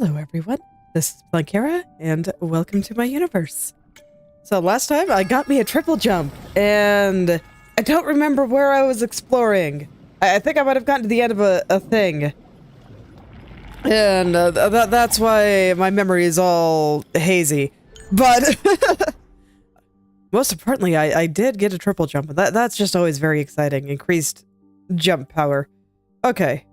Hello everyone, this is Planckera, and welcome to my universe. So last time I got me a triple jump, and I don't remember where I was exploring. I think I might have gotten to the end of a thing. And that's why my memory is all hazy. But most importantly, I did get a triple jump, and that's just always very exciting. Increased jump power. Okay.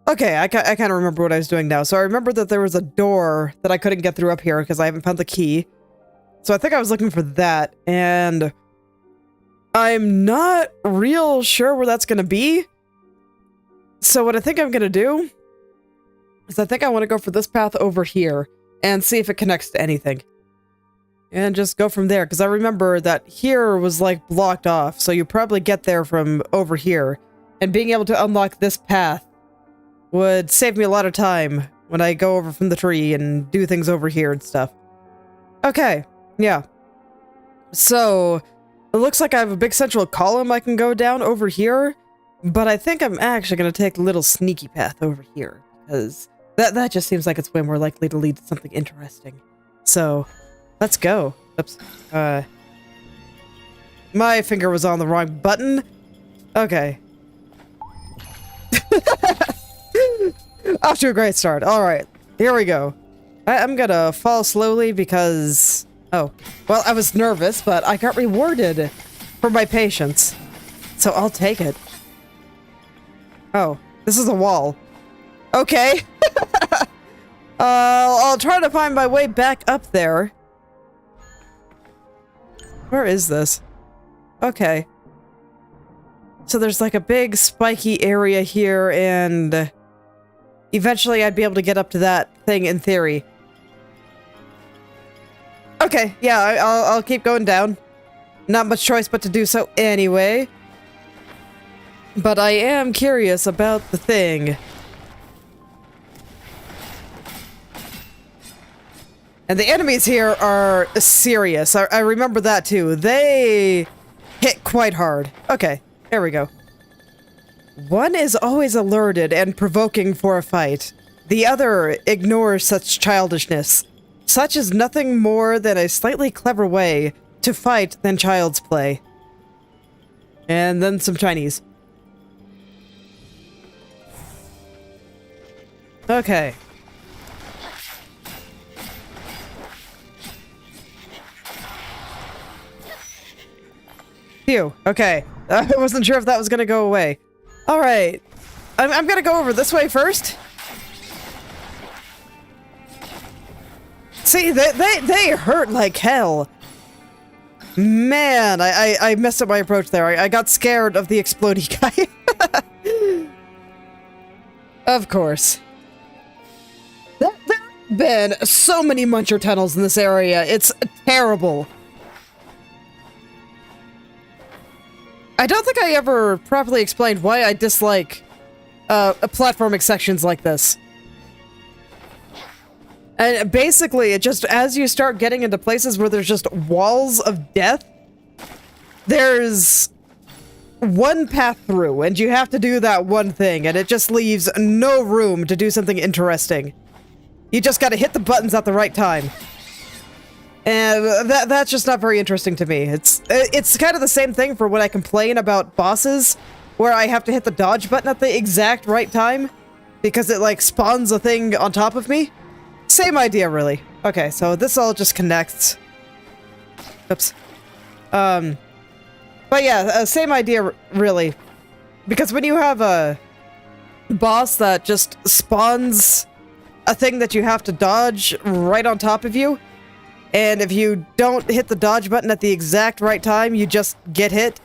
Okay, I kind of remember what I was doing now. So I remember that there was a door that I couldn't get through up here because I haven't found the key. So I think I was looking for that, and I'm not real sure where that's going to be. So what I think I'm going to do is I think I want to go for this path over here and see if it connects to anything. And just go from there, because I remember that here was like blocked off, so you probably get there from over here. And being able to unlock this path would save me a lot of time when I go over from the tree and do things over here and stuff. Okay, yeah. So, it looks like I have a big central column I can go down over here, but I think I'm actually going to take the little sneaky path over here, because that just seems like it's way more likely to lead to something interesting. So, let's go. Oops. My finger was on the wrong button. Okay. Off to a great start. Alright, here we go. I'm gonna fall slowly because... Oh, well, I was nervous, but I got rewarded for my patience. So I'll take it. Oh, this is a wall. Okay. I'll try to find my way back up there. Where is this? Okay. So there's like a big spiky area here, and eventually I'd be able to get up to that thing in theory. Okay, yeah, I'll keep going down. Not much choice but to do so anyway. But I am curious about the thing. And the enemies here are serious. I remember that too. They hit quite hard. Okay, there we go. One is always alerted and provoking for a fight. The other ignores such childishness. Such is nothing more than a slightly clever way to fight than child's play. And then some Chinese. Okay. Phew. Okay. I wasn't sure if that was gonna go away. Alright. I'm gonna go over this way first. See, they hurt like hell. Man, I messed up my approach there. I got scared of the explodey guy. Of course. There have been so many muncher tunnels in this area. It's terrible. I don't think I ever properly explained why I dislike platforming sections like this. And basically, it just, as you start getting into places where there's just walls of death, there's one path through, and you have to do that one thing, and it just leaves no room to do something interesting. You just gotta hit the buttons at the right time. And that's just not very interesting to me. It's kind of the same thing for when I complain about bosses, where I have to hit the dodge button at the exact right time, because it, like, spawns a thing on top of me. Same idea, really. Okay, so this all just connects. Oops. But yeah, same idea, really. Because when you have a boss that just spawns a thing that you have to dodge right on top of you, and if you don't hit the dodge button at the exact right time, you just get hit.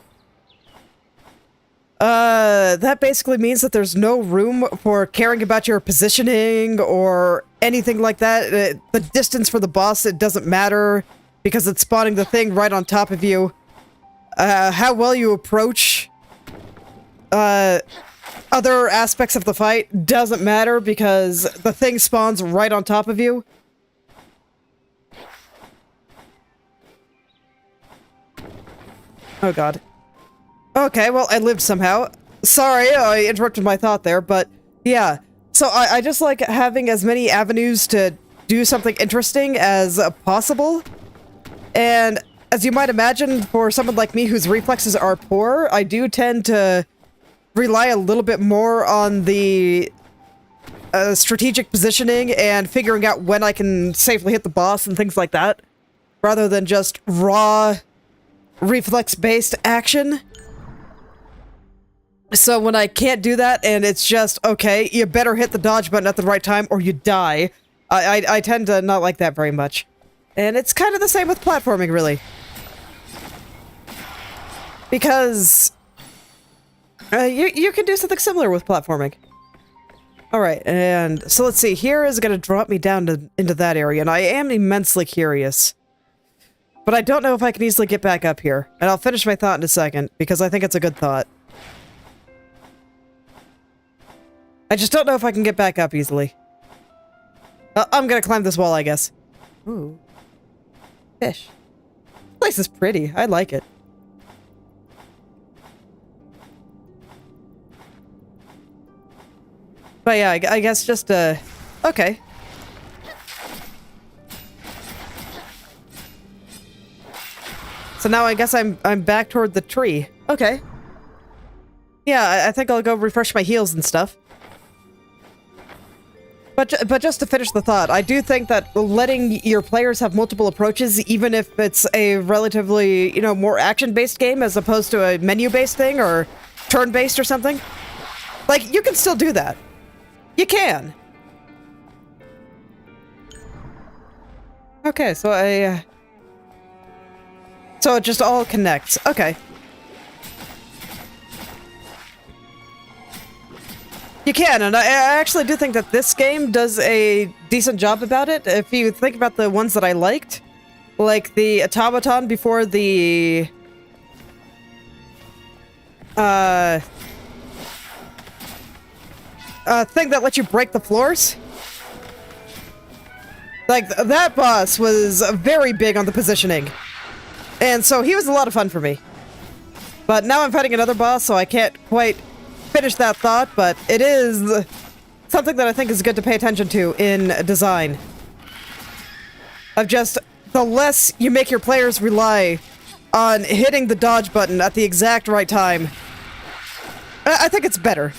That basically means that there's no room for caring about your positioning or anything like that. The distance for the boss, it doesn't matter because it's spawning the thing right on top of you. How well you approach other aspects of the fight doesn't matter because the thing spawns right on top of you. Oh god. Okay, well, I lived somehow. Sorry, I interrupted my thought there, but yeah. So I just like having as many avenues to do something interesting as possible. And as you might imagine, for someone like me whose reflexes are poor, I do tend to rely a little bit more on the strategic positioning and figuring out when I can safely hit the boss and things like that, rather than just raw reflex-based action. So when I can't do that and it's just, okay, you better hit the dodge button at the right time or you die, I tend to not like that very much. And it's kind of the same with platforming, really. Because you can do something similar with platforming. Alright, and so let's see, here is going to drop me down into that area, and I am immensely curious. But I don't know if I can easily get back up here. And I'll finish my thought in a second, because I think it's a good thought. I just don't know if I can get back up easily. I'm gonna climb this wall, I guess. Ooh. Fish. This place is pretty. I like it. But yeah, I guess just, okay. So now I guess I'm back toward the tree. Okay. Yeah, I think I'll go refresh my heals and stuff. But just to finish the thought, I do think that letting your players have multiple approaches, even if it's a relatively, you know, more action-based game as opposed to a menu-based thing or turn-based or something, like, you can still do that. You can. Okay, so so it just all connects. Okay. You can, and I actually do think that this game does a decent job about it. If you think about the ones that I liked, like the automaton before the thing that lets you break the floors. Like, that boss was very big on the positioning. And so he was a lot of fun for me. But now I'm fighting another boss, so I can't quite finish that thought, but it is something that I think is good to pay attention to in design. Of just, the less you make your players rely on hitting the dodge button at the exact right time, I think it's better.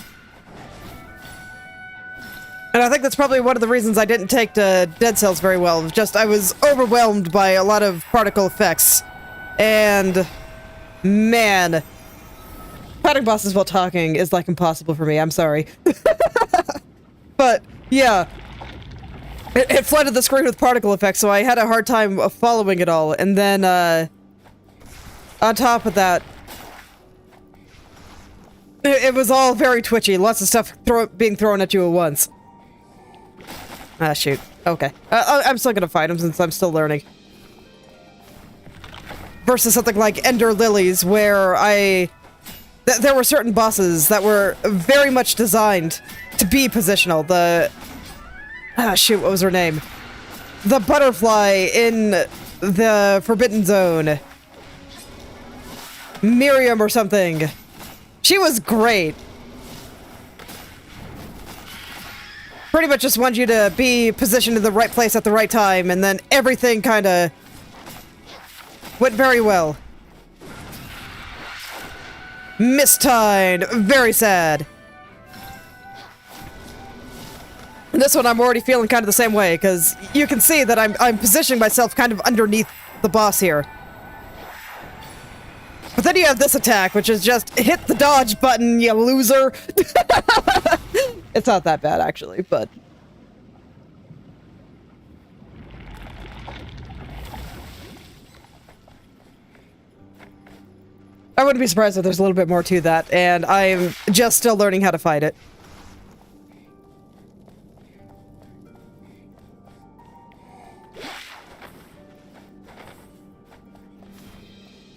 And I think that's probably one of the reasons I didn't take to Dead Cells very well. Just, I was overwhelmed by a lot of particle effects. And, man, fighting bosses while talking is, like, impossible for me. I'm sorry. But, yeah. It flooded the screen with particle effects, so I had a hard time following it all. And then, on top of that, it was all very twitchy. Lots of stuff being thrown at you at once. Ah, shoot. Okay. I'm still gonna fight him since I'm still learning. Versus something like Ender Lilies, where there were certain bosses that were very much designed to be positional. Ah, shoot, what was her name? The butterfly in the Forbidden Zone. Miriam or something. She was great. Pretty much just want you to be positioned in the right place at the right time, and then everything kind of went very well. Mistimed. Very sad. And this one I'm already feeling kind of the same way, because you can see that I'm positioning myself kind of underneath the boss here. But then you have this attack, which is just hit the dodge button, you loser. It's not that bad, actually, but... I wouldn't be surprised if there's a little bit more to that, and I'm just still learning how to fight it.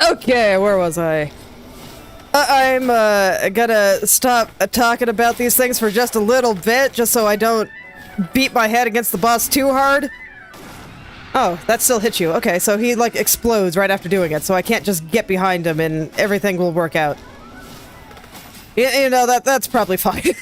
Okay, where was I? I'm gonna stop talking about these things for just a little bit, just so I don't beat my head against the boss too hard. Oh, that still hits you. Okay, so he, like, explodes right after doing it, so I can't just get behind him and everything will work out. You know, that's probably fine.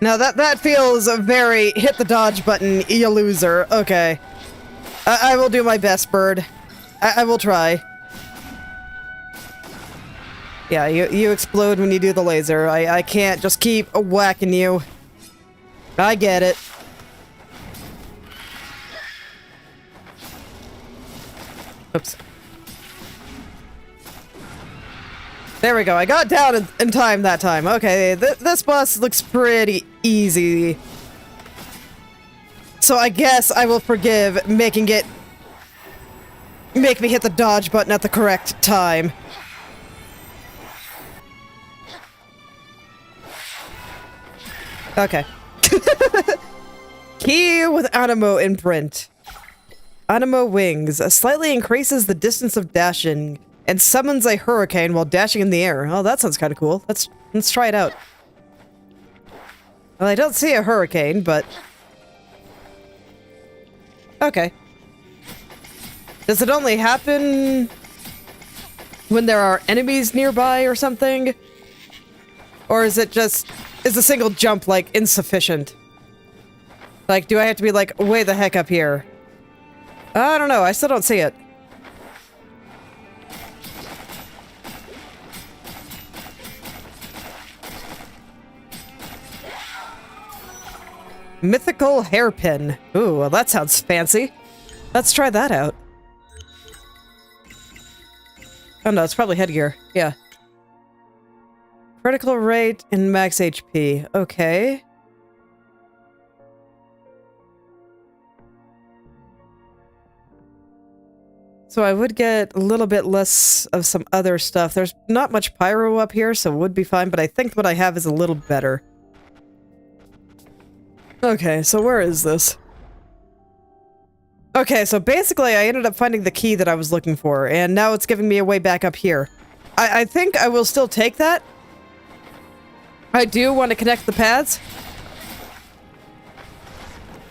Now that feels a very hit the dodge button, you loser. Okay. I will do my best, bird. I will try. Yeah, you explode when you do the laser. I can't just keep whacking you. I get it. Oops. There we go. I got down in time that time. Okay, this boss looks pretty easy. So I guess I will forgive make me hit the dodge button at the correct time. Okay. Key with Animo imprint. Animo wings slightly increases the distance of dashing and summons a hurricane while dashing in the air. Oh, that sounds kind of cool. Let's try it out. Well, I don't see a hurricane, but okay. Does it only happen when there are enemies nearby or something? Or is it just... is a single jump, like, insufficient? Like, do I have to be, like, way the heck up here? I don't know. I still don't see it. Mythical hairpin. Ooh, well, that sounds fancy. Let's try that out. Oh no, it's probably headgear. Yeah. Critical rate and max HP. Okay. So I would get a little bit less of some other stuff. There's not much pyro up here, so it would be fine, but I think what I have is a little better. Okay, so where is this? Okay, so basically I ended up finding the key that I was looking for, and now it's giving me a way back up here. I think I will still take that. I do want to connect the paths.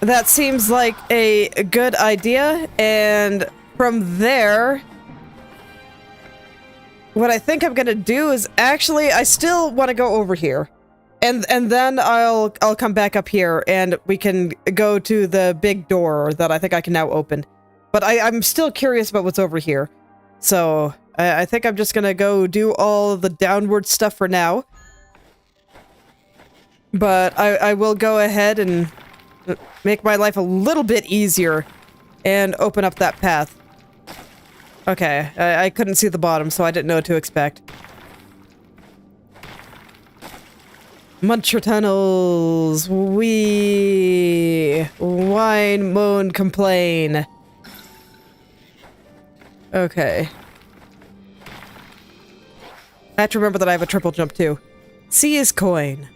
That seems like a good idea, and from there, what I think I'm gonna do is actually, I still want to go over here. And then I'll come back up here and we can go to the big door that I think I can now open. But I'm still curious about what's over here. So I think I'm just gonna go do all the downward stuff for now. But I will go ahead and make my life a little bit easier and open up that path. Okay, I couldn't see the bottom, so I didn't know what to expect. Muncher tunnels, we whine, moan, complain. Okay. I have to remember that I have a triple jump too. C is coin.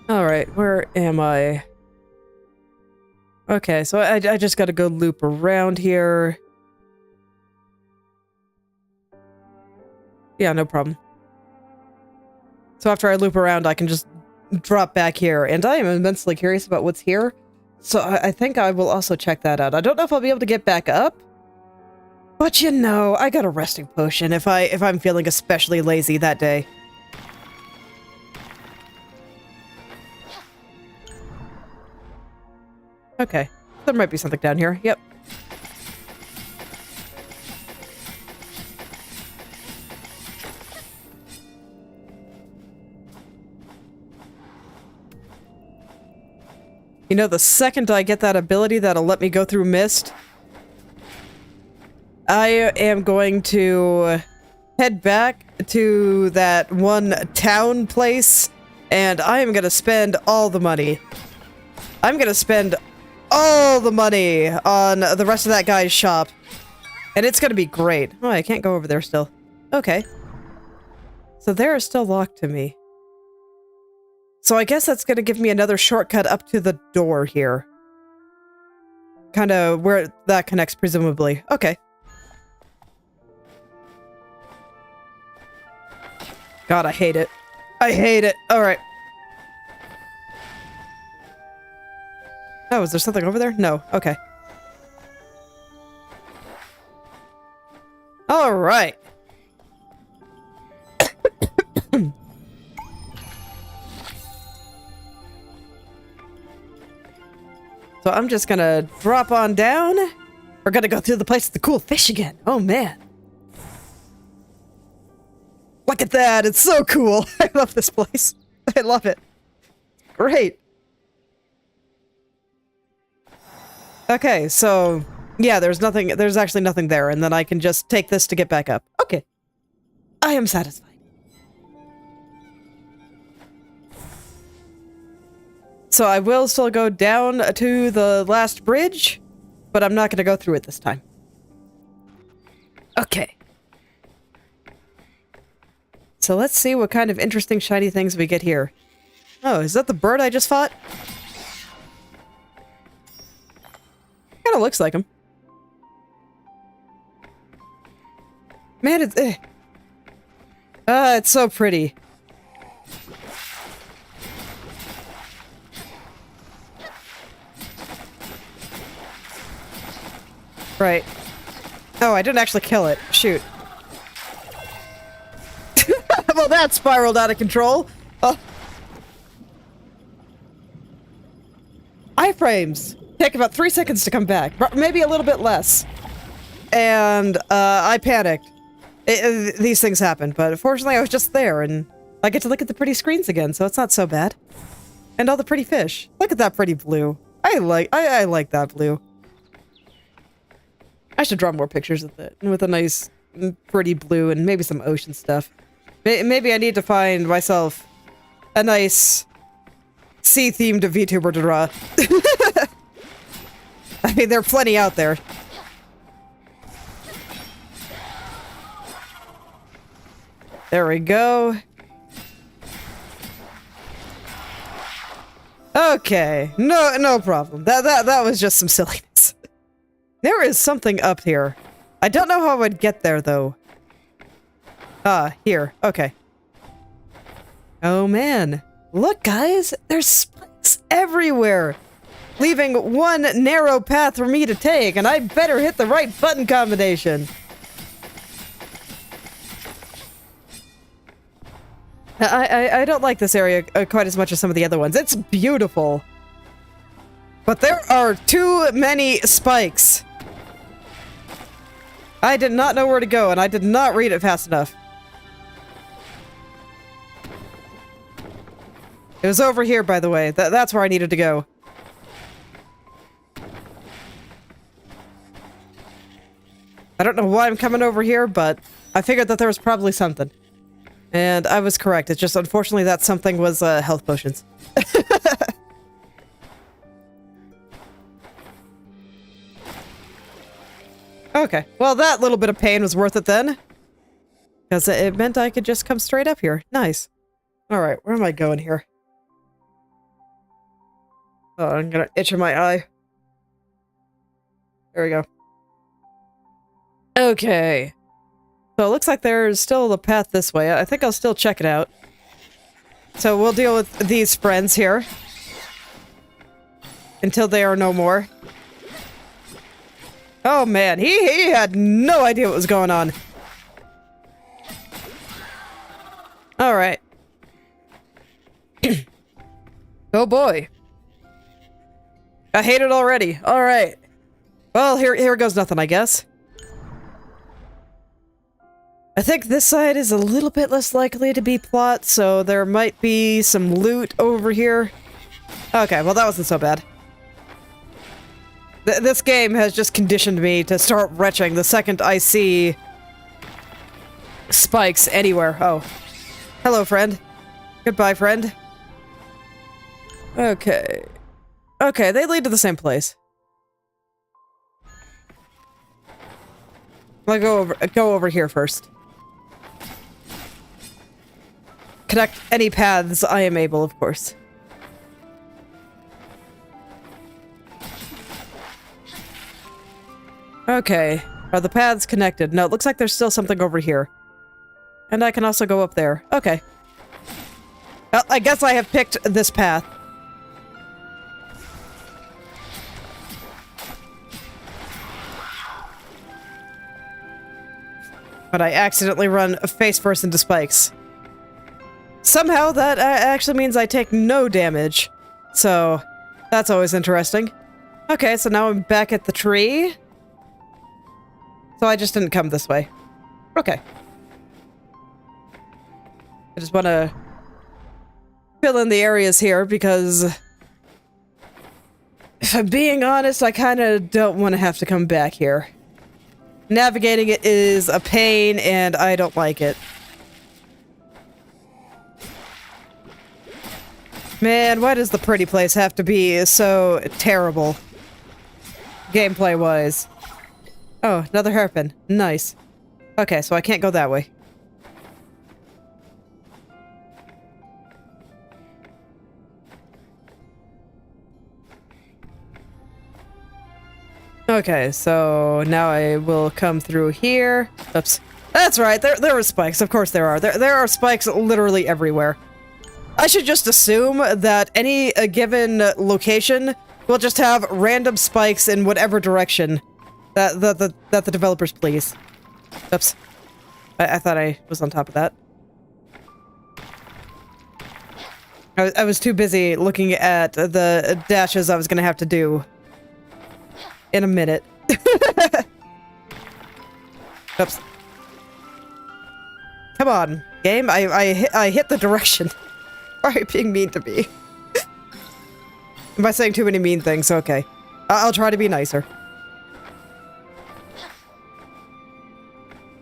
Alright, where am I? Okay, so I just gotta go loop around here. Yeah, no problem. So after I loop around, I can just drop back here. And I am immensely curious about what's here. So I think I will also check that out. I don't know if I'll be able to get back up. But you know, I got a resting potion if I'm feeling especially lazy that day. Okay. There might be something down here. Yep. You know, the second I get that ability that'll let me go through mist, I am going to head back to that one town place, and I am gonna spend all the money. I'm gonna spend all the money on the rest of that guy's shop, and it's gonna be great. Oh, I can't go over there still. Okay. So they're still locked to me. So I guess that's gonna give me another shortcut up to the door here. Kinda where that connects, presumably. Okay. God, I hate it. I hate it. Alright. Oh, is there something over there? No. Okay. Alright. So I'm just gonna drop on down. We're gonna go through the place with the cool fish again. Oh, man. Look at that. It's so cool. I love this place. I love it. Great. Okay, so yeah, there's actually nothing there, and then I can just take this to get back up. Okay. I am satisfied. So I will still go down to the last bridge, but I'm not going to go through it this time. Okay. So let's see what kind of interesting shiny things we get here. Oh, is that the bird I just fought? Kind of looks like him. Man, it's so pretty. Right. Oh, I didn't actually kill it. Shoot. Well, that spiraled out of control. Oh. Iframes take about 3 seconds to come back. Maybe a little bit less. And, I panicked. These things happen, but fortunately I was just there, and I get to look at the pretty screens again, so it's not so bad. And all the pretty fish. Look at that pretty blue. I like that blue. I should draw more pictures of it, with a nice, pretty blue, and maybe some ocean stuff. Maybe I need to find myself a nice sea-themed VTuber to draw. I mean, there are plenty out there. There we go. Okay, no problem. That was just some silliness. There is something up here. I don't know how I would get there, though. Ah, here. Okay. Oh, man. Look, guys. There's spikes everywhere. Leaving one narrow path for me to take, and I better hit the right button combination. I don't like this area quite as much as some of the other ones. It's beautiful. But there are too many spikes. I did not know where to go, and I did not read it fast enough. It was over here, by the way. That's where I needed to go. I don't know why I'm coming over here, but I figured that there was probably something. And I was correct. It's just, unfortunately, that something was, health potions. Okay. Well, that little bit of pain was worth it then. Because it meant I could just come straight up here. Nice. Alright, where am I going here? Oh, I'm gonna itch in my eye. There we go. Okay. So it looks like there's still a path this way. I think I'll still check it out. So we'll deal with these friends here. Until they are no more. Oh man, he had no idea what was going on. Alright. Oh boy. I hate it already. Alright. Well, here goes nothing, I guess. I think this side is a little bit less likely to be plot, so there might be some loot over here. Okay, well that wasn't so bad. This game has just conditioned me to start retching the second I see spikes anywhere. Oh. Hello, friend. Goodbye, friend. Okay. Okay, they lead to the same place. I'll go over here first. Connect any paths I am able, of course. Okay. Are the paths connected? No, it looks like there's still something over here. And I can also go up there. Okay. Well, I guess I have picked this path. But I accidentally run face first into spikes. Somehow that actually means I take no damage. So, that's always interesting. Okay, so now I'm back at the tree. So I just didn't come this way. Okay. I just want to fill in the areas here because if I'm being honest, I kind of don't want to have to come back here. Navigating it is a pain and I don't like it. Man, why does the pretty place have to be so terrible? Gameplay-wise. Oh, another hairpin. Nice. Okay, so I can't go that way. Okay, so now I will come through here. Oops. That's right, there are spikes. Of course there are. There are spikes literally everywhere. I should just assume that any given location will just have random spikes in whatever direction that the developers please. Oops. I thought I was on top of that. I was too busy looking at the dashes I was gonna have to do in a minute. Oops. Come on, game. I hit the direction. Why are you being mean to me? Am I saying too many mean things? Okay. I'll try to be nicer.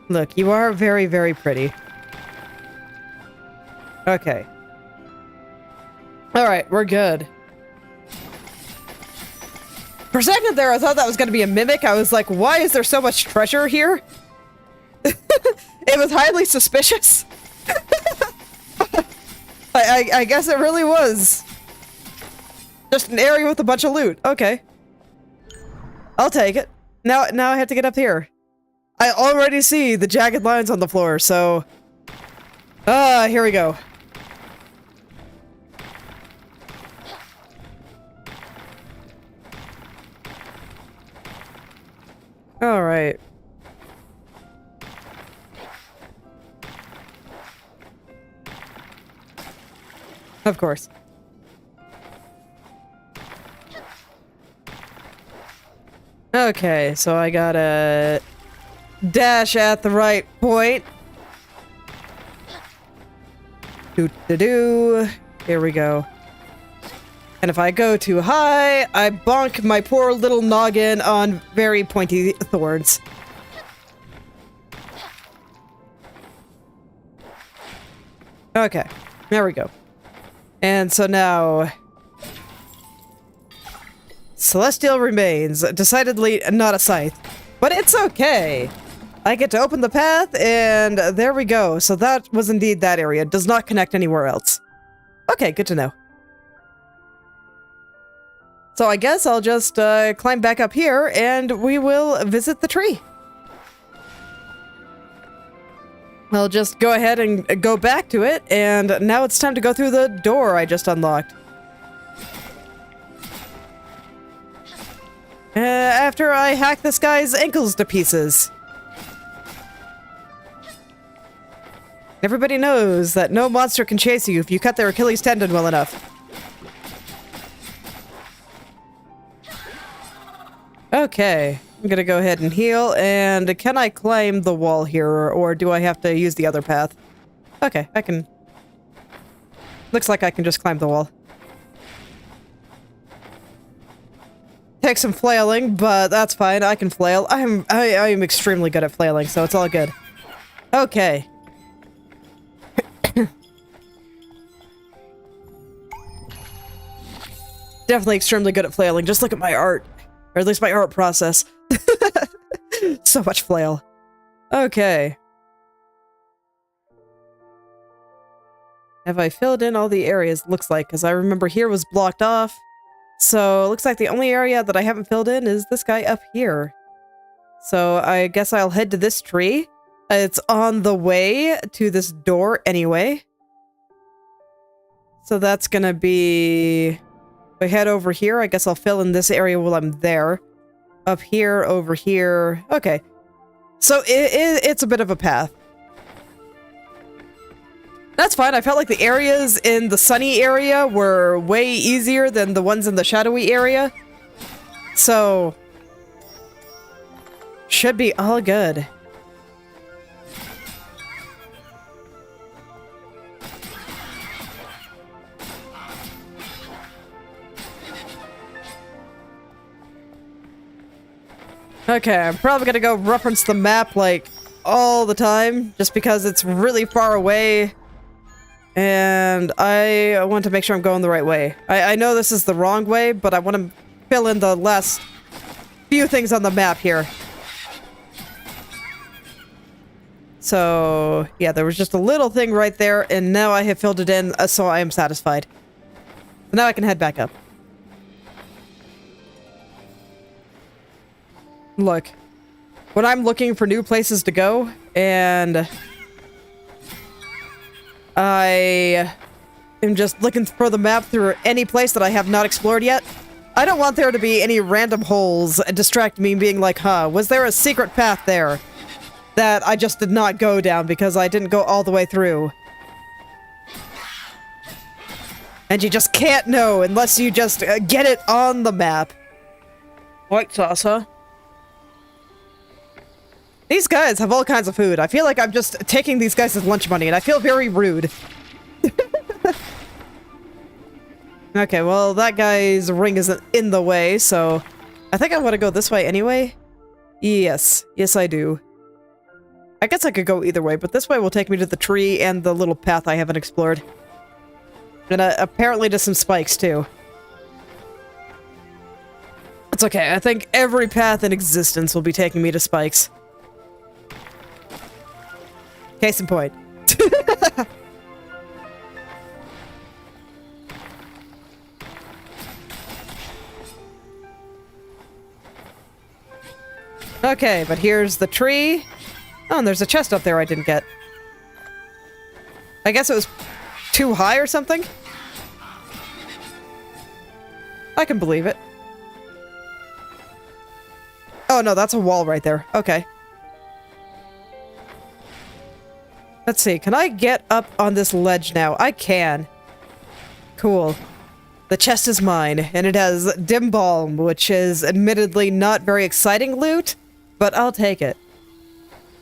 Look, you are very, very pretty. Okay. Alright, we're good. For a second there, I thought that was going to be a mimic. I was like, why is there so much treasure here? It was highly suspicious. I guess it really was. Just an area with a bunch of loot. Okay. I'll take it. Now I have to get up here. I already see the jagged lines on the floor, so... here we go. Alright. Of course. Okay, so I gotta dash at the right point. Doo-doo-doo. Here we go. And if I go too high, I bonk my poor little noggin on very pointy thorns. Okay, there we go. And so now... Celestial remains. Decidedly not a scythe. But it's okay. I get to open the path, and there we go. So that was indeed that area. It does not connect anywhere else. Okay, good to know. So I guess I'll just climb back up here, and we will visit the tree. I'll just go ahead and go back to it, and now it's time to go through the door I just unlocked. After I hack this guy's ankles to pieces. Everybody knows that no monster can chase you if you cut their Achilles tendon well enough. Okay, I'm gonna go ahead and heal, and can I climb the wall here, or do I have to use the other path? Okay, I can... Looks like I can just climb the wall. Take some flailing, but that's fine, I can flail. I am extremely good at flailing, so it's all good. Okay. Definitely extremely good at flailing, just look at my art. Or at least my art process. So much flail. Okay. Have I filled in all the areas? Looks like, because I remember here was blocked off. So, it looks like the only area that I haven't filled in is this guy up here. So, I guess I'll head to this tree. It's on the way to this door anyway. So that's gonna be... If I head over here, I guess I'll fill in this area while I'm there. Up here, over here. Okay. So it's a bit of a path. That's fine. I felt like the areas in the sunny area were way easier than the ones in the shadowy area. So, should be all good. Okay, I'm probably gonna go reference the map, like, all the time, just because it's really far away, and I want to make sure I'm going the right way. I know this is the wrong way, but I want to fill in the last few things on the map here. So, yeah, there was just a little thing right there, and now I have filled it in, so I am satisfied. So now I can head back up. Look, when I'm looking for new places to go, and I am just looking for the map through any place that I have not explored yet, I don't want there to be any random holes and distract me being like, huh, was there a secret path there that I just did not go down because I didn't go all the way through? And you just can't know unless you just get it on the map. White sauce, huh? These guys have all kinds of food. I feel like I'm just taking these guys as lunch money, and I feel very rude. Okay, well, that guy's ring isn't in the way, so I think I want to go this way anyway. Yes. Yes, I do. I guess I could go either way, but this way will take me to the tree and the little path I haven't explored. And apparently to some spikes, too. It's okay. I think every path in existence will be taking me to spikes. Case in point. Okay, but here's the tree. Oh, and there's a chest up there I didn't get. I guess it was too high or something? I can believe it. Oh no, that's a wall right there. Okay. Let's see, can I get up on this ledge now? I can. Cool. The chest is mine, and it has dim balm, which is admittedly not very exciting loot, but I'll take it.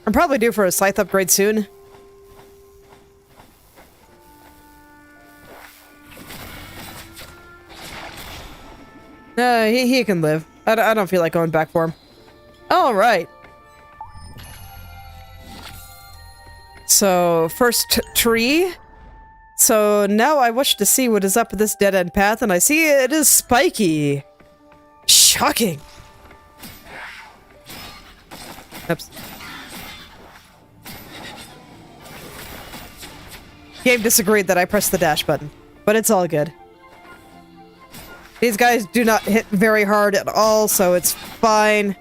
I'm probably due for a scythe upgrade soon. He can live. I don't feel like going back for him. Alright. So, first tree. So, now I wish to see what is up this dead-end path, and I see it is spiky. Shocking. Oops. Game disagreed that I pressed the dash button, but it's all good. These guys do not hit very hard at all, so it's fine.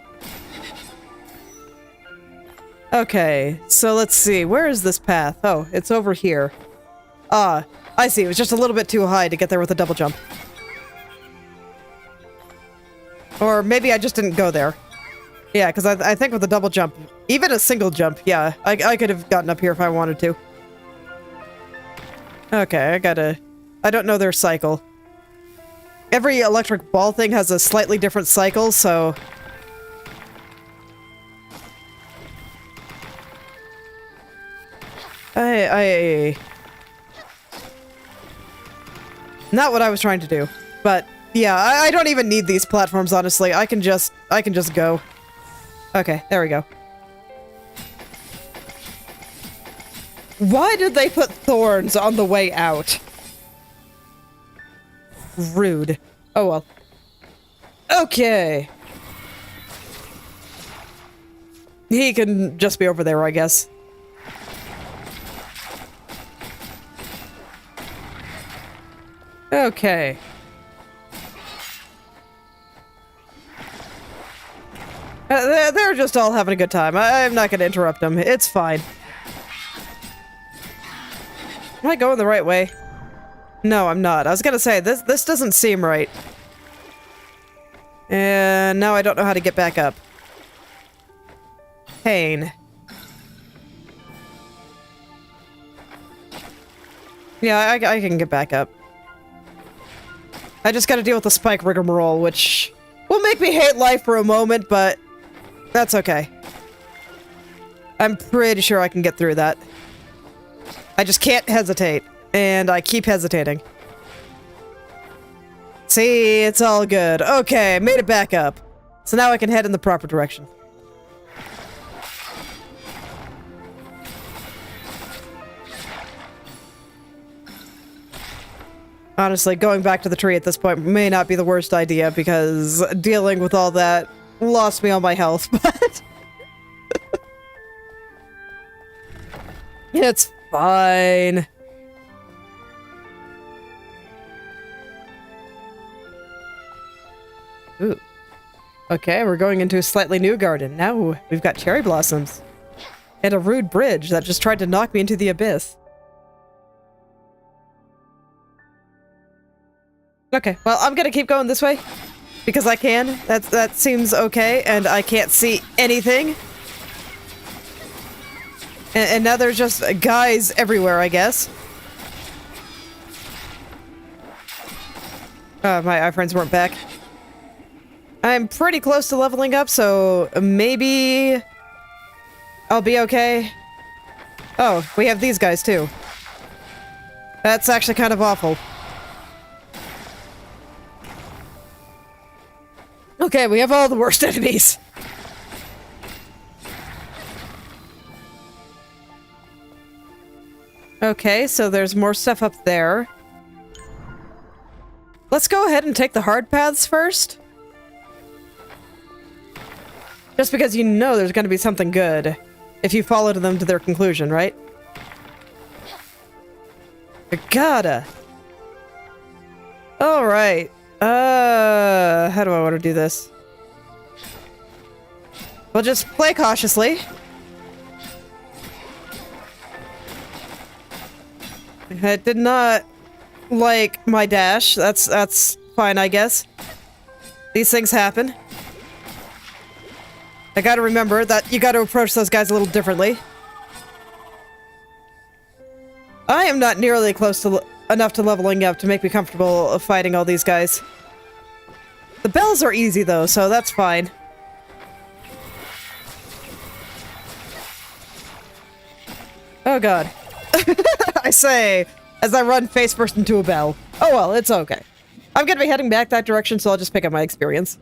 Okay, so let's see. Where is this path? Oh, it's over here. Ah, I see. It was just a little bit too high to get there with a double jump. Or maybe I just didn't go there. Yeah, because I think with a double jump, even a single jump, yeah, I could have gotten up here if I wanted to. Okay, I don't know their cycle. Every electric ball thing has a slightly different cycle, so... Not what I was trying to do. But, yeah, I don't even need these platforms, honestly. I can just go. Okay, there we go. Why did they put thorns on the way out? Rude. Oh well. Okay. He can just be over there, I guess. Okay. They're just all having a good time. I'm not gonna interrupt them. It's fine. Am I going the right way? No, I'm not. I was gonna say, this doesn't seem right. And now I don't know how to get back up. Pain. Yeah, I can get back up. I just gotta deal with the spike rigmarole, which will make me hate life for a moment, but that's okay. I'm pretty sure I can get through that. I just can't hesitate, and I keep hesitating. See, it's all good. Okay, made it back up. So now I can head in the proper direction. Honestly, going back to the tree at this point may not be the worst idea because dealing with all that lost me all my health, but... it's fine. Ooh. Okay, we're going into a slightly new garden. Now we've got cherry blossoms. And a rude bridge that just tried to knock me into the abyss. Okay, well, I'm gonna keep going this way. Because I can. That seems okay, and I can't see anything. And now there's just guys everywhere, I guess. My friends weren't back. I'm pretty close to leveling up, so maybe I'll be okay. Oh, we have these guys too. That's actually kind of awful. Okay, we have all the worst enemies. Okay, so there's more stuff up there. Let's go ahead and take the hard paths first. Just because you know there's going to be something good if you follow them to their conclusion, right? You gotta. Alright. How do I want to do this? We'll just play cautiously. I did not like my dash. That's fine, I guess. These things happen. I gotta remember that you gotta approach those guys a little differently. I am not nearly close to enough to leveling up to make me comfortable fighting all these guys. The bells are easy though, so that's fine. Oh god. I say, as I run face first into a bell. Oh well, it's okay. I'm gonna be heading back that direction, so I'll just pick up my experience.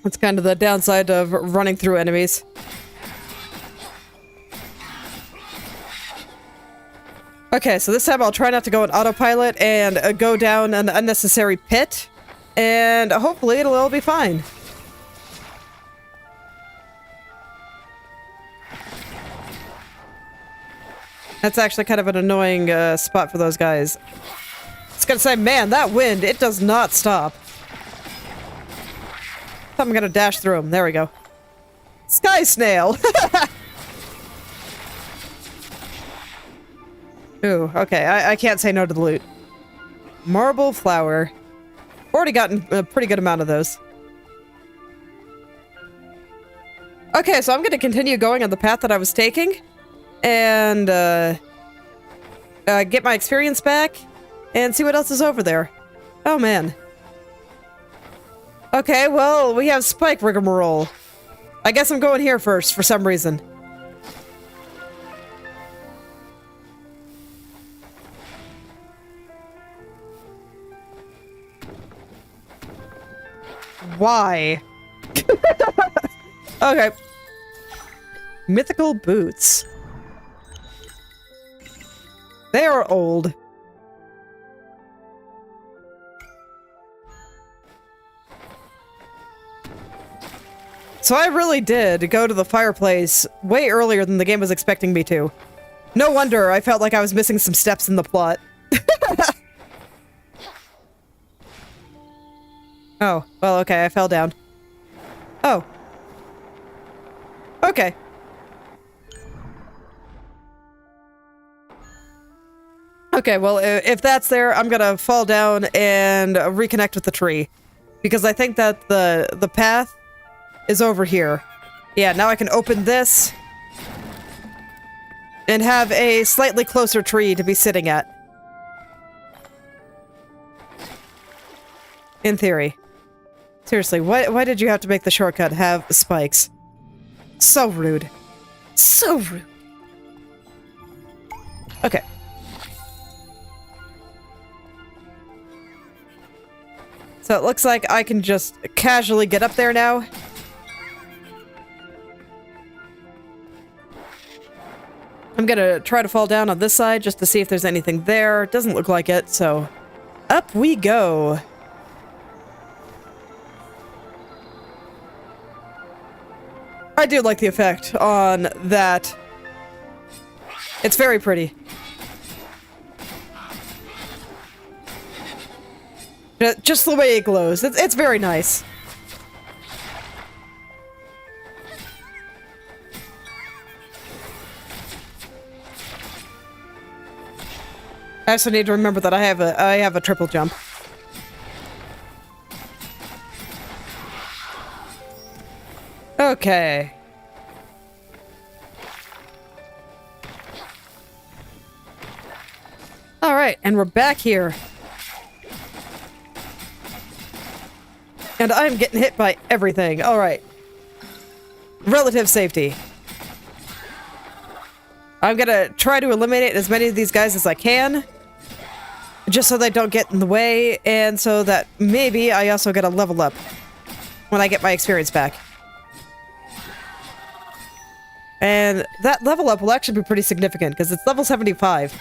That's kind of the downside of running through enemies. Okay, so this time I'll try not to go on autopilot and go down an unnecessary pit, and hopefully it'll all be fine. That's actually kind of an annoying spot for those guys. I was gonna say, man, that wind, it does not stop. I'm gonna dash through them. There we go. Sky snail! Ooh, okay, I can't say no to the loot. Marble flower. Already gotten a pretty good amount of those. Okay, so I'm gonna continue going on the path that I was taking. And, get my experience back. And see what else is over there. Oh, man. Okay, well, we have spike rigmarole. I guess I'm going here first, for some reason. Why? Okay. Mythical boots. They are old. So I really did go to the fireplace way earlier than the game was expecting me to. No wonder I felt like I was missing some steps in the plot. Oh, well, okay, I fell down. Oh. Okay. Okay, well, if that's there, I'm gonna fall down and reconnect with the tree. Because I think that the path is over here. Yeah, now I can open this and have a slightly closer tree to be sitting at. In theory. Seriously, why did you have to make the shortcut have spikes? So rude. So rude. Okay. So it looks like I can just casually get up there now. I'm gonna try to fall down on this side just to see if there's anything there. Doesn't look like it, so up we go. I do like the effect on that. It's very pretty. Just the way it glows. It's very nice. I also need to remember that I have a triple jump. Okay. All right, and we're back here. And I'm getting hit by everything. All right. Relative safety. I'm gonna try to eliminate as many of these guys as I can. Just so they don't get in the way, and so that maybe I also get a level up when I get my experience back. And that level up will actually be pretty significant, because it's level 75.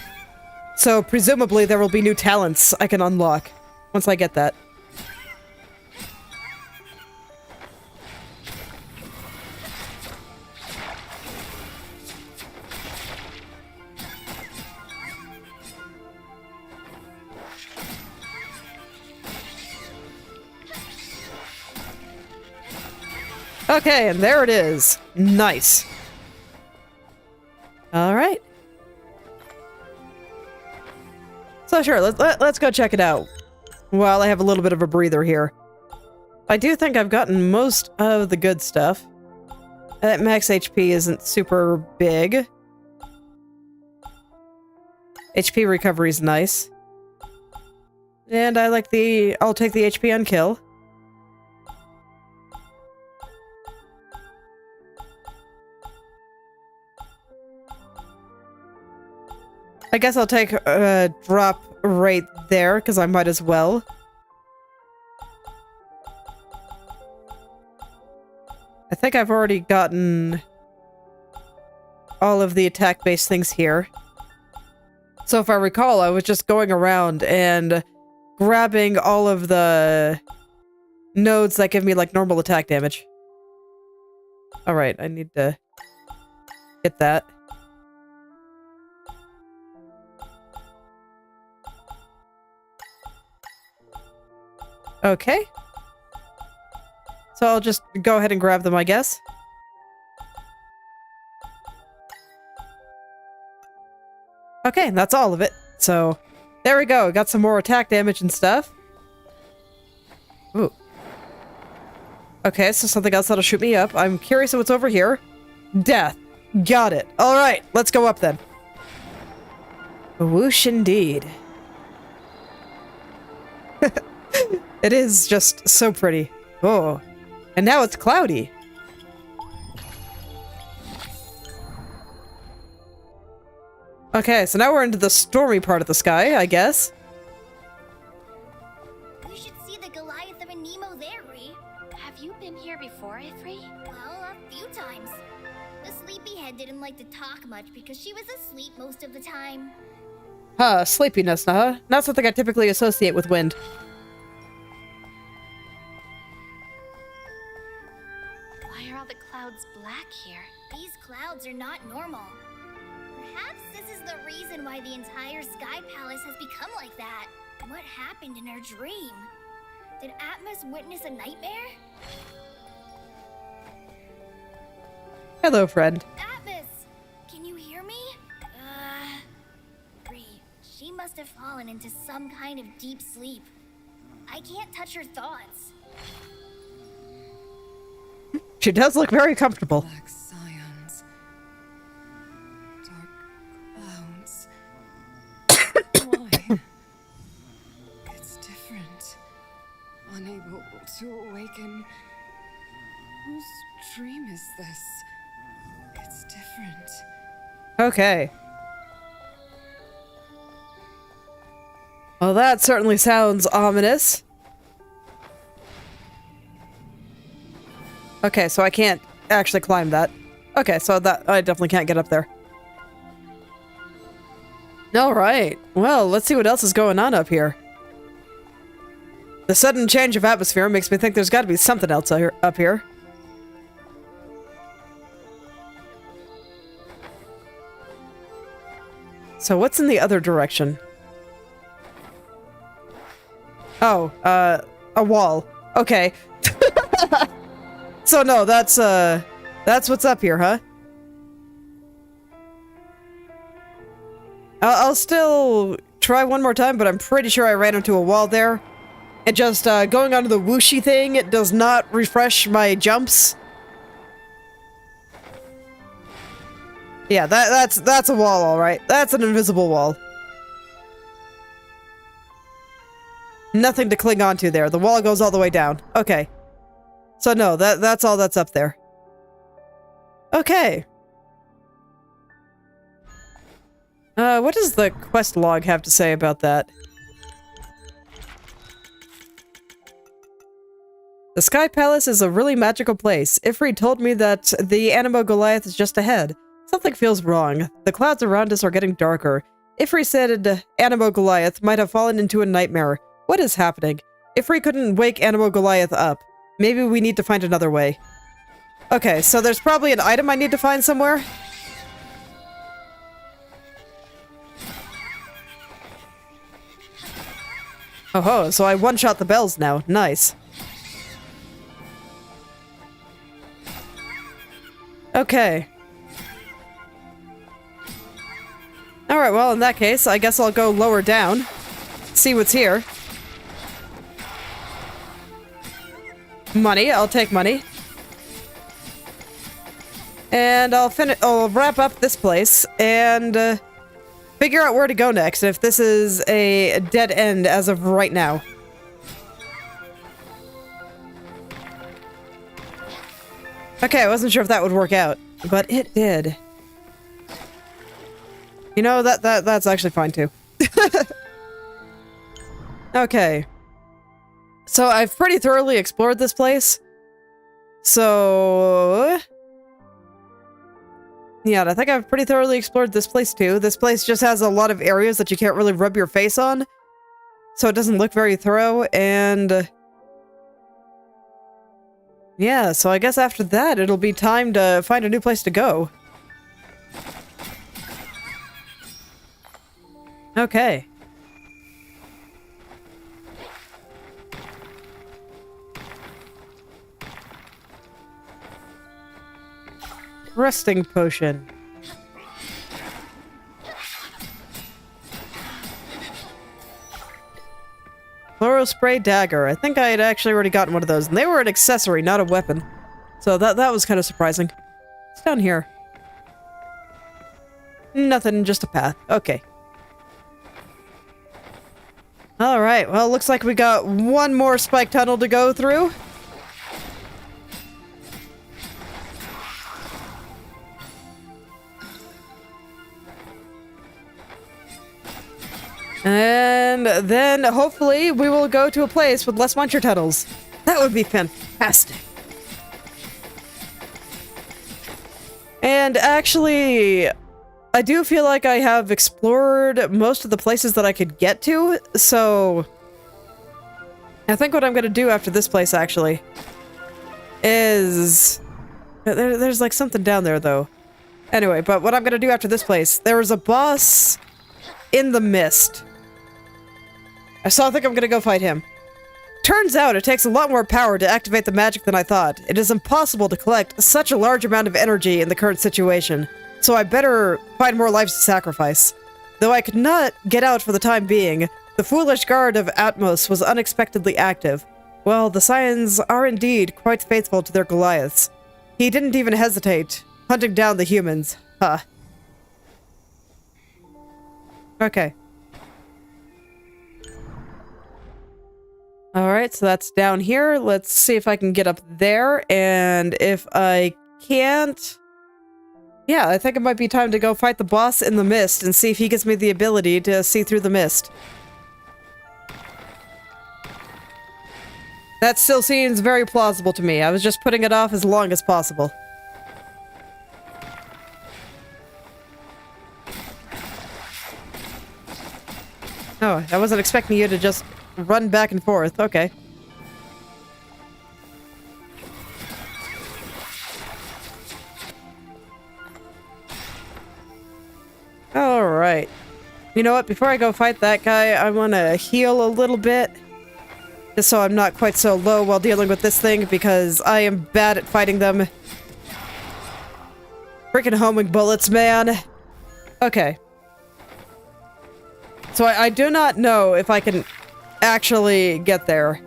So presumably there will be new talents I can unlock once I get that. Okay, and there it is. Nice. All right. So sure, let's go check it out while I have a little bit of a breather here. I do think I've gotten most of the good stuff. That max HP isn't super big. HP recovery is nice. And I like I'll take the HP on kill. I guess I'll take a drop right there, because I might as well. I think I've already gotten all of the attack-based things here. So if I recall, I was just going around and grabbing all of the nodes that give me, like, normal attack damage. Alright, I need to get that. Okay. So I'll just go ahead and grab them, I guess. Okay, and that's all of it. So, there we go. Got some more attack damage and stuff. Ooh. Okay, so something else that'll shoot me up. I'm curious what's over here. Death. Got it. Alright, let's go up then. Whoosh indeed. It is just so pretty. Oh. And now it's cloudy. Okay, so now we're into the stormy part of the sky, I guess. You should see the Goliath of a Nemo there, Ree. Have you been here before, Ifri? Well, a few times. The sleepyhead didn't like to talk much because she was asleep most of the time. Huh, sleepiness, huh? Not something I typically associate with wind. Why are all the clouds black here? These clouds are not normal. Perhaps this is the reason why the entire Sky Palace has become like that. What happened in her dream? Did Atmos witness a nightmare? Hello, friend. Atmos! Can you hear me? Bree, she must have fallen into some kind of deep sleep. I can't touch her thoughts. She does look very comfortable. Black scions. Dark clouds. Why? It's different. to awaken. Whose dream is this? It's different. Okay. Well, that certainly sounds ominous. Okay, so I can't actually climb that. Okay, so that I definitely can't get up there. Alright, well, let's see what else is going on up here. The sudden change of atmosphere makes me think there's got to be something else up here. So what's in the other direction? Oh, a wall. Okay. So no, that's what's up here, huh? I'll still try one more time, but I'm pretty sure I ran into a wall there. And just, going onto the whooshy thing, it does not refresh my jumps. Yeah, that's a wall, alright. That's an invisible wall. Nothing to cling onto there. The wall goes all the way down. Okay. So no, that's all that's up there. Okay. What does the quest log have to say about that? The Sky Palace is a really magical place. Ifrit told me that the Animo Goliath is just ahead. Something feels wrong. The clouds around us are getting darker. Ifrit said Animo Goliath might have fallen into a nightmare. What is happening? Ifrit couldn't wake Animo Goliath up. Maybe we need to find another way. Okay, so there's probably an item I need to find somewhere. Oh, so I one-shot the bells now. Nice. Okay. Alright, well, in that case, I guess I'll go lower down. See what's here. Money. I'll take money. And I'll wrap up this place and figure out where to go next, if this is a dead end as of right now. Okay, I wasn't sure if that would work out, but it did. You know, that's actually fine too. Okay. So I've pretty thoroughly explored this place. So yeah, I think I've pretty thoroughly explored this place too. This place just has a lot of areas that you can't really rub your face on, so it doesn't look very thorough, and yeah, so I guess after that it'll be time to find a new place to go. Okay. Resting potion. Floral spray dagger. I think I had actually already gotten one of those, and they were an accessory, not a weapon. So that was kind of surprising. It's down here. Nothing, just a path. Okay. Alright, well, looks like we got one more spike tunnel to go through. And then, hopefully, we will go to a place with less muncher tunnels. That would be fantastic. And actually, I do feel like I have explored most of the places that I could get to, so I think what I'm going to do after this place, actually, is... There's like something down there, though. Anyway, but what I'm going to do after this place, there is a boss in the mist. So I think I'm going to go fight him. Turns out it takes a lot more power to activate the magic than I thought. It is impossible to collect such a large amount of energy in the current situation, so I better find more lives to sacrifice. Though I could not get out for the time being, the foolish guard of Atmos was unexpectedly active. Well, the Scions are indeed quite faithful to their Goliaths. He didn't even hesitate, hunting down the humans. Huh. Okay. Alright, so that's down here. Let's see if I can get up there, and if I can't... Yeah, I think it might be time to go fight the boss in the mist and see if he gives me the ability to see through the mist. That still seems very plausible to me. I was just putting it off as long as possible. Oh, I wasn't expecting you to just run back and forth. Okay. Alright. You know what? Before I go fight that guy, I want to heal a little bit. Just so I'm not quite so low while dealing with this thing, because I am bad at fighting them. Freaking homing bullets, man. Okay. So I do not know if I can actually get there.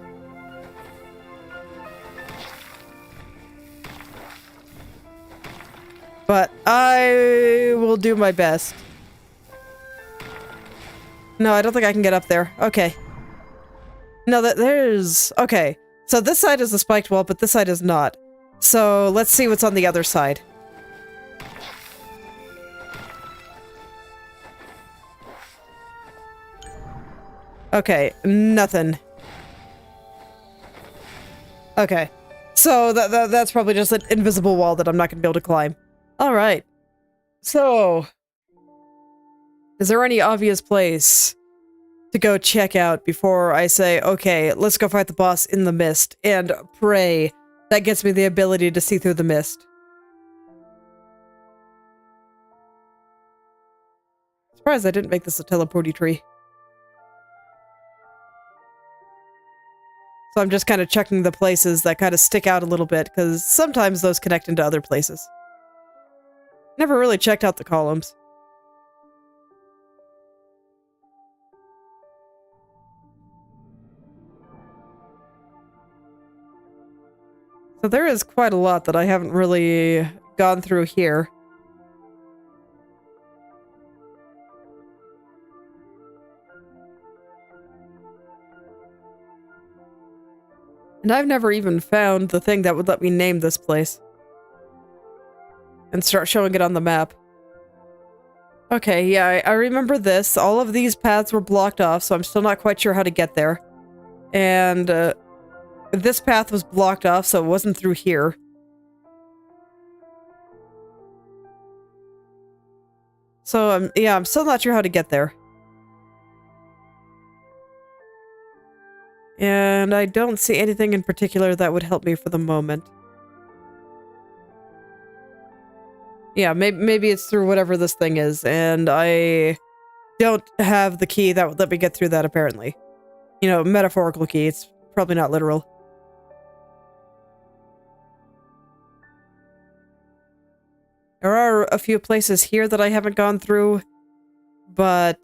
But I will do my best. No, I don't think I can get up there. Okay. No, there's... Okay. So this side is a spiked wall, but this side is not. So let's see what's on the other side. Okay, nothing. Okay. So that's probably just an invisible wall that I'm not going to be able to climb. Alright. So... Is there any obvious place to go check out before I say, okay, let's go fight the boss in the mist and pray that gets me the ability to see through the mist? Surprised I didn't make this a teleporty tree. So I'm just kind of checking the places that kind of stick out a little bit, because sometimes those connect into other places. Never really checked out the columns. So there is quite a lot that I haven't really gone through here. And I've never even found the thing that would let me name this place. And start showing it on the map. Okay, yeah, I remember this. All of these paths were blocked off, so I'm still not quite sure how to get there. And, this path was blocked off, so it wasn't through here. So, yeah, I'm still not sure how to get there. And I don't see anything in particular that would help me for the moment. Yeah, maybe it's through whatever this thing is, and I don't have the key that would let me get through that, apparently. You know, metaphorical key, it's probably not literal. There are a few places here that I haven't gone through, but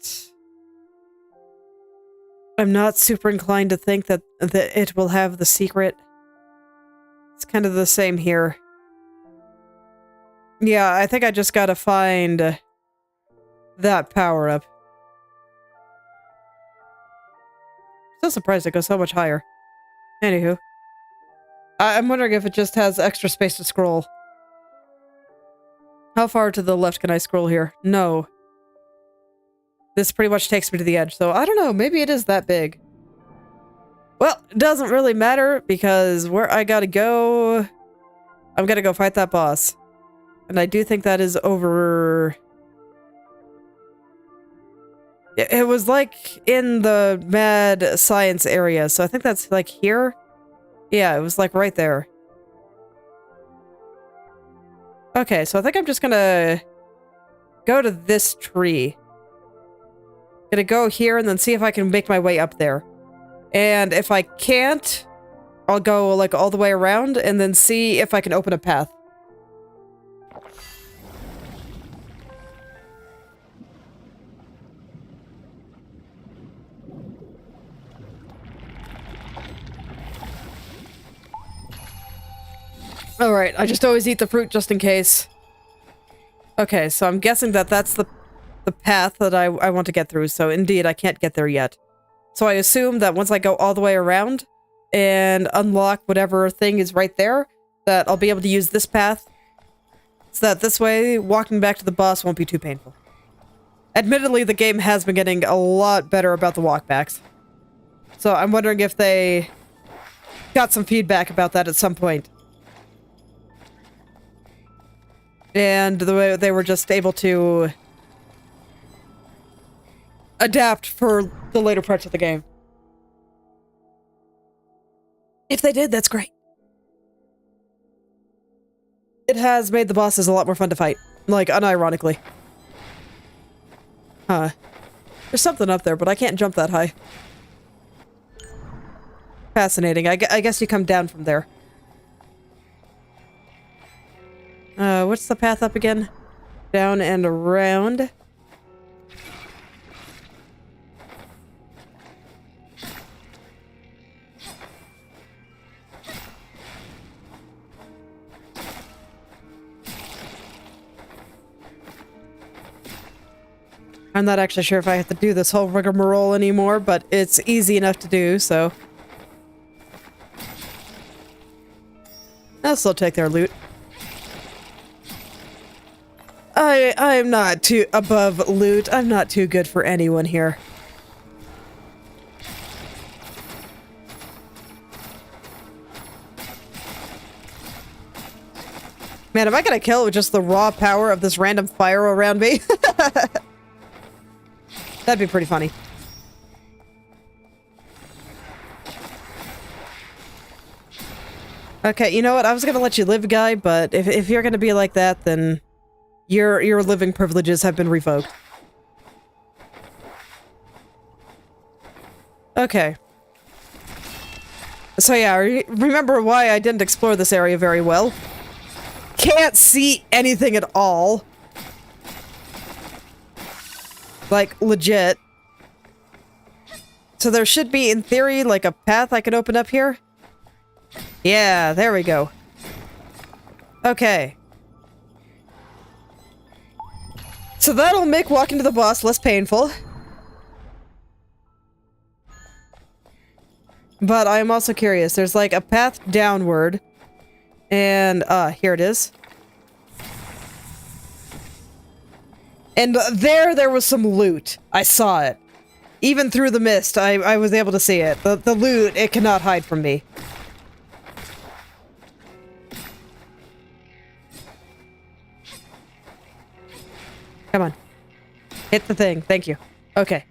I'm not super inclined to think that it will have the secret. It's kind of the same here. Yeah, I think I just gotta find that power-up. Still surprised it goes so much higher. Anywho. I'm wondering if it just has extra space to scroll. How far to the left can I scroll here? No. This pretty much takes me to the edge, so I don't know, maybe it is that big. Well, it doesn't really matter, because where I gotta go... I'm gonna go fight that boss. And I do think that is over... It was like in the mad science area, so I think that's like here? Yeah, it was like right there. Okay, so I think I'm just gonna go to this tree. Gonna go here and then see if I can make my way up there. And if I can't, I'll go like all the way around and then see if I can open a path. Alright, I just always eat the fruit just in case. Okay, so I'm guessing that that's the path that I want to get through, so indeed I can't get there yet. So I assume that once I go all the way around, and unlock whatever thing is right there, that I'll be able to use this path. So that this way, walking back to the boss won't be too painful. Admittedly, the game has been getting a lot better about the walkbacks. So I'm wondering if they got some feedback about that at some point. And the way they were just able to adapt for the later parts of the game. If they did, that's great. It has made the bosses a lot more fun to fight. Like, unironically. Huh. There's something up there, but I can't jump that high. Fascinating. I guess you come down from there. What's the path up again? Down and around. I'm not actually sure if I have to do this whole rigmarole anymore, but it's easy enough to do, so. I'll still take their loot. I'm not too above loot. I'm not too good for anyone here. Man, am I gonna kill it with just the raw power of this random fire around me? That'd be pretty funny. Okay, you know what? I was gonna let you live, guy, but if you're gonna be like that, then your living privileges have been revoked. Okay. So yeah, remember why I didn't explore this area very well. Can't see anything at all. Like, legit. So there should be, in theory, like a path I could open up here. Yeah, there we go. Okay. So that'll make walking to the boss less painful. But I'm also curious. There's like a path downward. And, here it is. And there was some loot. I saw it. Even through the mist, I was able to see it. The loot, it cannot hide from me. Come on. Hit the thing. Thank you. Okay.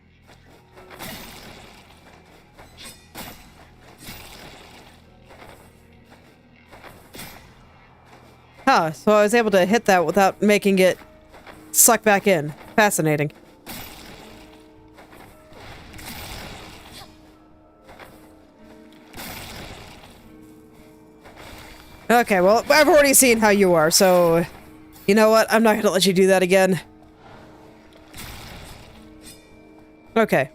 Huh, so I was able to hit that without making it suck back in. Fascinating. Okay, well, I've already seen how you are, so... You know what? I'm not gonna let you do that again. Okay.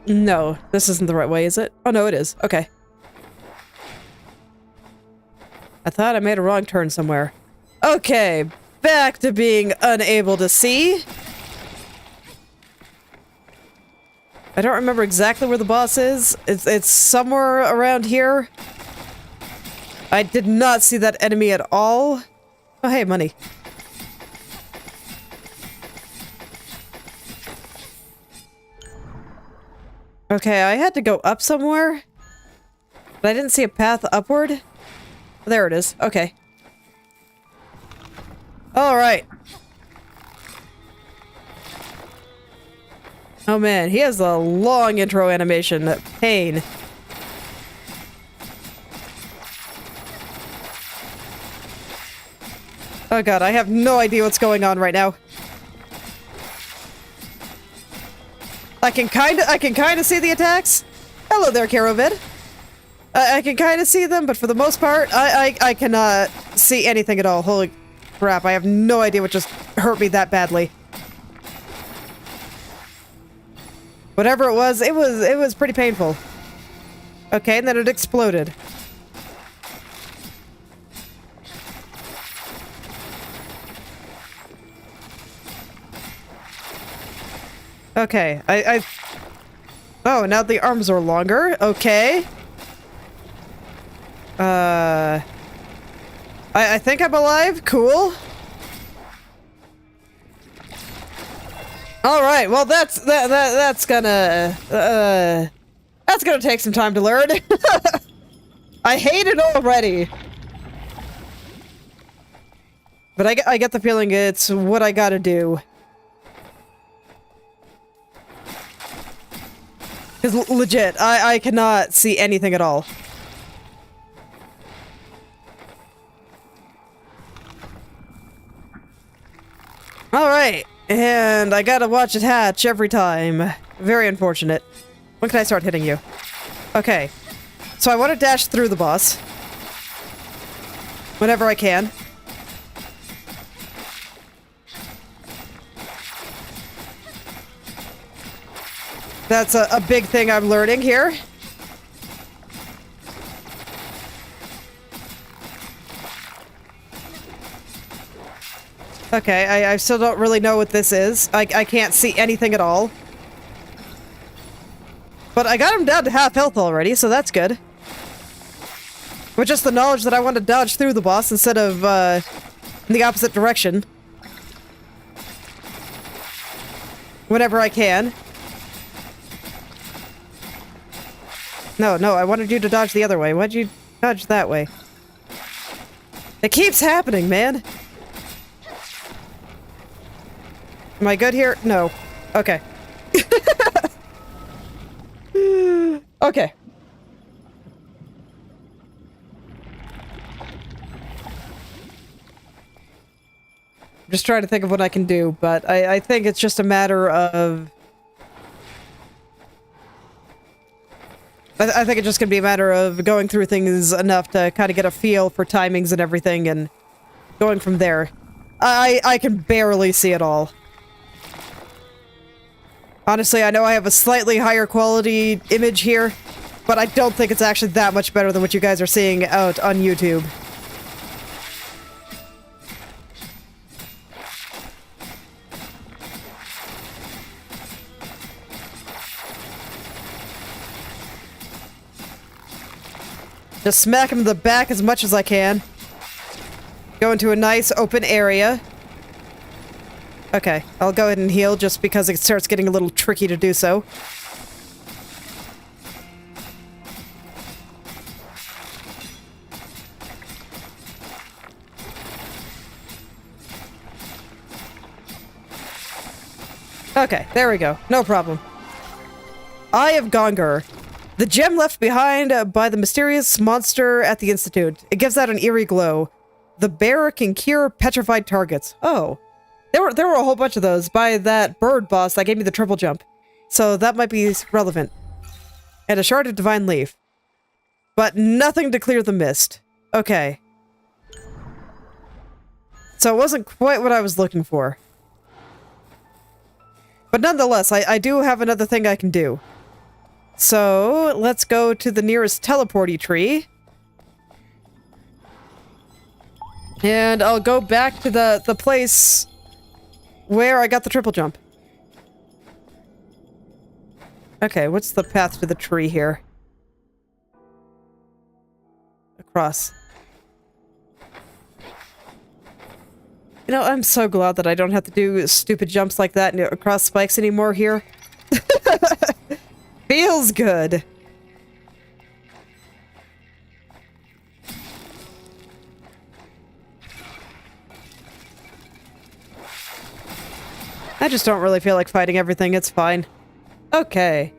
No, this isn't the right way, is it? Oh, no, it is. Okay. I thought I made a wrong turn somewhere. Okay, back to being unable to see. I don't remember exactly where the boss is. It's somewhere around here. I did not see that enemy at all. Oh, hey, money. Okay, I had to go up somewhere, but I didn't see a path upward. There it is. Okay. All right. Oh man, he has a long intro animation. Pain. Oh god, I have no idea what's going on right now. I can kinda see the attacks. Hello there, Caravid. I can kinda see them, but for the most part, I cannot see anything at all. Holy crap, I have no idea what just hurt me that badly. Whatever it was pretty painful. Okay, and then it exploded. Okay, Oh, now the arms are longer. Okay. I think I'm alive. Cool. All right. Well, that's gonna take some time to learn. I hate it already. But I get the feeling it's what I gotta do. Because legit, I cannot see anything at all. Alright, and I gotta watch it hatch every time. Very unfortunate. When can I start hitting you? Okay. So I want to dash through the boss. Whenever I can. That's a big thing I'm learning here. Okay, I still don't really know what this is. I can't see anything at all. But I got him down to half health already, so that's good. With just the knowledge that I want to dodge through the boss instead of, in the opposite direction. Whenever I can. No, I wanted you to dodge the other way. Why'd you dodge that way? It keeps happening, man! Am I good here? No. Okay. Okay. I'm just trying to think of what I can do, but I think it's just a matter of... I think it's just gonna be a matter of going through things enough to kind of get a feel for timings and everything, and going from there. I can barely see it all. Honestly, I know I have a slightly higher quality image here, but I don't think it's actually that much better than what you guys are seeing out on YouTube. Just smack him in the back as much as I can. Go into a nice open area. Okay, I'll go ahead and heal just because it starts getting a little tricky to do so. Okay, there we go. No problem. Eye of Gonger. The gem left behind by the mysterious monster at the Institute. It gives out an eerie glow. The bearer can cure petrified targets. Oh. There were a whole bunch of those by that bird boss that gave me the triple jump. So that might be relevant. And a shard of divine leaf. But nothing to clear the mist. Okay. So it wasn't quite what I was looking for. But nonetheless, I do have another thing I can do. So, let's go to the nearest teleporty tree. And I'll go back to the place where I got the triple jump. Okay, what's the path to the tree here? Across. You know, I'm so glad that I don't have to do stupid jumps like that across spikes anymore here. Feels good. I just don't really feel like fighting everything. It's fine. Okay.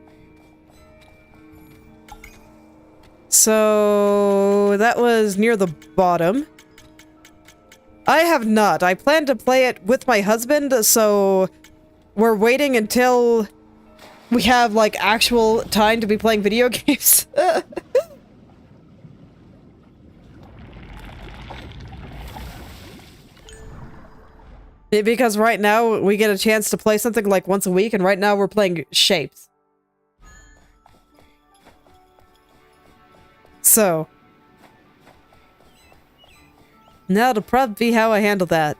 So that was near the bottom. I have not. I plan to play it with my husband, so we're waiting until we have, like, actual time to be playing video games. Because right now, we get a chance to play something like once a week, and right now we're playing Shapes. So. Now it'll probably be how I handle that.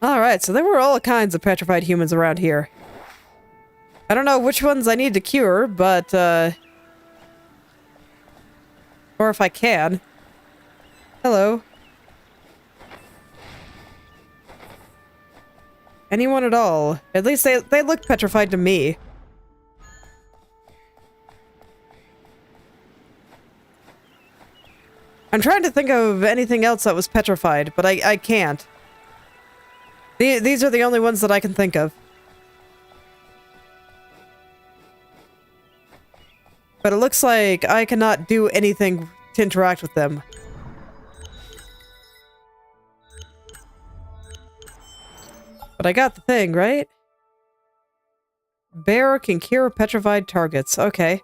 Alright, so there were all kinds of petrified humans around here. I don't know which ones I need to cure, but, or if I can. Hello. Anyone at all. At least they look petrified to me. I'm trying to think of anything else that was petrified, but I can't. These are the only ones that I can think of. But it looks like I cannot do anything to interact with them. But I got the thing, right? Bear can cure petrified targets. Okay.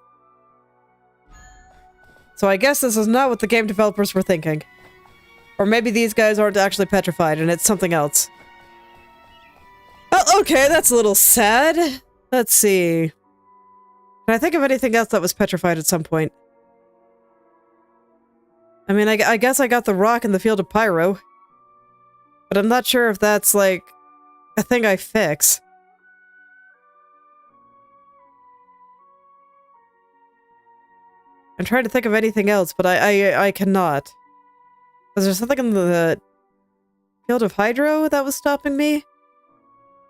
So I guess this is not what the game developers were thinking. Or maybe these guys aren't actually petrified and it's something else. Oh, okay, that's a little sad. Let's see. Can I think of anything else that was petrified at some point? I mean, I guess I got the rock in the field of pyro. But I'm not sure if that's, like, a thing I fix. I'm trying to think of anything else, but I cannot. Was there something in the field of hydro that was stopping me?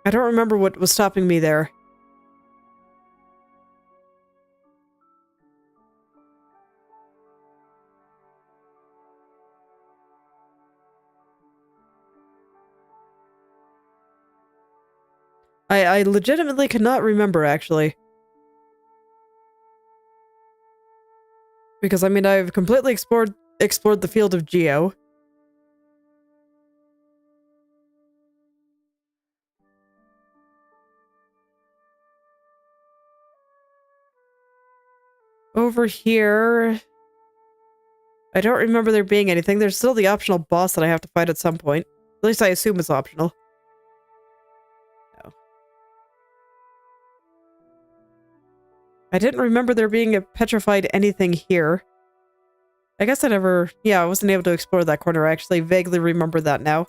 I don't remember what was stopping me there. I legitimately cannot remember, actually. Because, I mean, I've completely explored the field of Geo. Over here... I don't remember there being anything. There's still the optional boss that I have to fight at some point. At least I assume it's optional. No. I didn't remember there being a petrified anything here. I guess I never... Yeah, I wasn't able to explore that corner. I actually vaguely remember that now.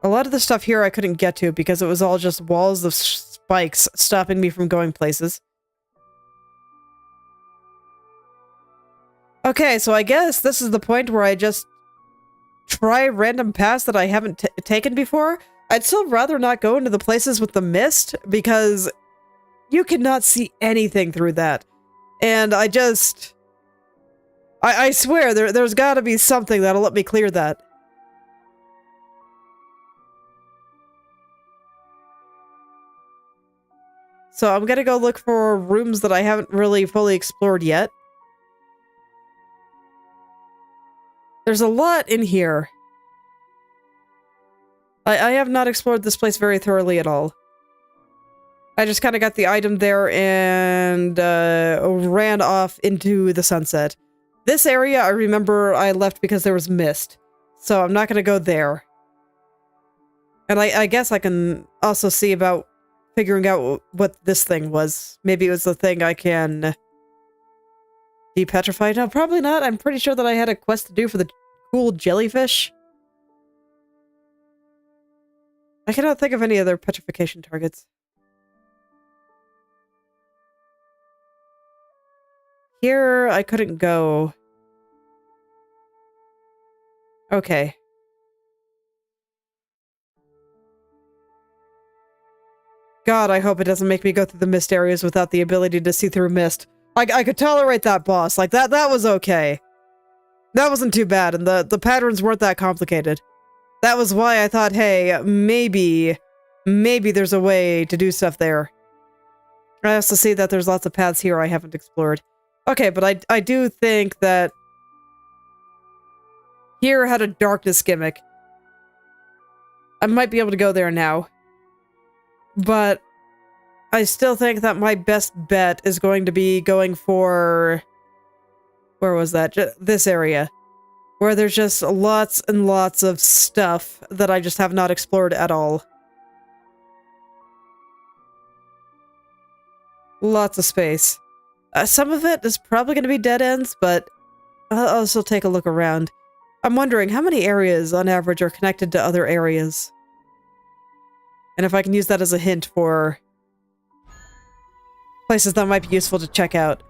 A lot of the stuff here I couldn't get to because it was all just walls of spikes stopping me from going places. Okay, so I guess this is the point where I just try random paths that I haven't taken before. I'd still rather not go into the places with the mist because you cannot see anything through that. And I just... I swear, there's gotta be something that'll let me clear that. So I'm gonna go look for rooms that I haven't really fully explored yet. There's a lot in here. I have not explored this place very thoroughly at all. I just kind of got the item there and ran off into the sunset. This area, I remember I left because there was mist. So I'm not going to go there. And I guess I can also see about figuring out what this thing was. Maybe it was the thing I can... depetrify? No, probably not. I'm pretty sure that I had a quest to do for the cool jellyfish. I cannot think of any other petrification targets. Here, I couldn't go. Okay. God, I hope it doesn't make me go through the mist areas without the ability to see through mist. I could tolerate that boss. Like, that was okay. That wasn't too bad, and the patterns weren't that complicated. That was why I thought, hey, maybe there's a way to do stuff there. I also see that there's lots of paths here I haven't explored. Okay, but I do think that here had a darkness gimmick. I might be able to go there now. But I still think that my best bet is going to be going for... Where was that? This area. Where there's just lots and lots of stuff that I just have not explored at all. Lots of space. Some of it is probably going to be dead ends, but I'll still take a look around. I'm wondering how many areas on average are connected to other areas. And if I can use that as a hint for places that might be useful to check out.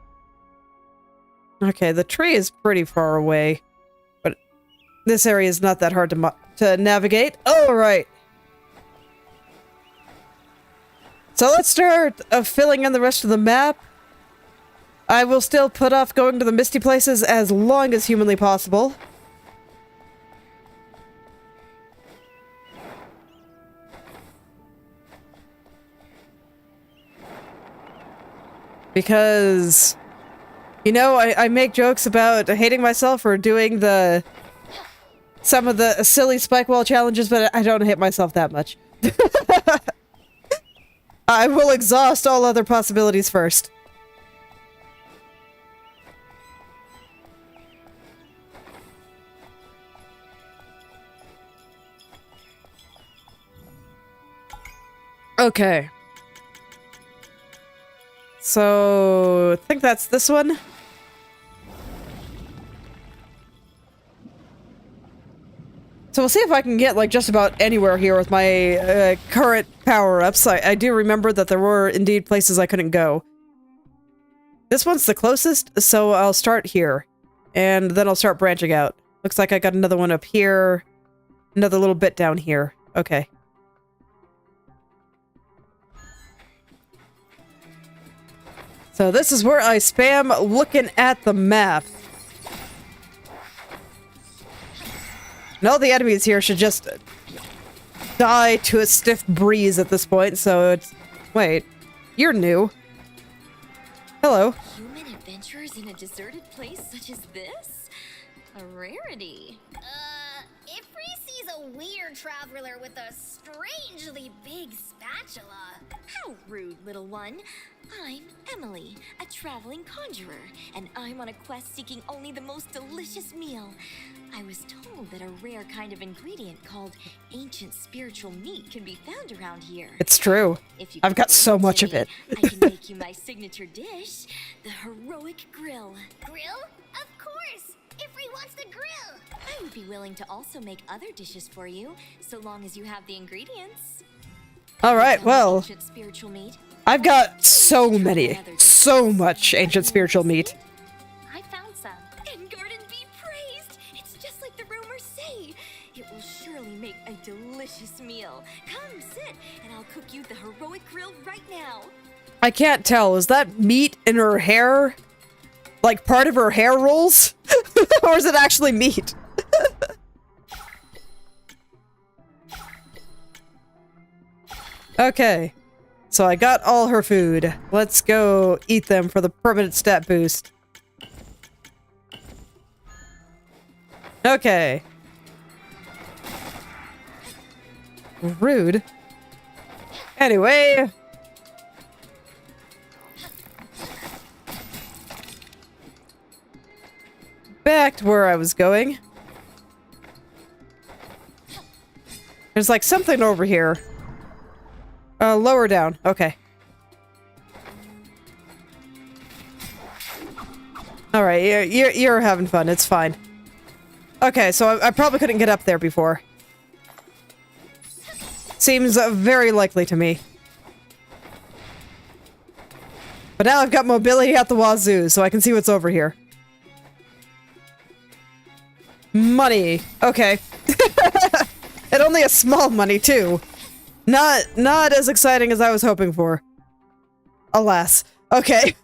Okay, the tree is pretty far away, but this area is not that hard to navigate. All right. So let's start filling in the rest of the map. I will still put off going to the misty places as long as humanly possible. Because, you know, I make jokes about hating myself for doing some of the silly spike wall challenges, but I don't hate myself that much. I will exhaust all other possibilities first. Okay. So, I think that's this one. So we'll see if I can get, like, just about anywhere here with my current power-ups. I do remember that there were indeed places I couldn't go. This one's the closest, so I'll start here. And then I'll start branching out. Looks like I got another one up here. Another little bit down here. Okay. So this is where I spam looking at the map. And all the enemies here should just die to a stiff breeze at this point, so it's... Wait, you're new. Hello. Human adventurers in a deserted place such as this? A rarity. Ifri sees a weird traveler with a strangely big spatula. How rude, little one. I'm Emily, a traveling conjurer, and I'm on a quest seeking only the most delicious meal. I was told that a rare kind of ingredient called ancient spiritual meat can be found around here. It's true. I've got so much of it. I can make you my signature dish, the heroic grill. Grill? Of course! Ifri wants the grill! I would be willing to also make other dishes for you, so long as you have the ingredients. Alright, well, Ancient spiritual meat. I've got so much ancient spiritual meat. I found some. And Garden be praised! It's just like the rumors say. It will surely make a delicious meal. Come, sit, and I'll cook you the heroic grill right now. I can't tell, is that meat in her hair? Like part of her hair rolls? Or is it actually meat? Okay. So I got all her food. Let's go eat them for the permanent stat boost. Okay. Rude. Anyway. Back to where I was going. There's like something over here. Lower down. Okay. Alright, you're having fun. It's fine. Okay, so I probably couldn't get up there before. Seems very likely to me. But now I've got mobility at the wazoo, so I can see what's over here. Money. Okay. And only a small money, too. Not as exciting as I was hoping for. Alas. Okay.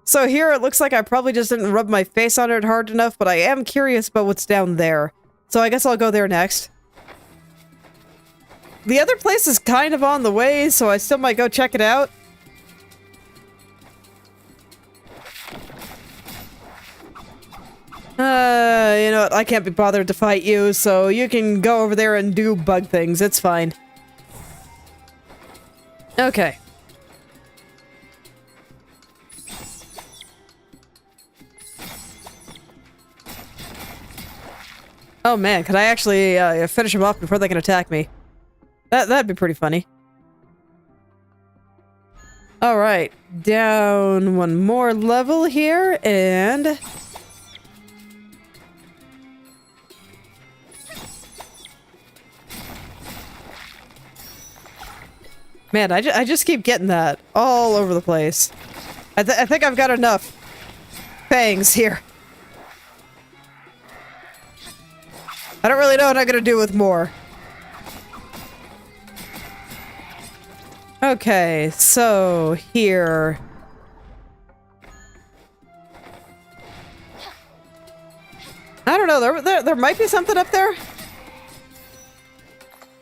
So here it looks like I probably just didn't rub my face on it hard enough, but I am curious about what's down there. So I guess I'll go there next. The other place is kind of on the way, so I still might go check it out. You know what? I can't be bothered to fight you, so you can go over there and do bug things. It's fine. Okay. Oh man, could I actually finish them off before they can attack me? That'd be pretty funny. Alright, down one more level here, and... Man, I just keep getting that all over the place. I think I've got enough fangs here. I don't really know what I'm gonna do with more. Okay, so here. I don't know, there might be something up there.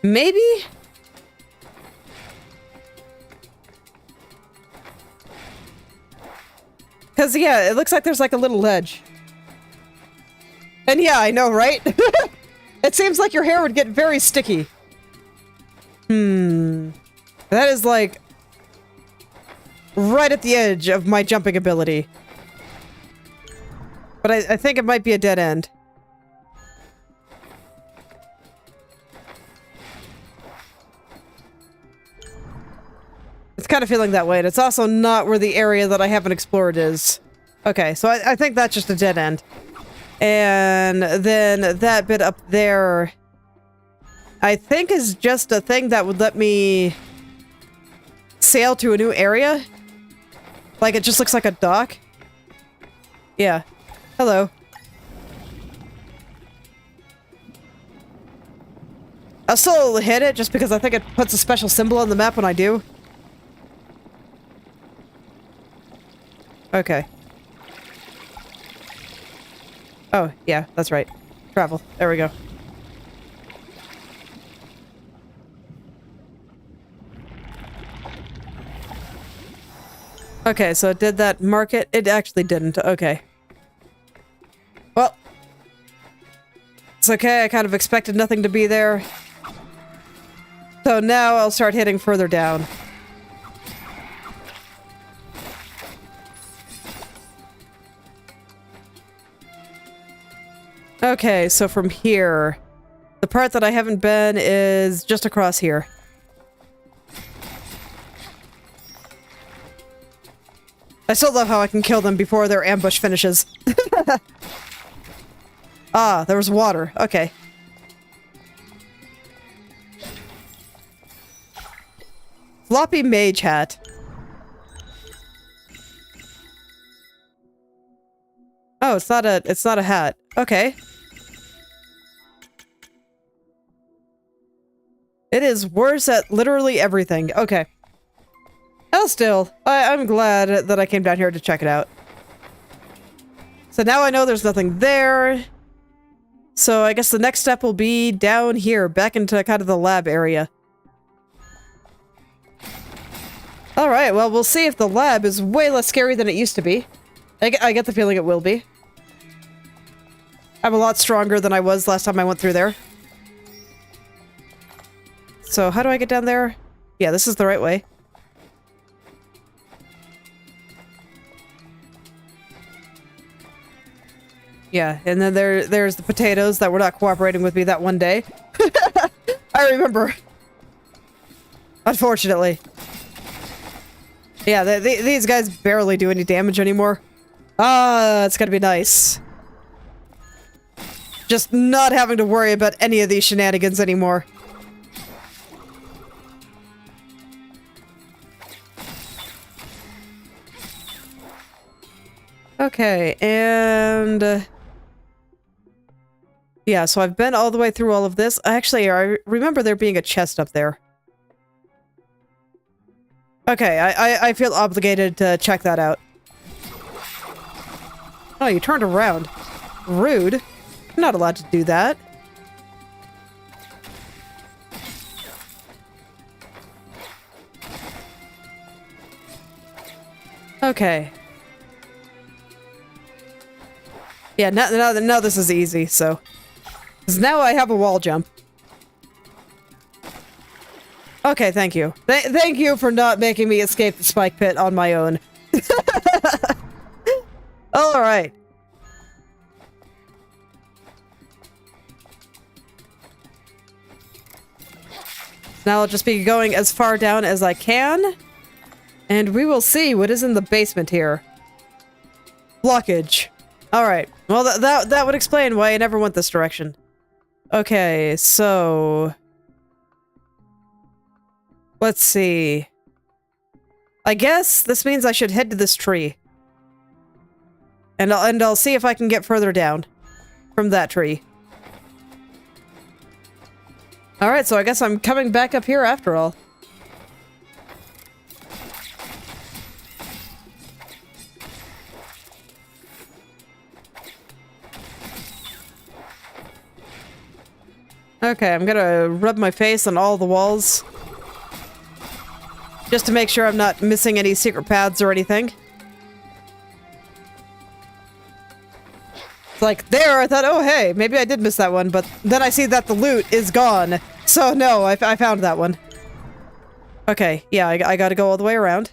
Maybe? Because, yeah, it looks like there's like a little ledge. And yeah, I know, right? It seems like your hair would get very sticky. That is like right at the edge of my jumping ability. But I think it might be a dead end. It's kind of feeling that way, and it's also not where the area that I haven't explored is. Okay, so I think that's just a dead end. And then that bit up there, I think is just a thing that would let me sail to a new area. Like, it just looks like a dock. Yeah. Hello. I'll still hit it just because I think it puts a special symbol on the map when I do. Okay. Oh, yeah, that's right. Travel. There we go. Okay, so it did that mark it? It actually didn't. Okay. Well. It's okay, I kind of expected nothing to be there. So now I'll start hitting further down. Okay, so from here, the part that I haven't been is just across here. I still love how I can kill them before their ambush finishes. Ah, there was water. Okay. Floppy mage hat. Oh, it's not a hat. Okay. It is worse at literally everything. Okay. Oh, still, I'm glad that I came down here to check it out. So now I know there's nothing there. So I guess the next step will be down here, back into kind of the lab area. Alright, well, we'll see if the lab is way less scary than it used to be. I get the feeling it will be. I'm a lot stronger than I was last time I went through there. So how do I get down there? Yeah, this is the right way. Yeah, and then there's the potatoes that were not cooperating with me that one day. I remember. Unfortunately. Yeah, these guys barely do any damage anymore. Ah, it's gonna be nice. Just not having to worry about any of these shenanigans anymore. Okay, and... yeah, so I've been all the way through all of this. Actually, I remember there being a chest up there. Okay, I feel obligated to check that out. Oh, you turned around. Rude. I'm not allowed to do that. Okay. Yeah, now this is easy, so... 'cause now I have a wall jump. Okay, thank you. Thank you for not making me escape the spike pit on my own. Alright. Now I'll just be going as far down as I can. And we will see what is in the basement here. Blockage. Alright. Well, that would explain why I never went this direction. Okay, so... Let's see. I guess this means I should head to this tree. And I'll see if I can get further down from that tree. Alright, so I guess I'm coming back up here after all. Okay, I'm gonna rub my face on all the walls. Just to make sure I'm not missing any secret paths or anything. It's like, there, I thought, oh hey, maybe I did miss that one, but then I see that the loot is gone. So no, I found that one. Okay, yeah, I gotta go all the way around.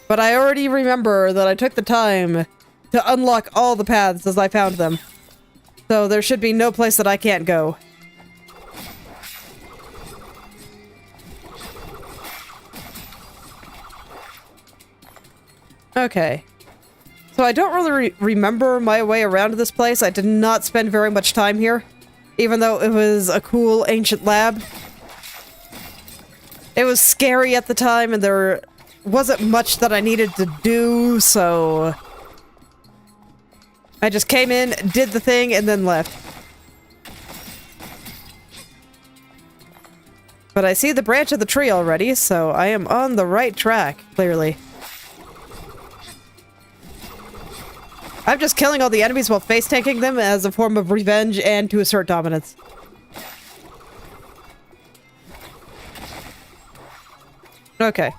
But I already remember that I took the time to unlock all the paths as I found them. So there should be no place that I can't go. Okay. So I don't really remember my way around this place. I did not spend very much time here, even though it was a cool ancient lab. It was scary at the time, and there wasn't much that I needed to do, so I just came in, did the thing, and then left. But I see the branch of the tree already, so I am on the right track, clearly. I'm just killing all the enemies while face-tanking them as a form of revenge and to assert dominance. Okay.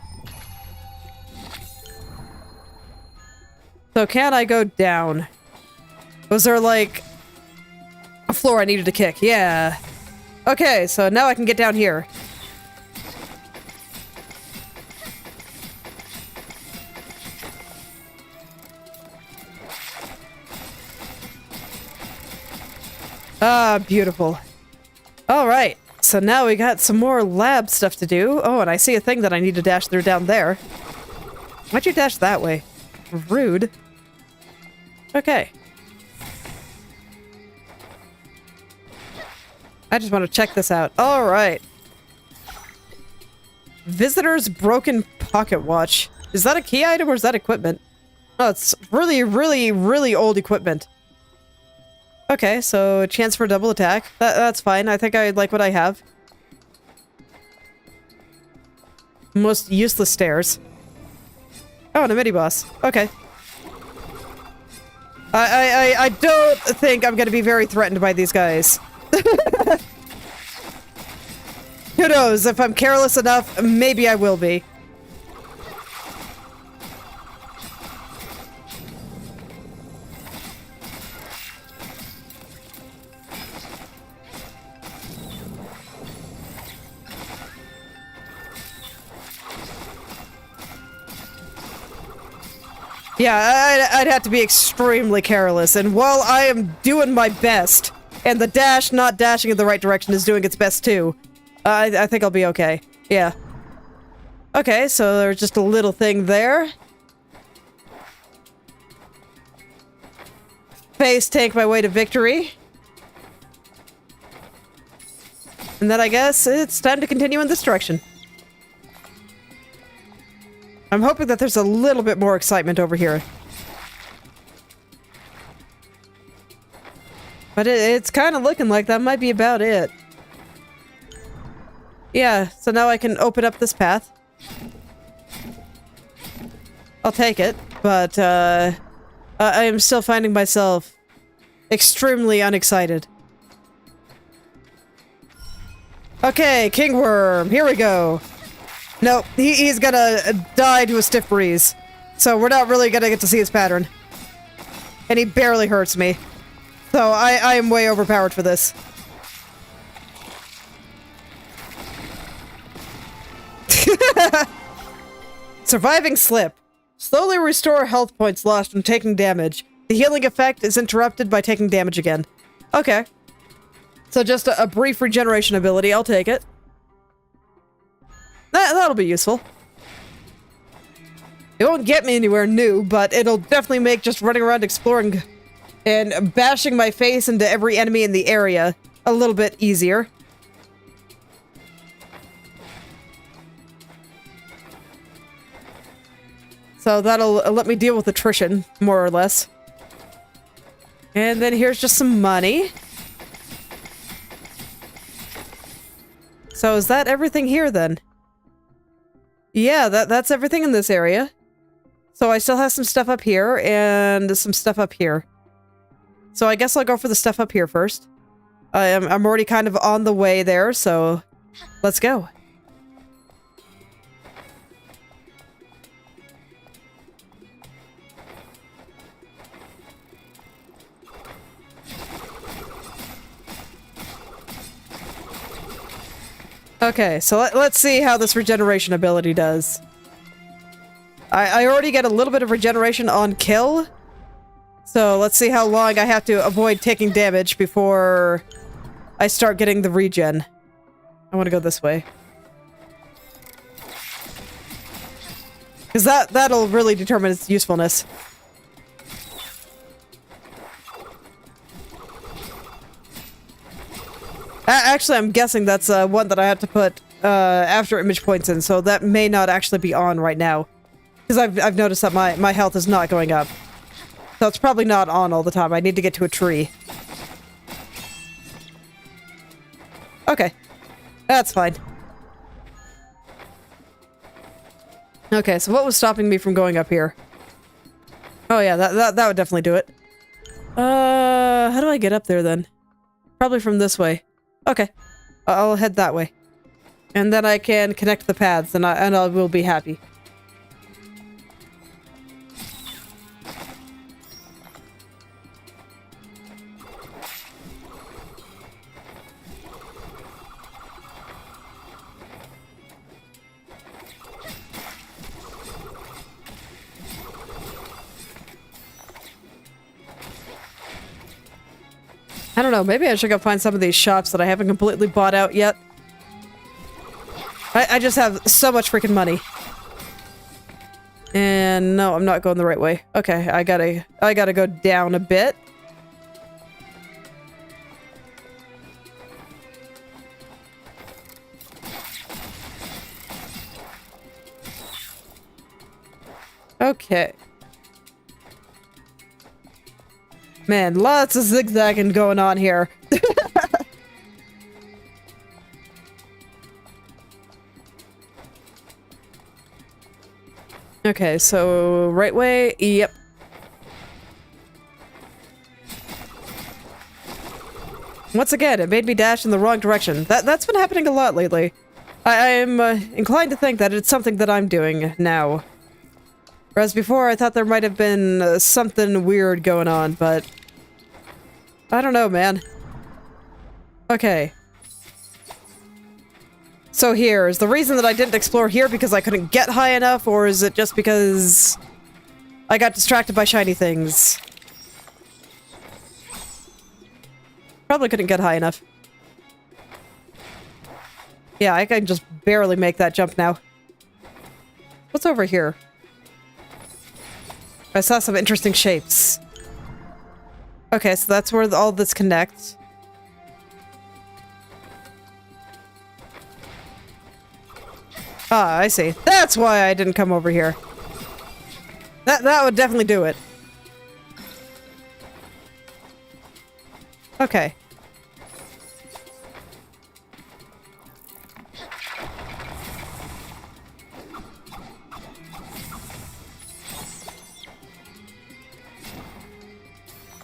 So can I go down? Was there, like, a floor I needed to kick? Yeah. Okay, so now I can get down here. Ah, beautiful. Alright, so now we got some more lab stuff to do. Oh, and I see a thing that I need to dash through down there. Why'd you dash that way? Rude. Okay. I just want to check this out. Alright. Visitor's broken pocket watch. Is that a key item or is that equipment? Oh, it's really, really, really old equipment. Okay, so a chance for double attack. That's fine. I think I like what I have. Most useless stairs. Oh, and a mini-boss. Okay. I don't think I'm gonna be very threatened by these guys. Who knows? If I'm careless enough, maybe I will be. Yeah, I'd have to be extremely careless, and while I am doing my best, and the dash not dashing in the right direction is doing its best too, I think I'll be okay. Yeah. Okay, so there's just a little thing there. Face tank my way to victory. And then I guess it's time to continue in this direction. I'm hoping that there's a little bit more excitement over here. But it's kind of looking like that might be about it. Yeah, so now I can open up this path. I'll take it, but I am still finding myself extremely unexcited. Okay, King Worm, here we go. Nope, he's gonna die to a stiff breeze. So we're not really gonna get to see his pattern. And he barely hurts me. So I am way overpowered for this. Surviving slip. Slowly restore health points lost from taking damage. The healing effect is interrupted by taking damage again. Okay. So just a brief regeneration ability, I'll take it. That'll be useful. It won't get me anywhere new, but it'll definitely make just running around exploring and bashing my face into every enemy in the area a little bit easier. So that'll let me deal with attrition, more or less. And then here's just some money. So is that everything here then? Yeah, that's everything in this area. So I still have some stuff up here and some stuff up here. So I guess I'll go for the stuff up here first. I'm already kind of on the way there, so let's go. Okay, so let's see how this regeneration ability does. I already get a little bit of regeneration on kill. So let's see how long I have to avoid taking damage before I start getting the regen. I want to go this way. Because that'll really determine its usefulness. Actually, I'm guessing that's one that I have to put Afterimage points in, so that may not actually be on right now. Because I've noticed that my health is not going up. So it's probably not on all the time. I need to get to a tree. Okay. That's fine. Okay, so what was stopping me from going up here? Oh yeah, that would definitely do it. How do I get up there then? Probably from this way. Okay. I'll head that way. And then I can connect the paths and I will be happy. I don't know, maybe I should go find some of these shops that I haven't completely bought out yet. I just have so much freaking money. And no, I'm not going the right way. Okay, I gotta go down a bit. Okay. Man, lots of zigzagging going on here. Okay, so right way, yep. Once again, it made me dash in the wrong direction. That's been happening a lot lately. I'm inclined to think that it's something that I'm doing now. Whereas before, I thought there might have been something weird going on, but I don't know, man. Okay. So here, is the reason that I didn't explore here because I couldn't get high enough, or is it just because I got distracted by shiny things? Probably couldn't get high enough. Yeah, I can just barely make that jump now. What's over here? I saw some interesting shapes. Okay, so that's where all this connects. Ah, I see. That's why I didn't come over here. That would definitely do it. Okay.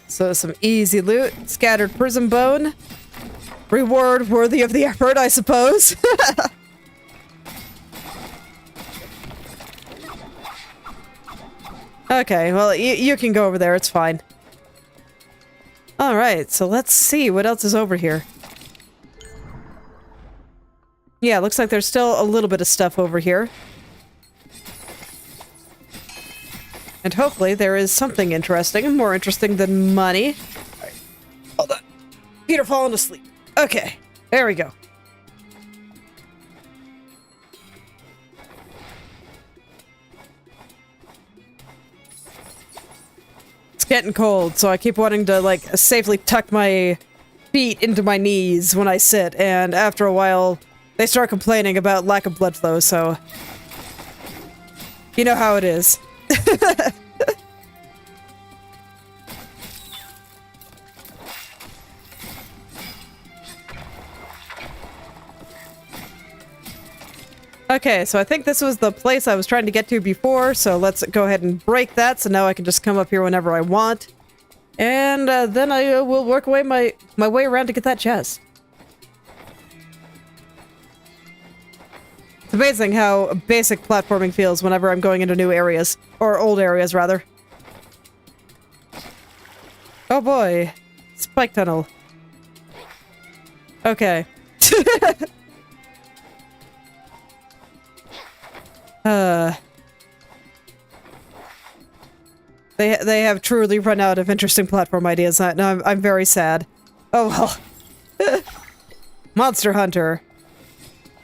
So some easy loot. Scattered prism bone. Reward worthy of the effort, I suppose. Okay, well, you can go over there. It's fine. Alright, so let's see what else is over here. Yeah, looks like there's still a little bit of stuff over here. And hopefully there is something interesting, more interesting than money. Alright, hold on. Peter falling asleep. Okay, there we go. It's getting cold, so I keep wanting to, like, safely tuck my feet into my knees when I sit, and after a while, they start complaining about lack of blood flow, so you know how it is. Okay, so I think this was the place I was trying to get to before, so let's go ahead and break that, so now I can just come up here whenever I want. And then I will work away my way around to get that chest. It's amazing how basic platforming feels whenever I'm going into new areas. Or old areas, rather. Oh boy. Spike tunnel. Okay. They have truly run out of interesting platform ideas. Now I'm very sad. Oh well. Monster Hunter.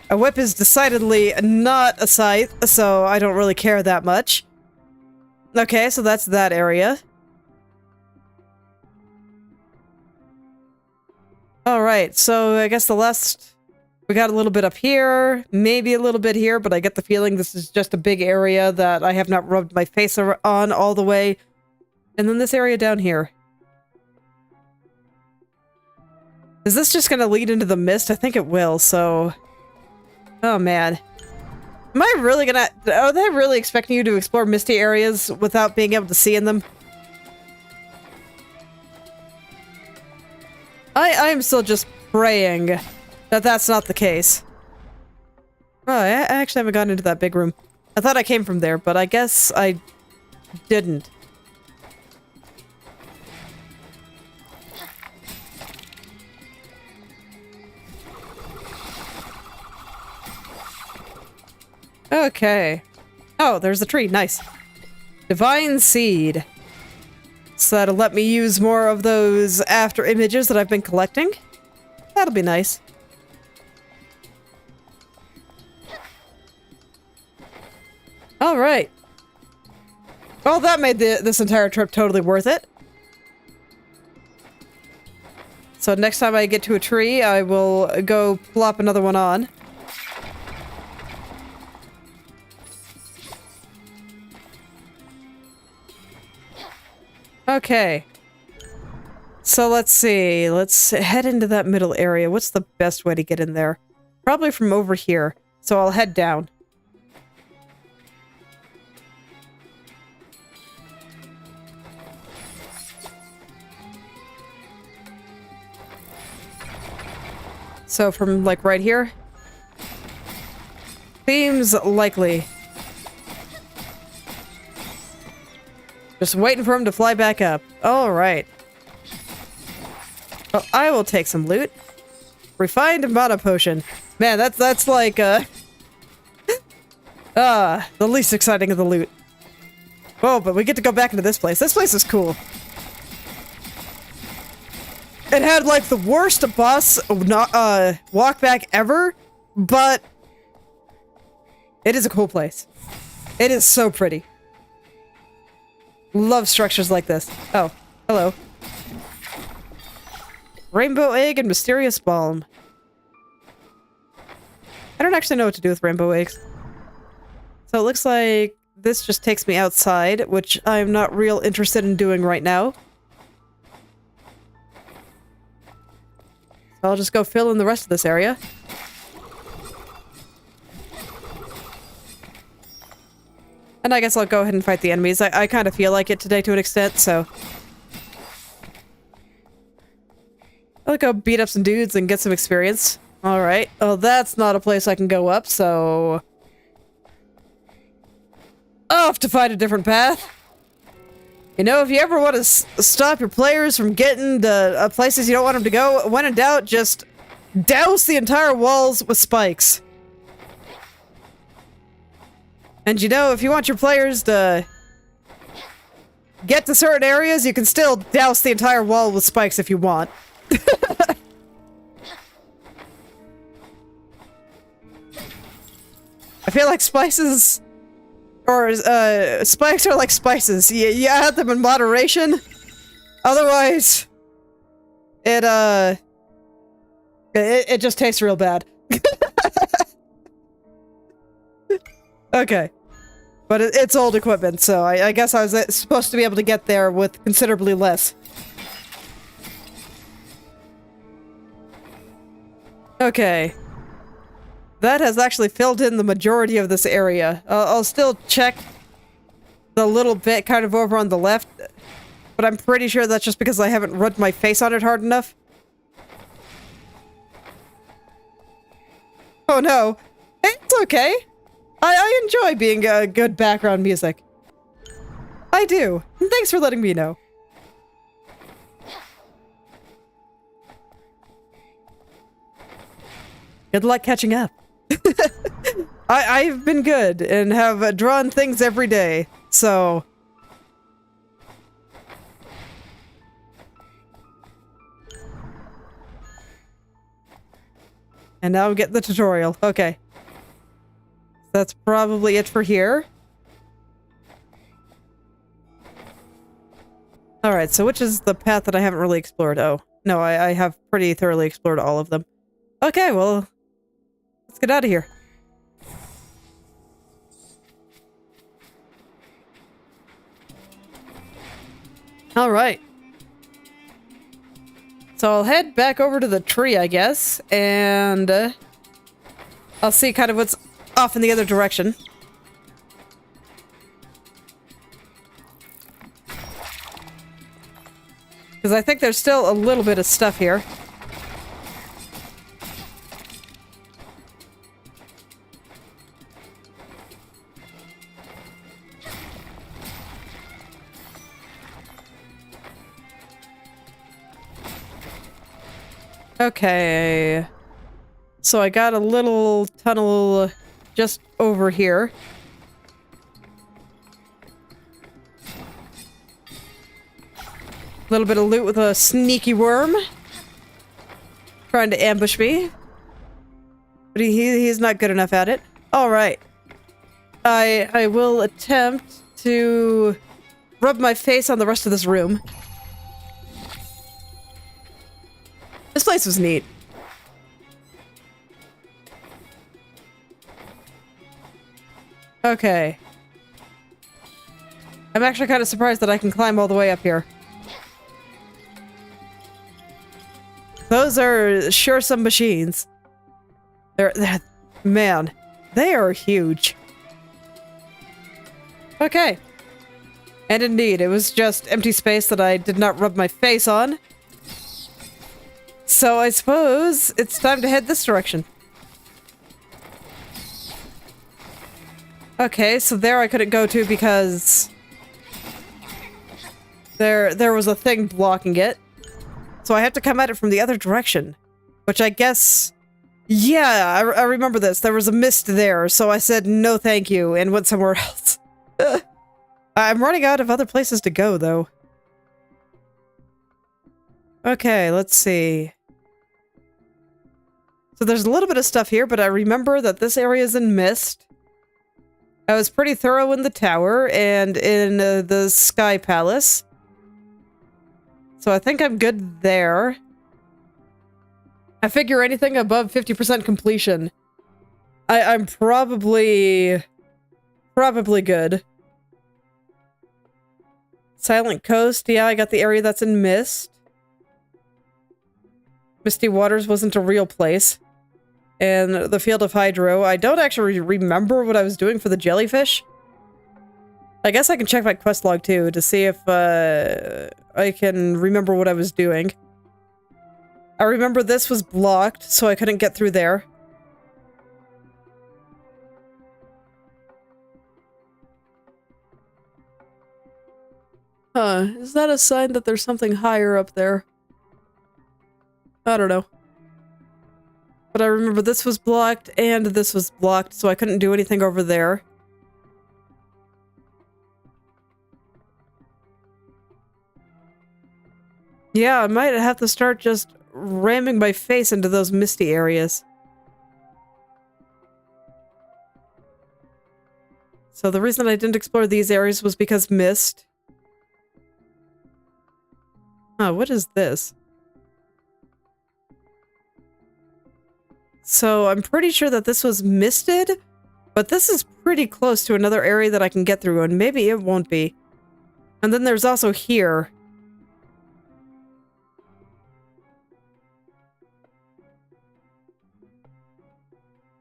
A whip is decidedly not a scythe, so I don't really care that much. Okay, so that's that area. Alright, so I guess the last... We got a little bit up here, maybe a little bit here, but I get the feeling this is just a big area that I have not rubbed my face on all the way. And then this area down here. Is this just gonna lead into the mist? I think it will, so... Oh man. Am I really gonna... Are they really expecting you to explore misty areas without being able to see in them? I am still just praying that that's not the case. Oh, I actually haven't gotten into that big room. I thought I came from there, but I guess I didn't. Okay. Oh, there's the tree. Nice. Divine Seed. So that'll let me use more of those after images that I've been collecting. That'll be nice. Alright. Well, that made this entire trip totally worth it. So next time I get to a tree, I will go plop another one on. Okay. So let's see. Let's head into that middle area. What's the best way to get in there? Probably from over here. So I'll head down. So from like right here? Seems likely. Just waiting for him to fly back up. Alright. Well, I will take some loot. Refined mana potion. Man, that's like, the least exciting of the loot. Oh, but we get to go back into this place. This place is cool. It had, like, the worst boss walk back ever, but it is a cool place. It is so pretty. Love structures like this. Oh, hello. Rainbow egg and mysterious balm. I don't actually know what to do with rainbow eggs. So it looks like this just takes me outside, which I'm not real interested in doing right now. So I'll just go fill in the rest of this area. And I guess I'll go ahead and fight the enemies. I kind of feel like it today to an extent, so... I'll go beat up some dudes and get some experience. Alright. Oh, that's not a place I can go up, so... I'll have to find a different path. You know, if you ever want to stop your players from getting to places you don't want them to go, when in doubt, just douse the entire walls with spikes. And you know, if you want your players to get to certain areas, you can still douse the entire wall with spikes if you want. I feel like spices... Or, spikes are like spices. You add them in moderation. Otherwise... It just tastes real bad. Okay. But it's old equipment, so I guess I was supposed to be able to get there with considerably less. Okay. That has actually filled in the majority of this area. I'll still check the little bit kind of over on the left, but I'm pretty sure that's just because I haven't rubbed my face on it hard enough. Oh no. It's okay. I enjoy being good background music. I do. Thanks for letting me know. Good luck catching up. I've been good and have drawn things every day, so... And now I'm getting the tutorial. Okay. That's probably it for here. Alright, so which is the path that I haven't really explored? Oh, no, I have pretty thoroughly explored all of them. Okay, well, let's get out of here. Alright. So I'll head back over to the tree, I guess, and I'll see kind of what's off in the other direction. Because I think there's still a little bit of stuff here. Okay. So I got a little tunnel just over here. A little bit of loot with a sneaky worm. Trying to ambush me. But he's not good enough at it. Alright. I will attempt to rub my face on the rest of this room. This place was neat. Okay. I'm actually kind of surprised that I can climb all the way up here. Those are sure some machines. Man, they are huge. Okay. And indeed, it was just empty space that I did not rub my face on. So I suppose it's time to head this direction. Okay, so there I couldn't go to because there was a thing blocking it. So I have to come at it from the other direction. Which I guess... Yeah, I remember this. There was a mist there, so I said no thank you and went somewhere else. I'm running out of other places to go, though. Okay, let's see. So there's a little bit of stuff here, but I remember that this area is in mist. I was pretty thorough in the tower and in the Sky Palace. So I think I'm good there. I figure anything above 50% completion, I'm probably good. Silent Coast, yeah, I got the area that's in mist. Misty Waters wasn't a real place. And the Field of Hydro, I don't actually remember what I was doing for the jellyfish. I guess I can check my quest log too to see if I can remember what I was doing. I remember this was blocked, so I couldn't get through there. Huh, is that a sign that there's something higher up there? I don't know. But I remember this was blocked and this was blocked, so I couldn't do anything over there. Yeah, I might have to start just ramming my face into those misty areas. So the reason I didn't explore these areas was because mist. Huh, what is this? So I'm pretty sure that this was misted, But this is pretty close to another area that I can get through, and maybe it won't be. And then there's also here.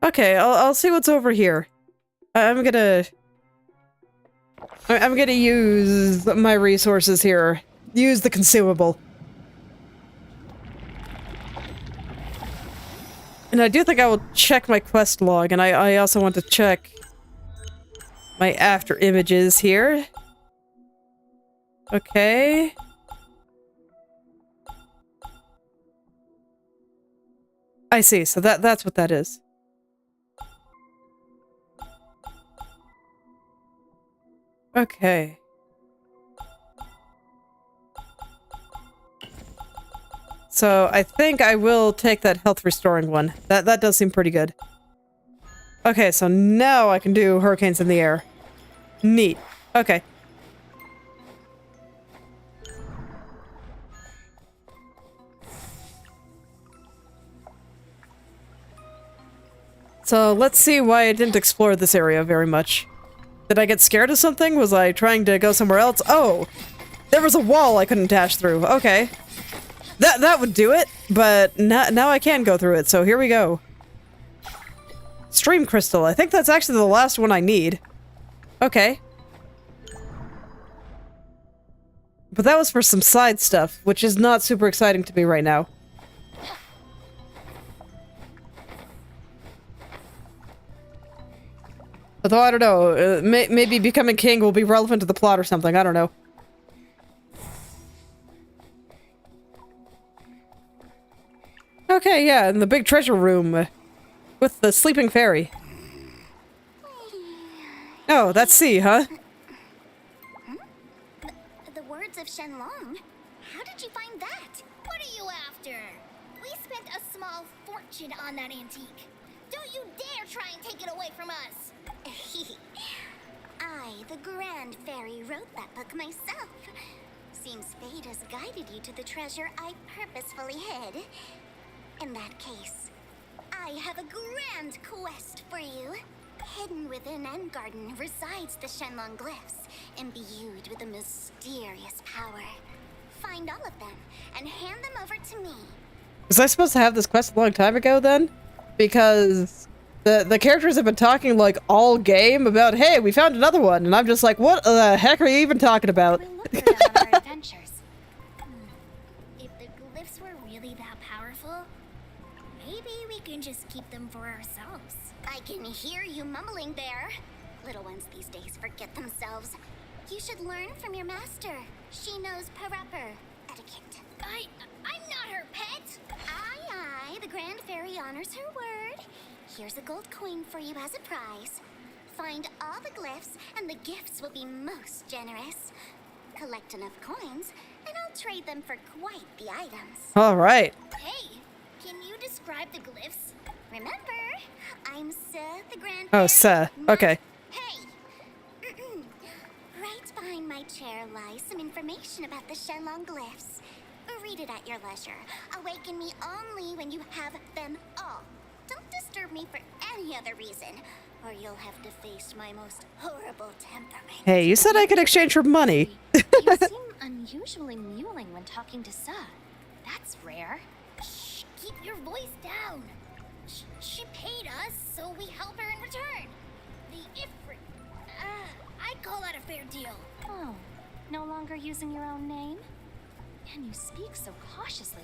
Okay, I'll see what's over here. I'm gonna use my resources here. Use the consumable. And I do think I will check my quest log, and I also want to check my after images here. Okay. I see, so that's what that is. Okay. So I think I will take that health restoring one. That does seem pretty good. Okay, so now I can do hurricanes in the air. Neat. Okay. So let's see why I didn't explore this area very much. Did I get scared of something? Was I trying to go somewhere else? Oh! There was a wall I couldn't dash through. Okay. That would do it, but now I can go through it, so here we go. Stream crystal. I think that's actually the last one I need. Okay. But that was for some side stuff, which is not super exciting to me right now. Although, I don't know, maybe becoming king will be relevant to the plot or something, I don't know. Okay, yeah, in the big treasure room with the sleeping fairy. Oh, that's C, huh? The words of Shenlong? How did you find that? What are you after? We spent a small fortune on that antique. Don't you dare try and take it away from us! I, the Grand Fairy, wrote that book myself. Seems fate has guided you to the treasure I purposefully hid. In that case, I have a grand quest for you. Hidden within Endgarden resides the Shenlong glyphs, imbued with a mysterious power. Find all of them, and hand them over to me. Was I supposed to have this quest a long time ago, then? Because the characters have been talking, like, all game about, hey, we found another one, and I'm just like, what the heck are you even talking about? We'll look for them on our adventures. If the glyphs were really that powerful, maybe we can just keep them for ourselves. I can hear you mumbling there. Little ones these days forget themselves. You should learn from your master. She knows proper etiquette. I'm not her pet. Aye, the Grand Fairy honors her word. Here's a gold coin for you as a prize. Find all the glyphs, and the gifts will be most generous. Collect enough coins, and I'll trade them for quite the items. All right. Hey, can you describe the glyphs? Remember, I'm Sir, the Grand Oh, Fairy, Sir. not Okay. Hey! Right behind my chair lies some information about the Shenlong glyphs. Read it at your leisure. Awaken me only when you have them all. Don't disturb me for any other reason, or you'll have to face my most horrible temperament. Hey, you said I could exchange for money. You seem unusually mewling when talking to Sa. That's rare. Shh, keep your voice down. She paid us, so we help her in return. The Ifrit. I call that a fair deal. Oh, no longer using your own name? And you speak so cautiously.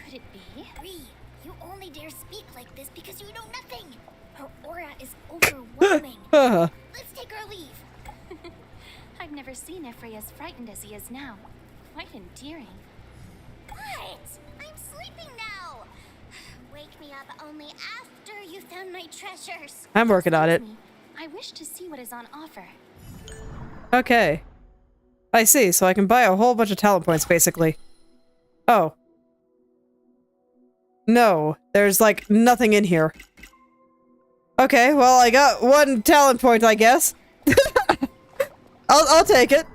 Could it be? Ree, you only dare speak like this because you know nothing. Her aura is overwhelming. Let's take our leave. I've never seen Ifri as frightened as he is now. Quite endearing. What? I'm sleeping now. Wake me up only after you found my treasures. I'm working on it. Excuse me, I wish to see what is on offer. Okay. I see, so I can buy a whole bunch of talent points, basically. Oh. No, there's, like, nothing in here. Okay, well, I got one talent point, I guess. I'll take it.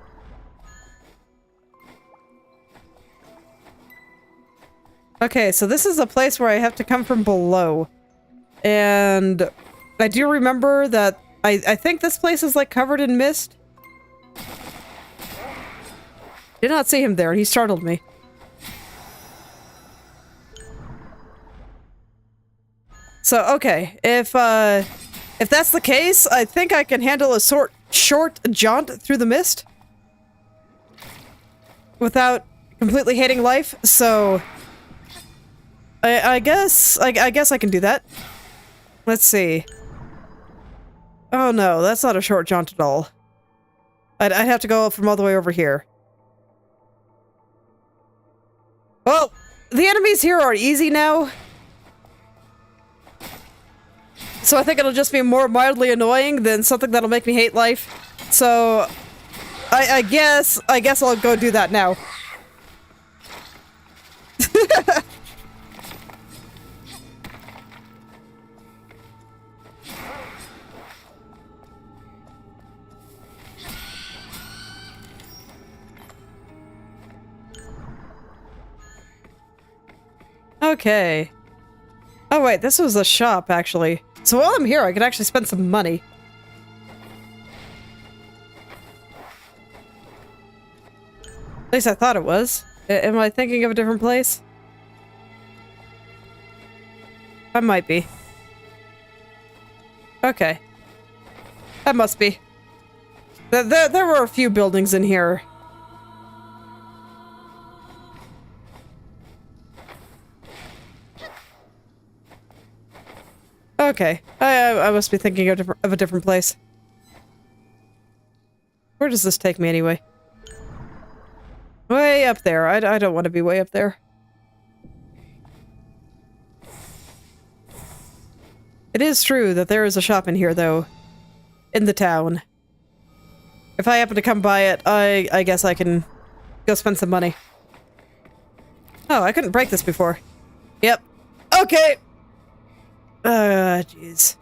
Okay, so this is a place where I have to come from below. And I do remember that I think this place is like covered in mist. Did not see him there. He startled me. So, okay. If that's the case, I think I can handle a short jaunt through the mist without completely hating life. So, I guess I can do that. Let's see. Oh no, that's not a short jaunt at all. I'd have to go from all the way over here. Well, the enemies here are easy now. So I think it'll just be more mildly annoying than something that'll make me hate life. So I guess I'll go do that now. Okay. Oh wait, this was a shop actually. So while I'm here, I could actually spend some money. At least I thought it was. Am I thinking of a different place? I might be. Okay. That must be. There were a few buildings in here. Okay. I must be thinking of a different place. Where does this take me anyway? Way up there. I don't want to be way up there. It is true that there is a shop in here, though. In the town. If I happen to come by it, I guess I can go spend some money. Oh, I couldn't break this before. Yep. Okay! Jeez.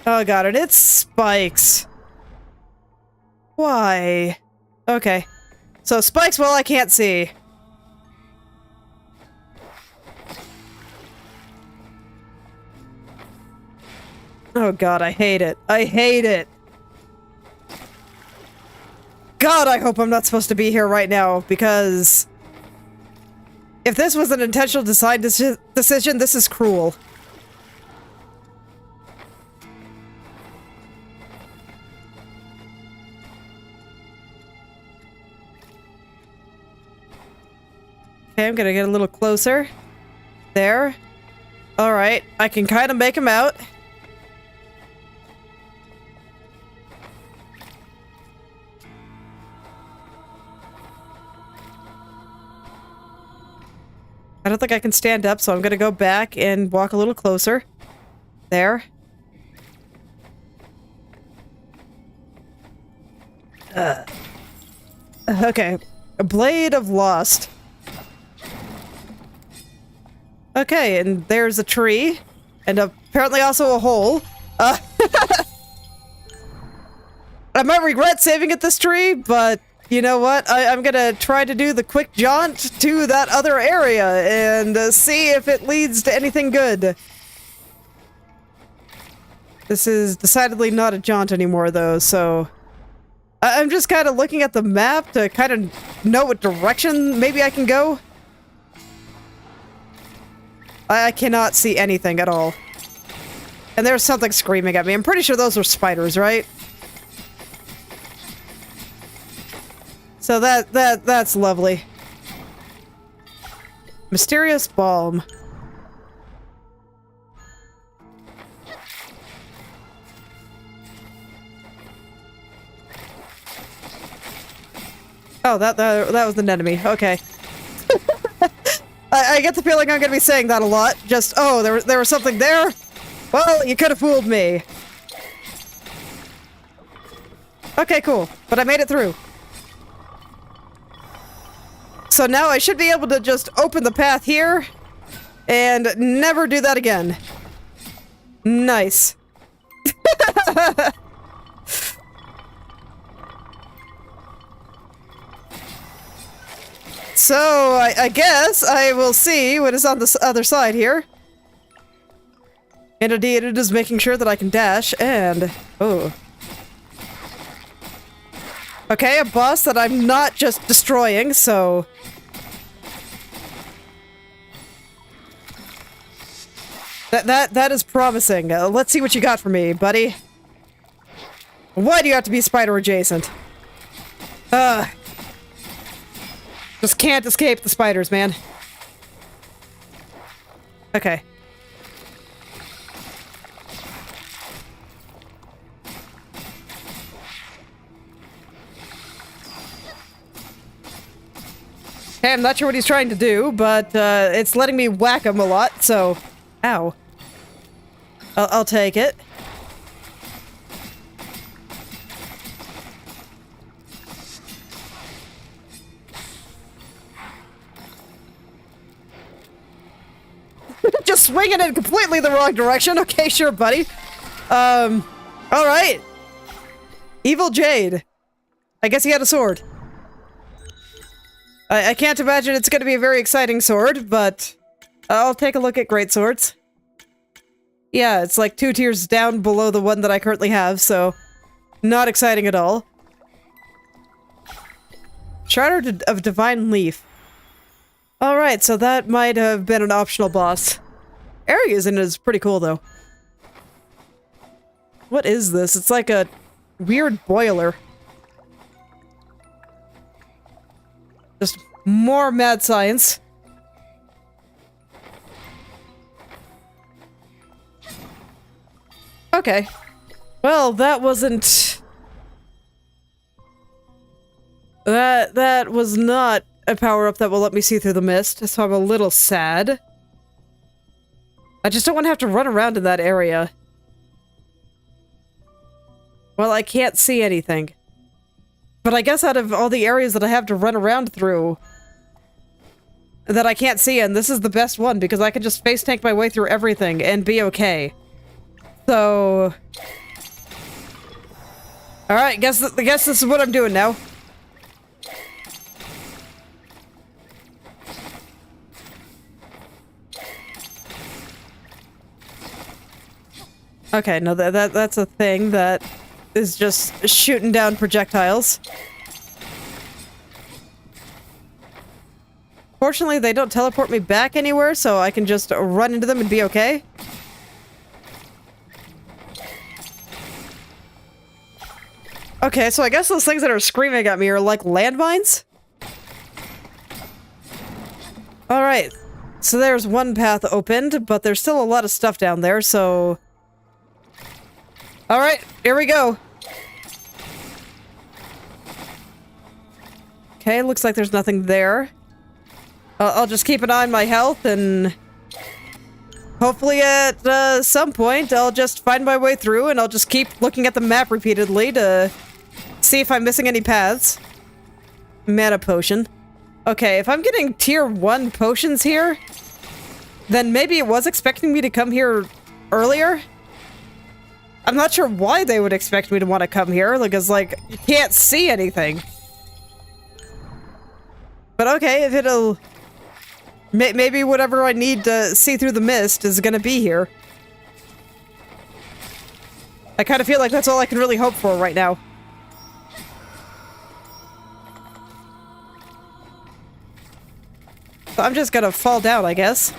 Oh, got it. It's spikes. Why? Okay. So spikes while I can't see. Oh god, I hate it. I hate it. God, I hope I'm not supposed to be here right now, because if this was an intentional decision, this is cruel. Okay, I'm gonna get a little closer. There. Alright, I can kind of make him out. I don't think I can stand up, so I'm gonna go back and walk a little closer. There. Okay. A Blade of Lost. Okay, and there's a tree. And apparently also a hole. I might regret saving at this tree, but you know what? I'm gonna try to do the quick jaunt to that other area and see if it leads to anything good. This is decidedly not a jaunt anymore, though, so I'm just kind of looking at the map to kind of know what direction maybe I can go. I cannot see anything at all. And there's something screaming at me. I'm pretty sure those were spiders, right? So that's lovely. Mysterious balm. Oh, that was an enemy. Okay. I get the feeling I'm gonna be saying that a lot. Just, oh, there was something there? Well, you could have fooled me. Okay, cool. But I made it through. So now I should be able to just open the path here and never do that again. Nice. So, I guess I will see what is on the other side here. And indeed, it is making sure that I can dash, and... oh. Okay, a boss that I'm not just destroying, so... That is promising. Let's see what you got for me, buddy. Why do you have to be spider adjacent? Just can't escape the spiders, man. Okay. Okay, I'm not sure what he's trying to do, but it's letting me whack him a lot, so... ow. I'll take it. Just swinging in completely the wrong direction. Okay, sure, buddy. Alright. Evil Jade. I guess he had a sword. I can't imagine it's going to be a very exciting sword, but I'll take a look at great swords. Yeah, it's like 2 tiers down below the one that I currently have, so not exciting at all. Shard of Divine Leaf. Alright, so that might have been an optional boss. Areas in it is pretty cool, though. What is this? It's like a weird boiler. Just more mad science. Okay. Well, that wasn't... That was not a power-up that will let me see through the mist, so I'm a little sad. I just don't want to have to run around in that area. Well, I can't see anything. But I guess out of all the areas that I have to run around through that I can't see in, this is the best one because I can just face tank my way through everything and be okay. So... alright, guess this is what I'm doing now. Okay, no, that's a thing that is just shooting down projectiles. Fortunately, they don't teleport me back anywhere, so I can just run into them and be okay. Okay, so I guess those things that are screaming at me are like landmines? Alright, so there's one path opened, but there's still a lot of stuff down there, so... alright, here we go. Okay, looks like there's nothing there. I'll just keep an eye on my health, and... hopefully at some point, I'll just find my way through, and I'll just keep looking at the map repeatedly to see if I'm missing any paths. Mana potion. Okay, if I'm getting tier 1 potions here, then maybe it was expecting me to come here earlier? I'm not sure why they would expect me to want to come here, because, like, you can't see anything. But okay, if it'll... maybe whatever I need to see through the mist is gonna be here. I kind of feel like that's all I can really hope for right now. So I'm just gonna fall down, I guess.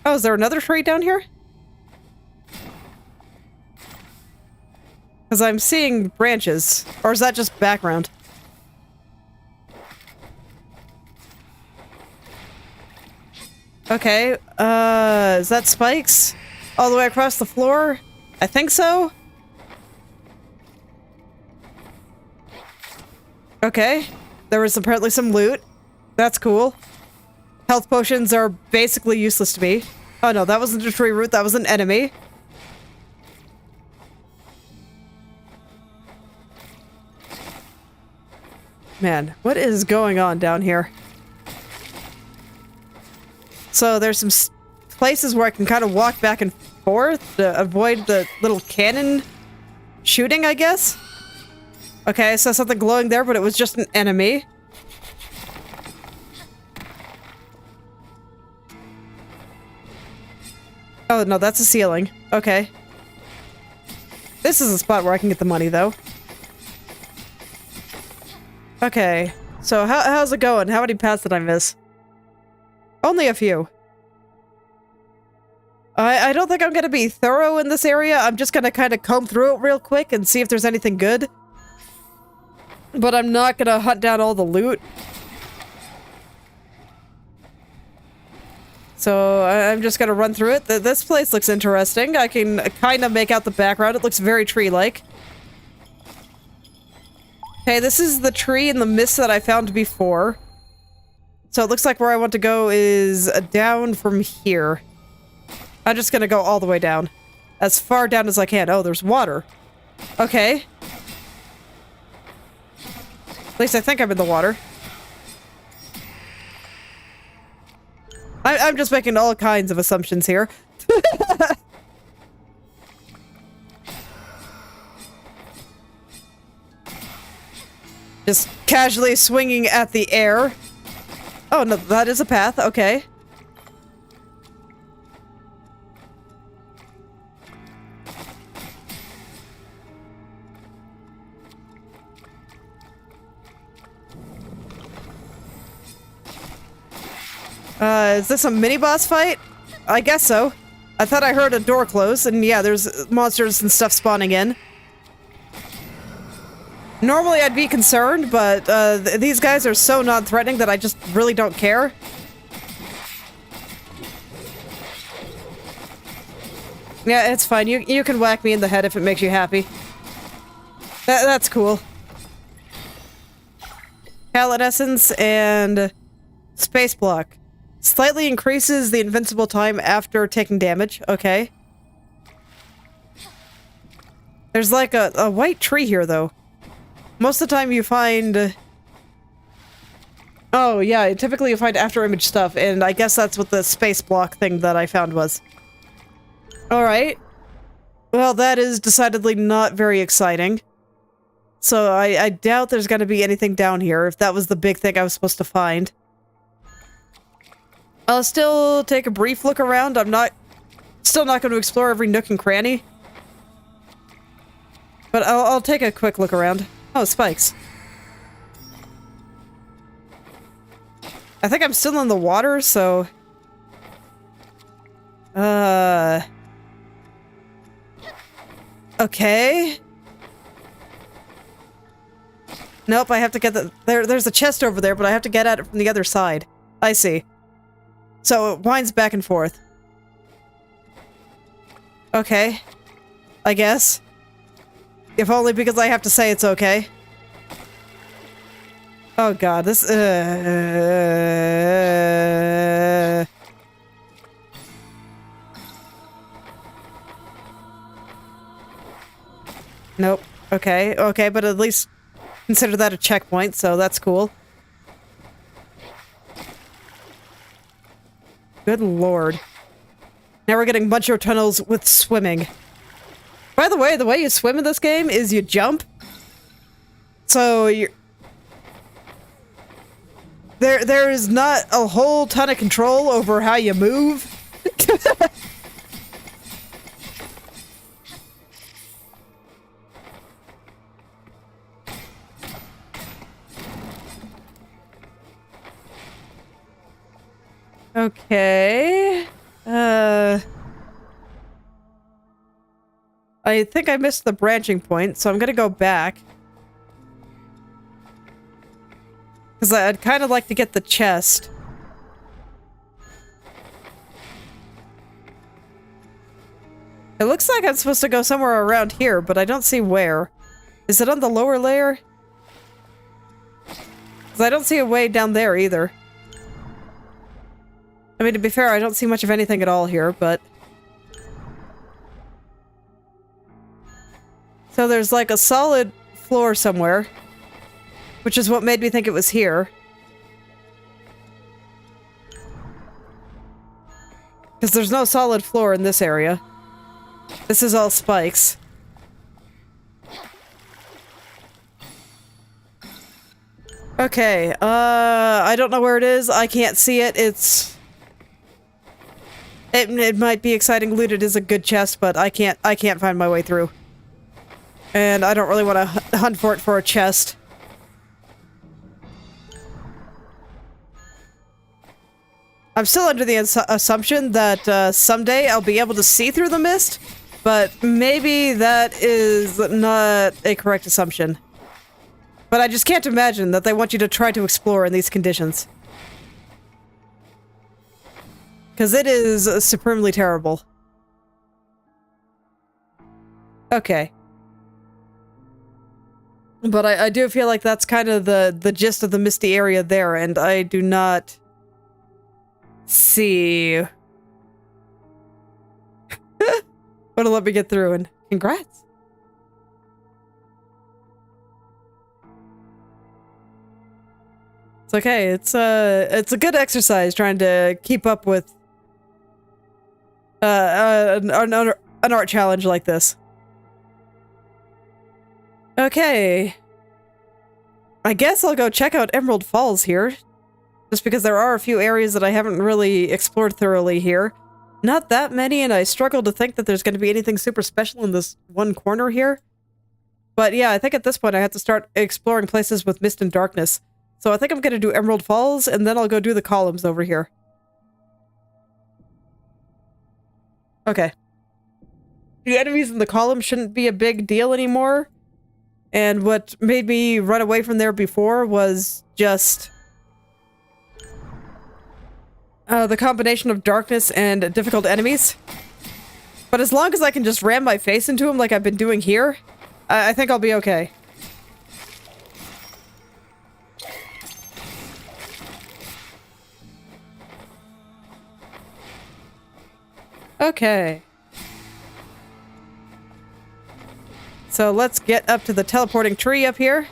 Oh, is there another tree down here? Because I'm seeing branches. Or is that just background? Okay, is that spikes? All the way across the floor? I think so. Okay, there was apparently some loot. That's cool. Health potions are basically useless to me. Oh no, that wasn't a tree root, that was an enemy. Man, what is going on down here? So there's some places where I can kind of walk back and forth to avoid the little cannon shooting, I guess? Okay, I saw something glowing there, but it was just an enemy. Oh, no, that's a ceiling. Okay. This is a spot where I can get the money, though. Okay. So, how's it going? How many paths did I miss? Only a few. I don't think I'm gonna be thorough in this area. I'm just gonna kind of comb through it real quick and see if there's anything good. But I'm not gonna hunt down all the loot. So I'm just gonna run through it. This place looks interesting. I can kind of make out the background. It looks very tree-like. Okay, this is the tree in the mist that I found before. So it looks like where I want to go is down from here. I'm just gonna go all the way down. As far down as I can. Oh, there's water. Okay. At least I think I'm in the water. I'm just making all kinds of assumptions here. Just casually swinging at the air. Oh, no, that is a path. Okay. Is this a mini-boss fight? I guess so. I thought I heard a door close, and yeah, there's monsters and stuff spawning in. Normally I'd be concerned, but these guys are so non-threatening that I just really don't care. Yeah, it's fine. You can whack me in the head if it makes you happy. That's cool. Pallet essence and space block. Slightly increases the invincible time after taking damage. Okay. There's like a white tree here, though. Most of the time you find... Oh, yeah, typically you find afterimage stuff, and I guess that's what the space block thing that I found was. Alright. Well, that is decidedly not very exciting. So I doubt there's gonna be anything down here, if that was the big thing I was supposed to find. I'll still take a brief look around. I'm still not going to explore every nook and cranny. But I'll take a quick look around. Oh, spikes. I think I'm still in the water, so... Okay. Nope, I have to get the... There's a chest over there, but I have to get at it from the other side. I see. So it winds back and forth. Okay. I guess. If only because I have to say it's okay. Oh god, this... Nope. Okay, okay, but at least consider that a checkpoint, so that's cool. Good lord. Now we're getting Muncher tunnels with swimming. By the way you swim in this game is you jump. So you're... There is not a whole ton of control over how you move. Okay. I think I missed the branching point, so I'm gonna go back. Because I'd kind of like to get the chest. It looks like I'm supposed to go somewhere around here, but I don't see where. Is it on the lower layer? Because I don't see a way down there either. I mean, to be fair, I don't see much of anything at all here, but... So there's like a solid floor somewhere, which is what made me think it was here. Because there's no solid floor in this area. This is all spikes. Okay, I don't know where it is. I can't see it. It's... It might be exciting loot. It is a good chest, but I can't find my way through. And I don't really want to hunt for it for a chest. I'm still under the assumption that someday I'll be able to see through the mist, but maybe that is not a correct assumption. But I just can't imagine that they want you to try to explore in these conditions. Because it is supremely terrible. Okay. But I do feel like that's kind of the gist of the misty area there, and I do not see what'll let me get through, and congrats. It's okay. It's a good exercise trying to keep up with an art challenge like this. Okay. I guess I'll go check out Emerald Falls here. Just because there are a few areas that I haven't really explored thoroughly here. Not that many, and I struggle to think that there's going to be anything super special in this one corner here. But yeah, I think at this point I have to start exploring places with mist and darkness. So I think I'm going to do Emerald Falls, and then I'll go do the columns over here. Okay. The enemies in the column shouldn't be a big deal anymore. And what made me run away from there before was just the combination of darkness and difficult enemies. But as long as I can just ram my face into them like I've been doing here, I think I'll be okay. Okay. So let's get up to the teleporting tree up here.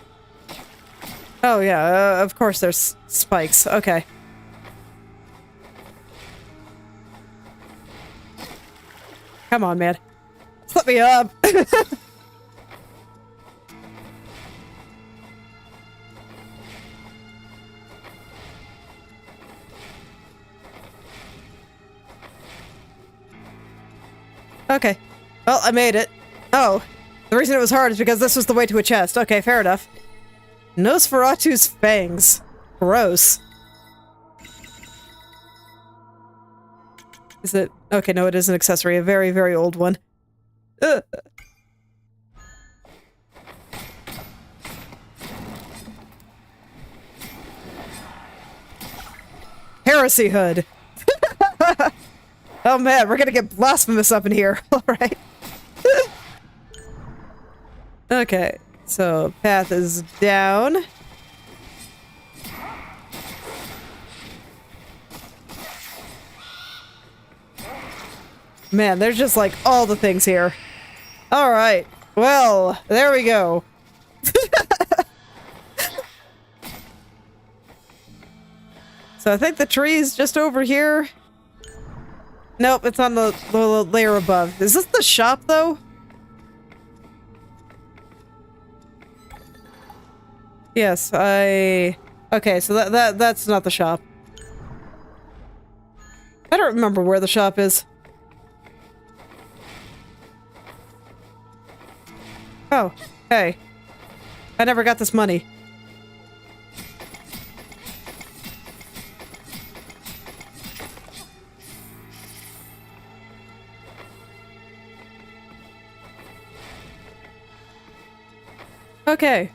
Oh yeah, of course there's spikes. Okay. Come on, man. Let me up. Okay. Well, I made it. Oh. The reason it was hard is because this was the way to a chest. Okay, fair enough. Nosferatu's fangs. Gross. Is it? Okay, no, it is an accessory. A very, very old one. Ugh. Heresy hood. Oh man, we're gonna get blasphemous up in here. Alright. Okay, so path is down. Man, there's just like all the things here. Alright, well, there we go. So I think the tree's just over here. Nope, it's on the layer above. Is this the shop, though? Yes, okay, so that's not the shop. I don't remember where the shop is. Oh, hey. I never got this money. Okay.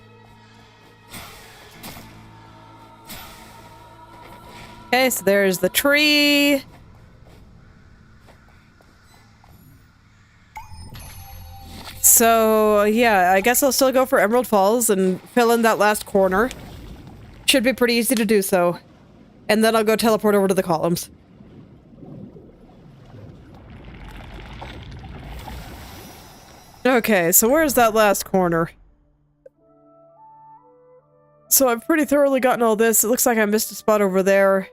Okay, so there's the tree. So, yeah, I guess I'll still go for Emerald Falls and fill in that last corner. Should be pretty easy to do so. And then I'll go teleport over to the columns. Okay, so where's that last corner? So I've pretty thoroughly gotten all this. It looks like I missed a spot over there.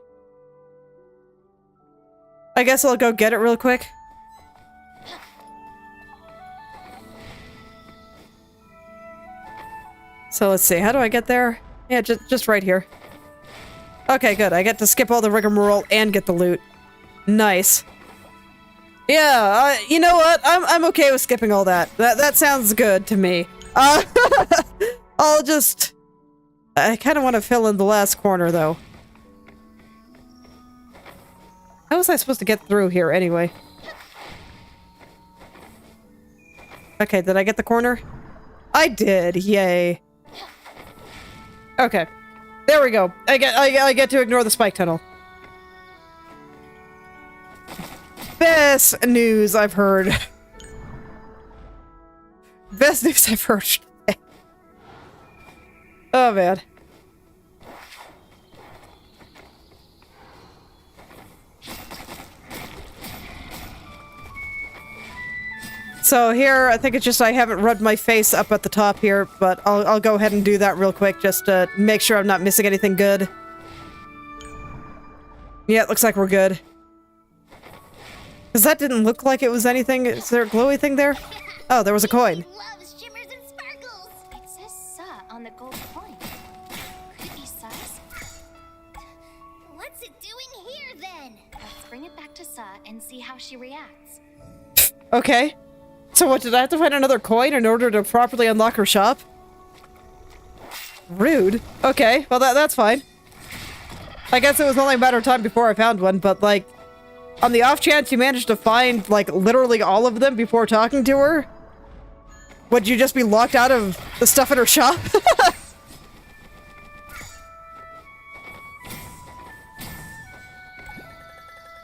I guess I'll go get it real quick. So let's see, how do I get there? Yeah, just right here. Okay, good. I get to skip all the rigmarole and get the loot. Nice. Yeah, you know what? I'm okay with skipping all that. That sounds good to me. I'll just... I kind of want to fill in the last corner, though. How was I supposed to get through here, anyway? Okay, did I get the corner? I did, yay. Okay. There we go. I get to ignore the spike tunnel. Best news I've heard. Best news I've heard today. Oh, man. So here, I think it's just I haven't rubbed my face up at the top here, but I'll go ahead and do that real quick just to make sure I'm not missing anything good. Yeah, it looks like we're good. Because that didn't look like it was anything. Is there a glowy thing there? Oh, there was a coin. Loves shimmers and sparkles. It says "Sa" on the gold coin. Could it be Sa's? What's it doing here then? Let's bring it back to Sa and see how she reacts. Okay. So what, did I have to find another coin in order to properly unlock her shop? Rude. Okay, well that's fine. I guess it was only a matter of time before I found one, but like, on the off chance you managed to find like literally all of them before talking to her, would you just be locked out of the stuff in her shop?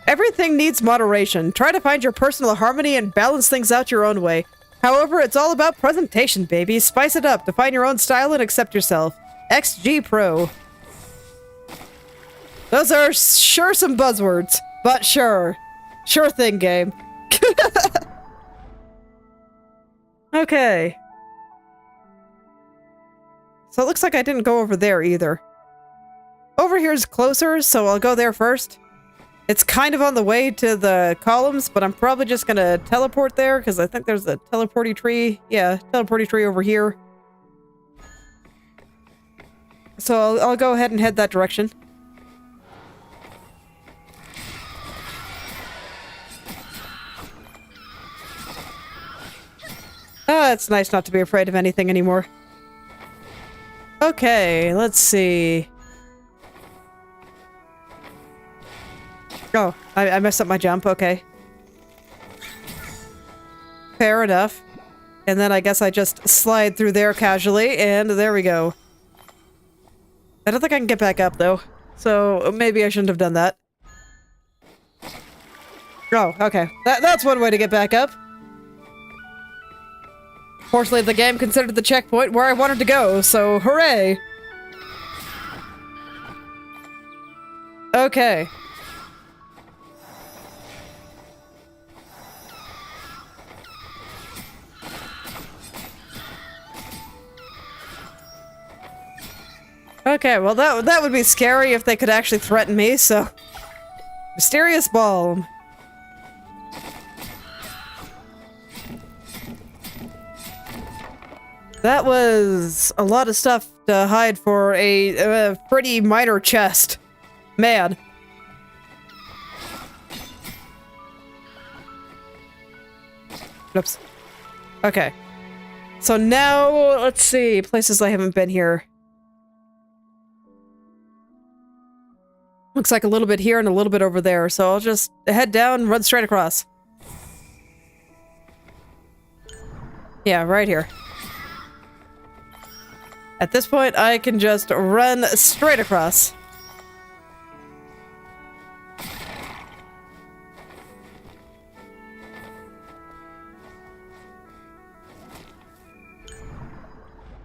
Everything needs moderation. Try to find your personal harmony and balance things out your own way. However, it's all about presentation, baby. Spice it up. Define your own style and accept yourself. XG Pro. Those are sure some buzzwords, but sure. Sure thing, game. Okay. So it looks like I didn't go over there either. Over here's closer, so I'll go there first. It's kind of on the way to the columns, but I'm probably just gonna teleport there, because I think there's a teleporty tree. Yeah, teleporty tree over here. So I'll go ahead and head that direction. Ah, it's nice not to be afraid of anything anymore. Okay, let's see. Oh, I messed up my jump, okay. Fair enough. And then I guess I just slide through there casually, and there we go. I don't think I can get back up, though. So maybe I shouldn't have done that. Oh, okay. That's one way to get back up. Fortunately, the game considered the checkpoint where I wanted to go, so hooray! Okay. Okay, well that would be scary if they could actually threaten me, so... Mysterious Balm. That was a lot of stuff to hide for a pretty minor chest. Man. Oops. Okay. So now, let's see, places I haven't been here. Looks like a little bit here and a little bit over there, so I'll just head down, run straight across. Yeah, right here. At this point, I can just run straight across.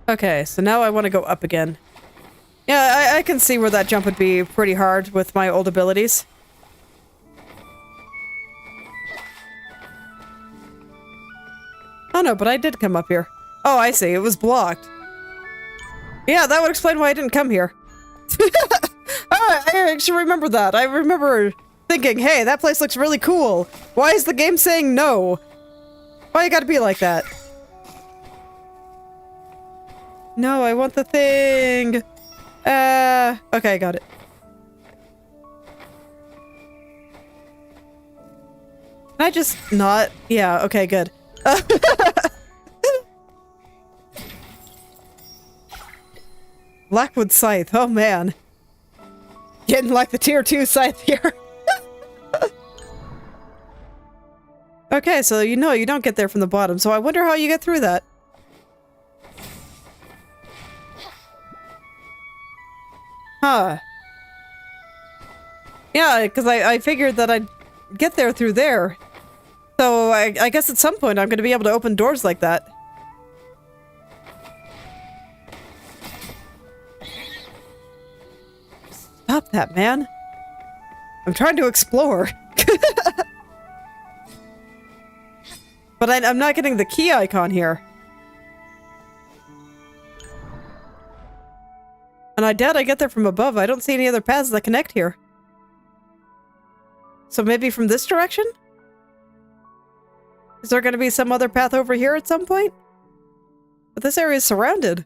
Okay, so now I want to go up again. Yeah, I can see where that jump would be pretty hard with my old abilities. Oh no, but I did come up here. Oh, I see. It was blocked. Yeah, that would explain why I didn't come here. I actually remember that. I remember thinking, hey, that place looks really cool. Why is the game saying no? Why you gotta be like that? No, I want the thing. Okay, got it. Can I just not? Yeah, okay, good. Blackwood Scythe, oh man. Getting like the tier 2 scythe here. Okay, so you know you don't get there from the bottom, so I wonder how you get through that. Huh. Yeah, because I figured that I'd get there through there. So I guess at some point I'm going to be able to open doors like that. Stop that, man. I'm trying to explore. But I'm not getting the key icon here. And I doubt I get there from above. I don't see any other paths that connect here. So maybe from this direction? Is there going to be some other path over here at some point? But this area is surrounded.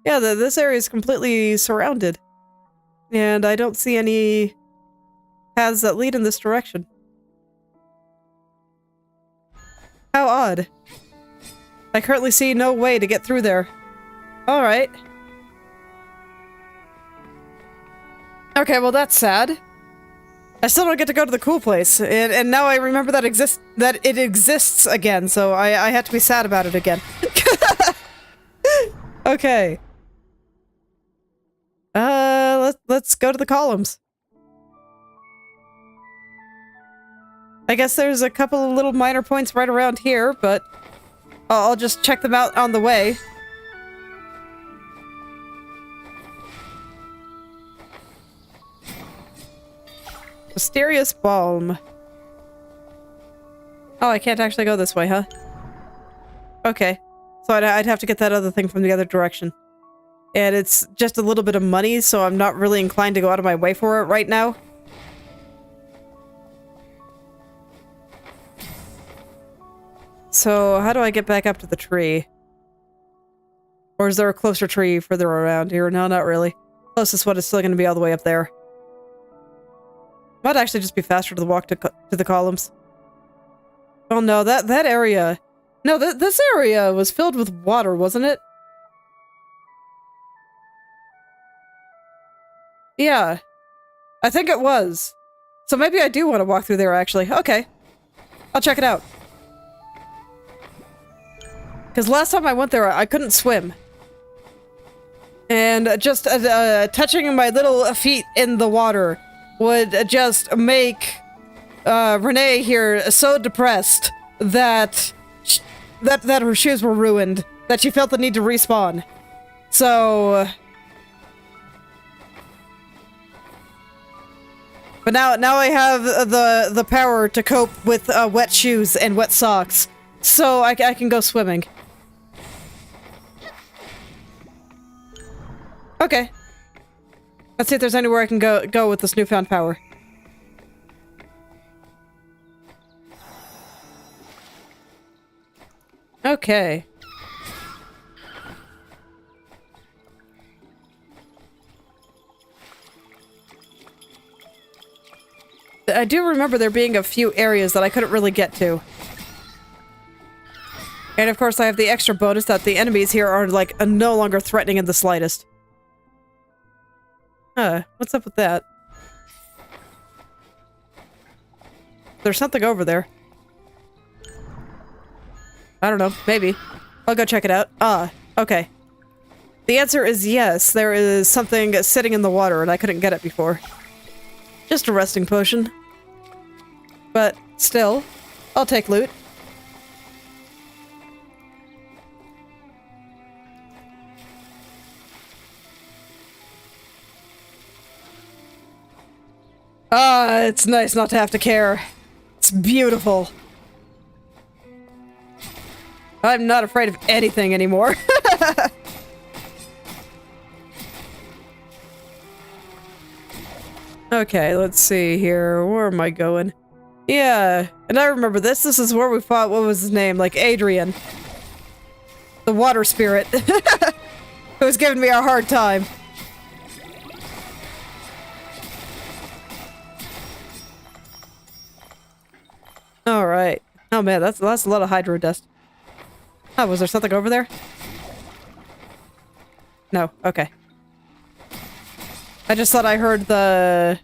Yeah, this area is completely surrounded. And I don't see any paths that lead in this direction. How odd. I currently see no way to get through there. Alright. Okay, well that's sad. I still don't get to go to the cool place, and now I remember that it exists again, so I have to be sad about it again. Okay. Let's go to the columns. I guess there's a couple of little minor points right around here, but I'll just check them out on the way. Mysterious balm. Oh, I can't actually go this way, huh? Okay. So I'd have to get that other thing from the other direction. And it's just a little bit of money, so I'm not really inclined to go out of my way for it right now. So, how do I get back up to the tree? Or is there a closer tree further around here? No, not really. Closest one is still going to be all the way up there. Might actually just be faster to walk to the columns. Oh no, that area... No, this area was filled with water, wasn't it? Yeah. I think it was. So maybe I do want to walk through there, actually. Okay. I'll check it out. Because last time I went there, I couldn't swim. And just touching my little feet in the water would just make Renee here so depressed that that her shoes were ruined, that she felt the need to respawn. So... But now I have the power to cope with wet shoes and wet socks, so I can go swimming. Okay. Let's see if there's anywhere I can go with this newfound power. Okay. I do remember there being a few areas that I couldn't really get to. And of course I have the extra bonus that the enemies here are like no longer threatening in the slightest. What's up with that? There's something over there. I don't know, maybe. I'll go check it out. Okay. The answer is yes, there is something sitting in the water and I couldn't get it before. Just a resting potion. But still, I'll take loot. It's nice not to have to care. It's beautiful. I'm not afraid of anything anymore. Okay, let's see here. Where am I going? Yeah, and I remember this. This is where we fought, what was his name? Like Adrian. The water spirit. Who was giving me a hard time. All right. Oh man, that's a lot of hydro dust. Oh, was there something over there? No. Okay. I just thought I heard the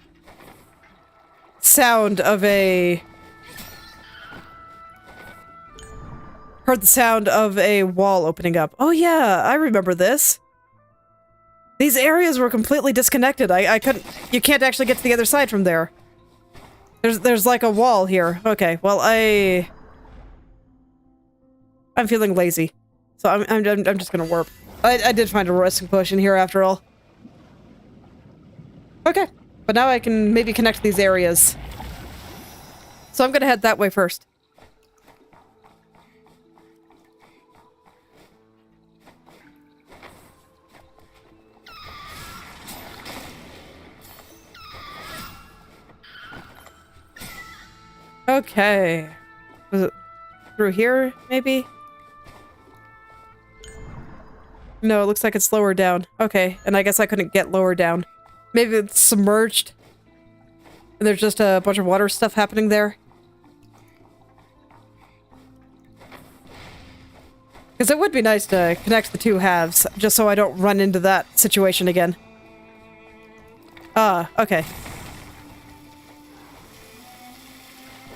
sound of a wall opening up. Oh yeah, I remember this. These areas were completely disconnected. I couldn't. You can't actually get to the other side from there. There's like a wall here. Okay, well I'm feeling lazy, so I'm just gonna warp. I did find a resting potion here after all. Okay, but now I can maybe connect these areas. So I'm gonna head that way first. Okay. Was it through here, maybe? No, it looks like it's lower down. Okay, and I guess I couldn't get lower down. Maybe it's submerged. And there's just a bunch of water stuff happening there. Because it would be nice to connect the two halves, just so I don't run into that situation again. Ah, okay.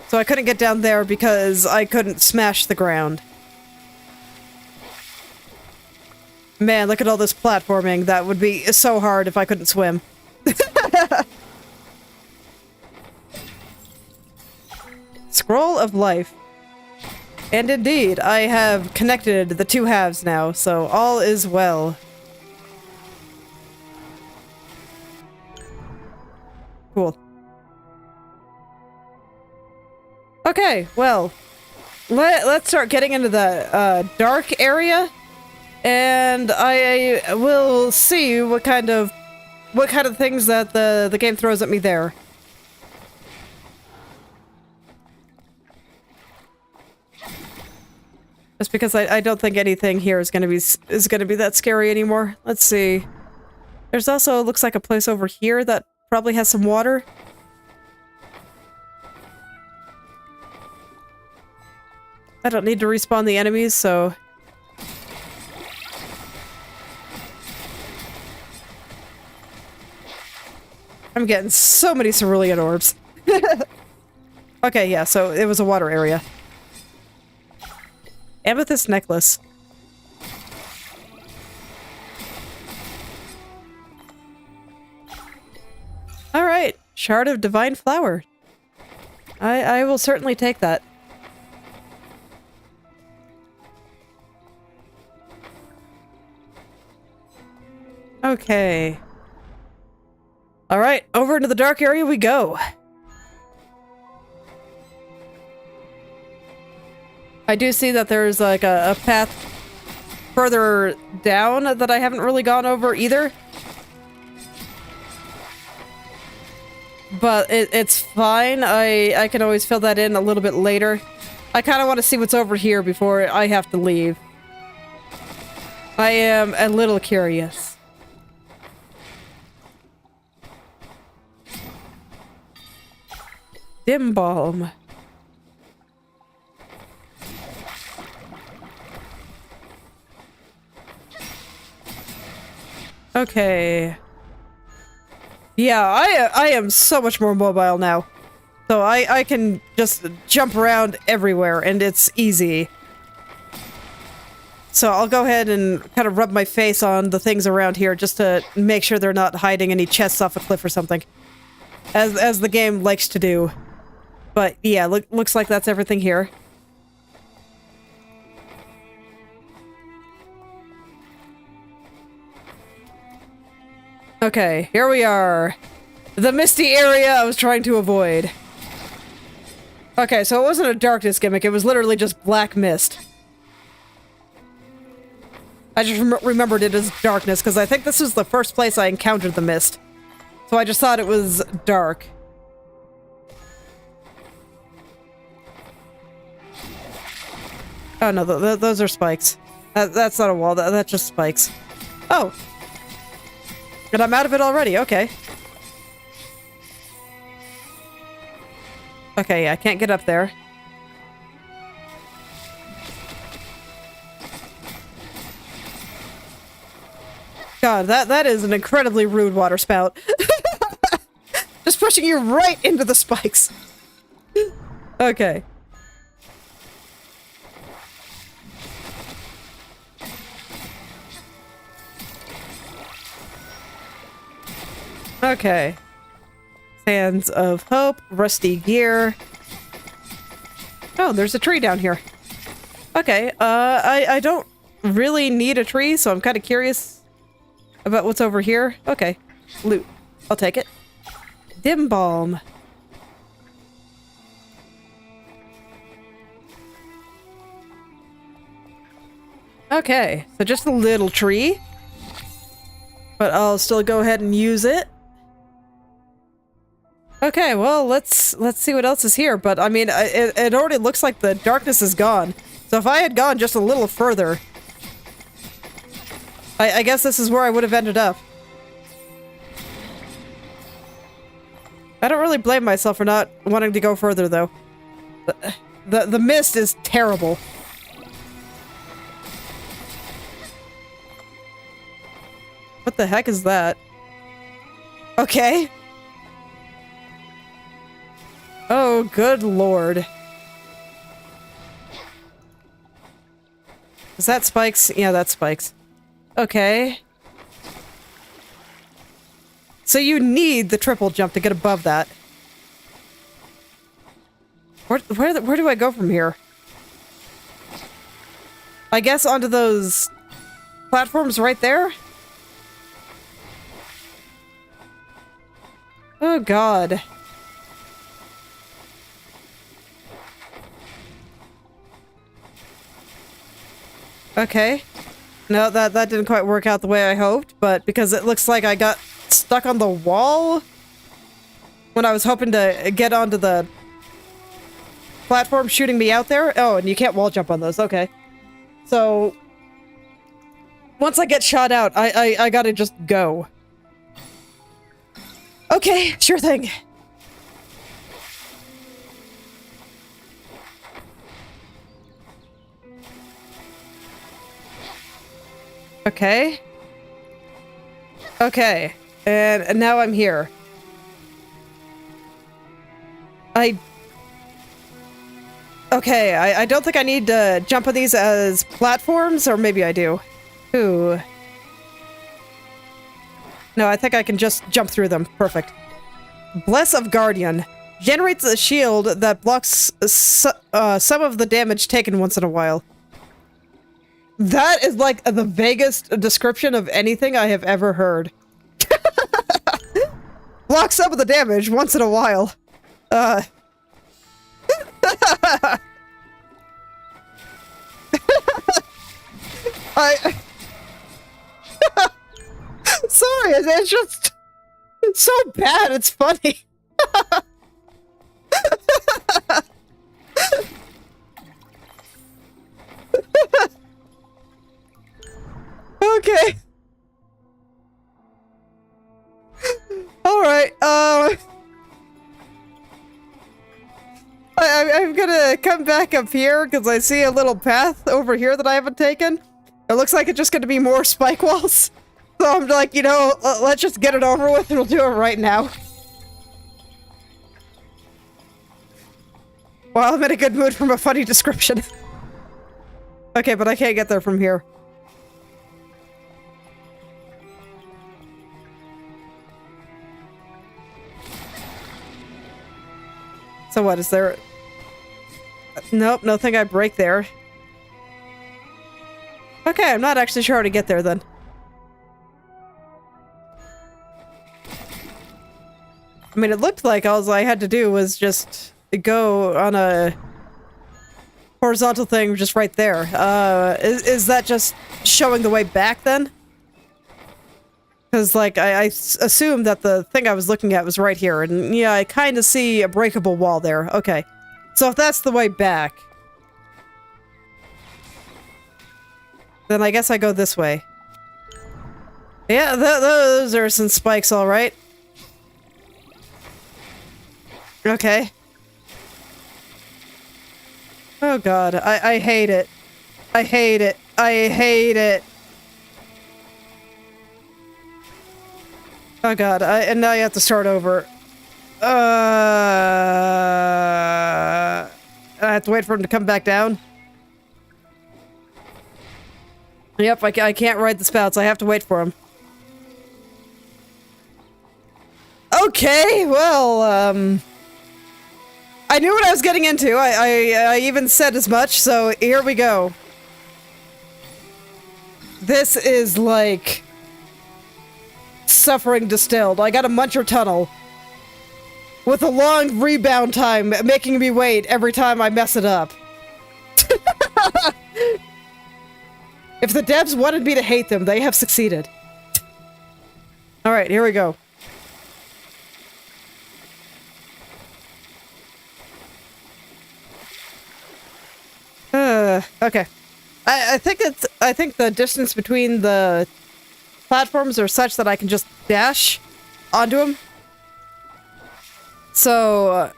So I couldn't get down there because I couldn't smash the ground. Man, look at all this platforming. That would be so hard if I couldn't swim. Scroll of Life. And indeed, I have connected the two halves now, so all is well. Cool. Okay, well, let's start getting into the dark area, and I will see what kind of things that the game throws at me there. Just because I don't think anything here is gonna be that scary anymore. Let's see. There's also, looks like, a place over here that probably has some water. I don't need to respawn the enemies, so... I'm getting so many cerulean orbs. Okay, yeah, so it was a water area. Amethyst necklace. Alright, shard of divine flower. I will certainly take that. Okay. Alright, over into the dark area we go. I do see that there's like a path further down that I haven't really gone over either. But it's fine. I can always fill that in a little bit later. I kind of want to see what's over here before I have to leave. I am a little curious. Dim balm. Okay. Yeah, I am so much more mobile now. So I can just jump around everywhere and it's easy. So I'll go ahead and kind of rub my face on the things around here just to make sure they're not hiding any chests off a cliff or something. As the game likes to do. But yeah, looks like that's everything here. Okay, here we are. The misty area I was trying to avoid. Okay, so it wasn't a darkness gimmick, it was literally just black mist. I just remembered it as darkness, because I think this was the first place I encountered the mist. So I just thought it was dark. Oh no, those are spikes. That's not a wall, that's just spikes. Oh! And I'm out of it already, okay. Okay, yeah, I can't get up there. God, that is an incredibly rude water spout. Just pushing you right into the spikes. Okay. Okay. Sands of Hope, rusty gear. Oh, there's a tree down here. Okay, I don't really need a tree, so I'm kind of curious about what's over here. Okay, loot. I'll take it. Dim balm. Okay, so just a little tree. But I'll still go ahead and use it. Okay, well, let's see what else is here. But, I mean, it already looks like the darkness is gone. So if I had gone just a little further, I guess this is where I would have ended up. I don't really blame myself for not wanting to go further, though. The mist is terrible. What the heck is that? Okay. Oh, good lord. Is that spikes? Yeah, that's spikes. Okay. So you need the triple jump to get above that. Where do I go from here? I guess onto those platforms right there? Oh god. Okay. No, that didn't quite work out the way I hoped, but because it looks like I got stuck on the wall when I was hoping to get onto the platform shooting me out there. Oh, and you can't wall jump on those. Okay. So once I get shot out, I gotta just go. Okay, sure thing. Okay. Okay. And now I'm here. Okay, I don't think I need to jump on these as platforms, or maybe I do. Ooh. No, I think I can just jump through them. Perfect. Bless of Guardian. Generates a shield that blocks some of the damage taken once in a while. That is like the vaguest description of anything I have ever heard. Block some of the damage once in a while. Sorry, it's just so bad, it's funny. Okay. Alright, I'm gonna come back up here because I see a little path over here that I haven't taken. It looks like it's just gonna be more spike walls. So I'm like, you know, let's just get it over with and we'll do it right now. Well, I'm in a good mood from a funny description. Okay, but I can't get there from here. So what, is there... Nope, nothing I break there. Okay, I'm not actually sure how to get there then. I mean, it looked like all I had to do was just go on a horizontal thing just right there. Is that just showing the way back then? Because, like, I assumed that the thing I was looking at was right here, and yeah, I kind of see a breakable wall there. Okay. So if that's the way back, then I guess I go this way. Yeah, those are some spikes, alright. Okay. Oh god, I hate it. I hate it. I hate it. Oh god, and now you have to start over. I have to wait for him to come back down. Yep, I can't ride the spouts. I have to wait for him. Okay, well, I knew what I was getting into. I even said as much, so here we go. This is like suffering distilled. I got a muncher tunnel with a long rebound time, making me wait every time I mess it up. If the devs wanted me to hate them, they have succeeded. Alright, here we go. Okay. I think the distance between the platforms are such that I can just dash onto them. So,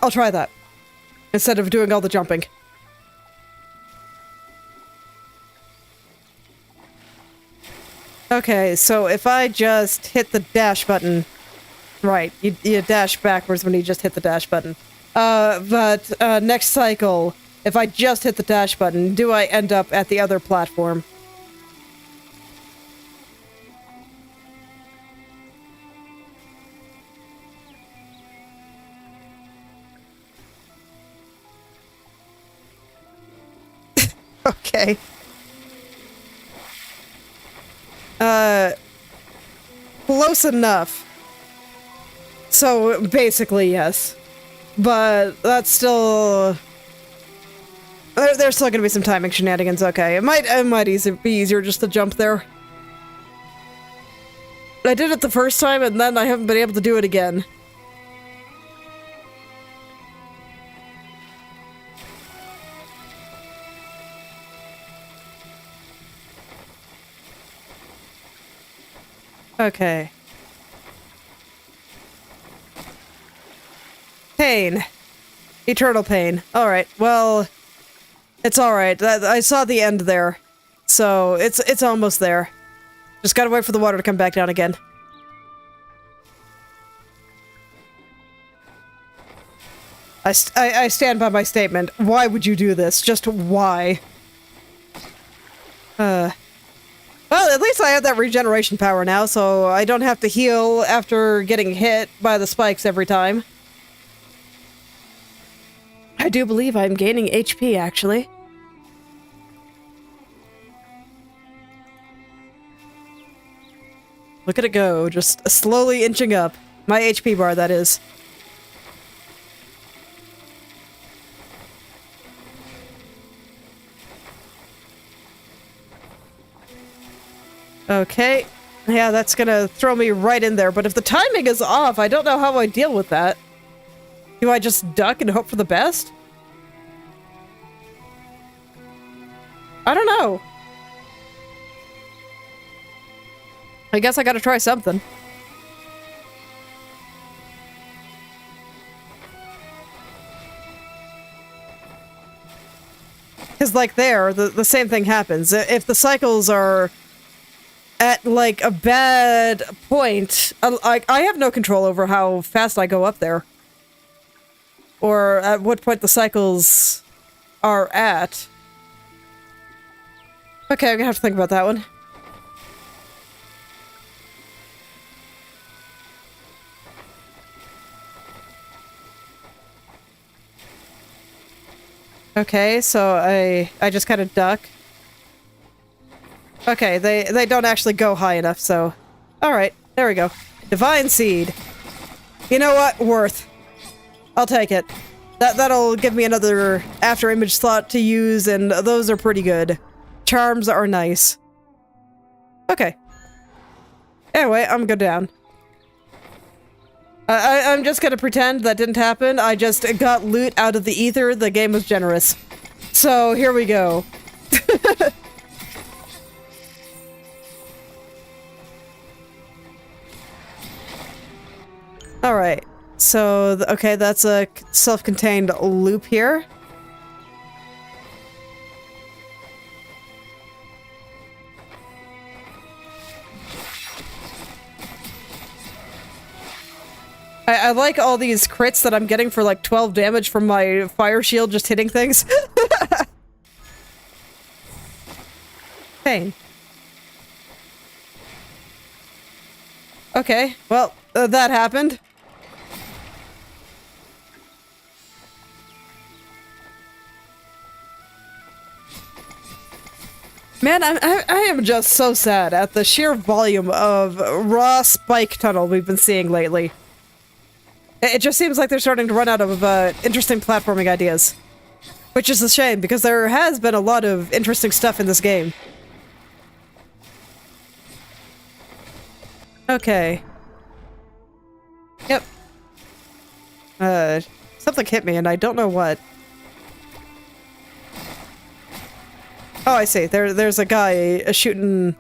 I'll try that. Instead of doing all the jumping. Okay, so if I just hit the dash button... Right, you dash backwards when you just hit the dash button. But next cycle, if I just hit the dash button, do I end up at the other platform? Okay. Close enough. So, basically, yes. But that's still... There's still gonna be some timing shenanigans, okay. It might be easier just to jump there. I did it the first time, and then I haven't been able to do it again. Okay. Pain. Eternal pain. Alright, well... It's alright. I saw the end there. So, it's almost there. Just gotta wait for the water to come back down again. I stand by my statement. Why would you do this? Just why? Well, at least I have that regeneration power now, so I don't have to heal after getting hit by the spikes every time. I do believe I'm gaining HP, actually. Look at it go, just slowly inching up. My HP bar, that is. Okay. Yeah, that's gonna throw me right in there, but if the timing is off, I don't know how I deal with that. Do I just duck and hope for the best? I don't know. I guess I gotta try something. Because, like, there, the same thing happens. If the cycles are at, like, a bad point, I have no control over how fast I go up there. Or at what point the cycles are at. Okay, I'm gonna have to think about that one. Okay, so I just kind of duck. Okay, they don't actually go high enough, so... Alright, there we go. Divine Seed. You know what? Worth. I'll take it. That'll give me another Afterimage slot to use, and those are pretty good. Charms are nice. Okay. Anyway, I'm good down. I'm just gonna pretend that didn't happen. I just got loot out of the ether. The game was generous. So, here we go. Alright. So, okay, that's a self-contained loop here. I like all these crits that I'm getting for like 12 damage from my fire shield just hitting things. Pain. Okay, well, that happened. Man, I am just so sad at the sheer volume of raw spike tunnel we've been seeing lately. It just seems like they're starting to run out of interesting platforming ideas. Which is a shame, because there has been a lot of interesting stuff in this game. Okay. Yep. Something hit me and I don't know what. Oh, I see. There's a guy shooting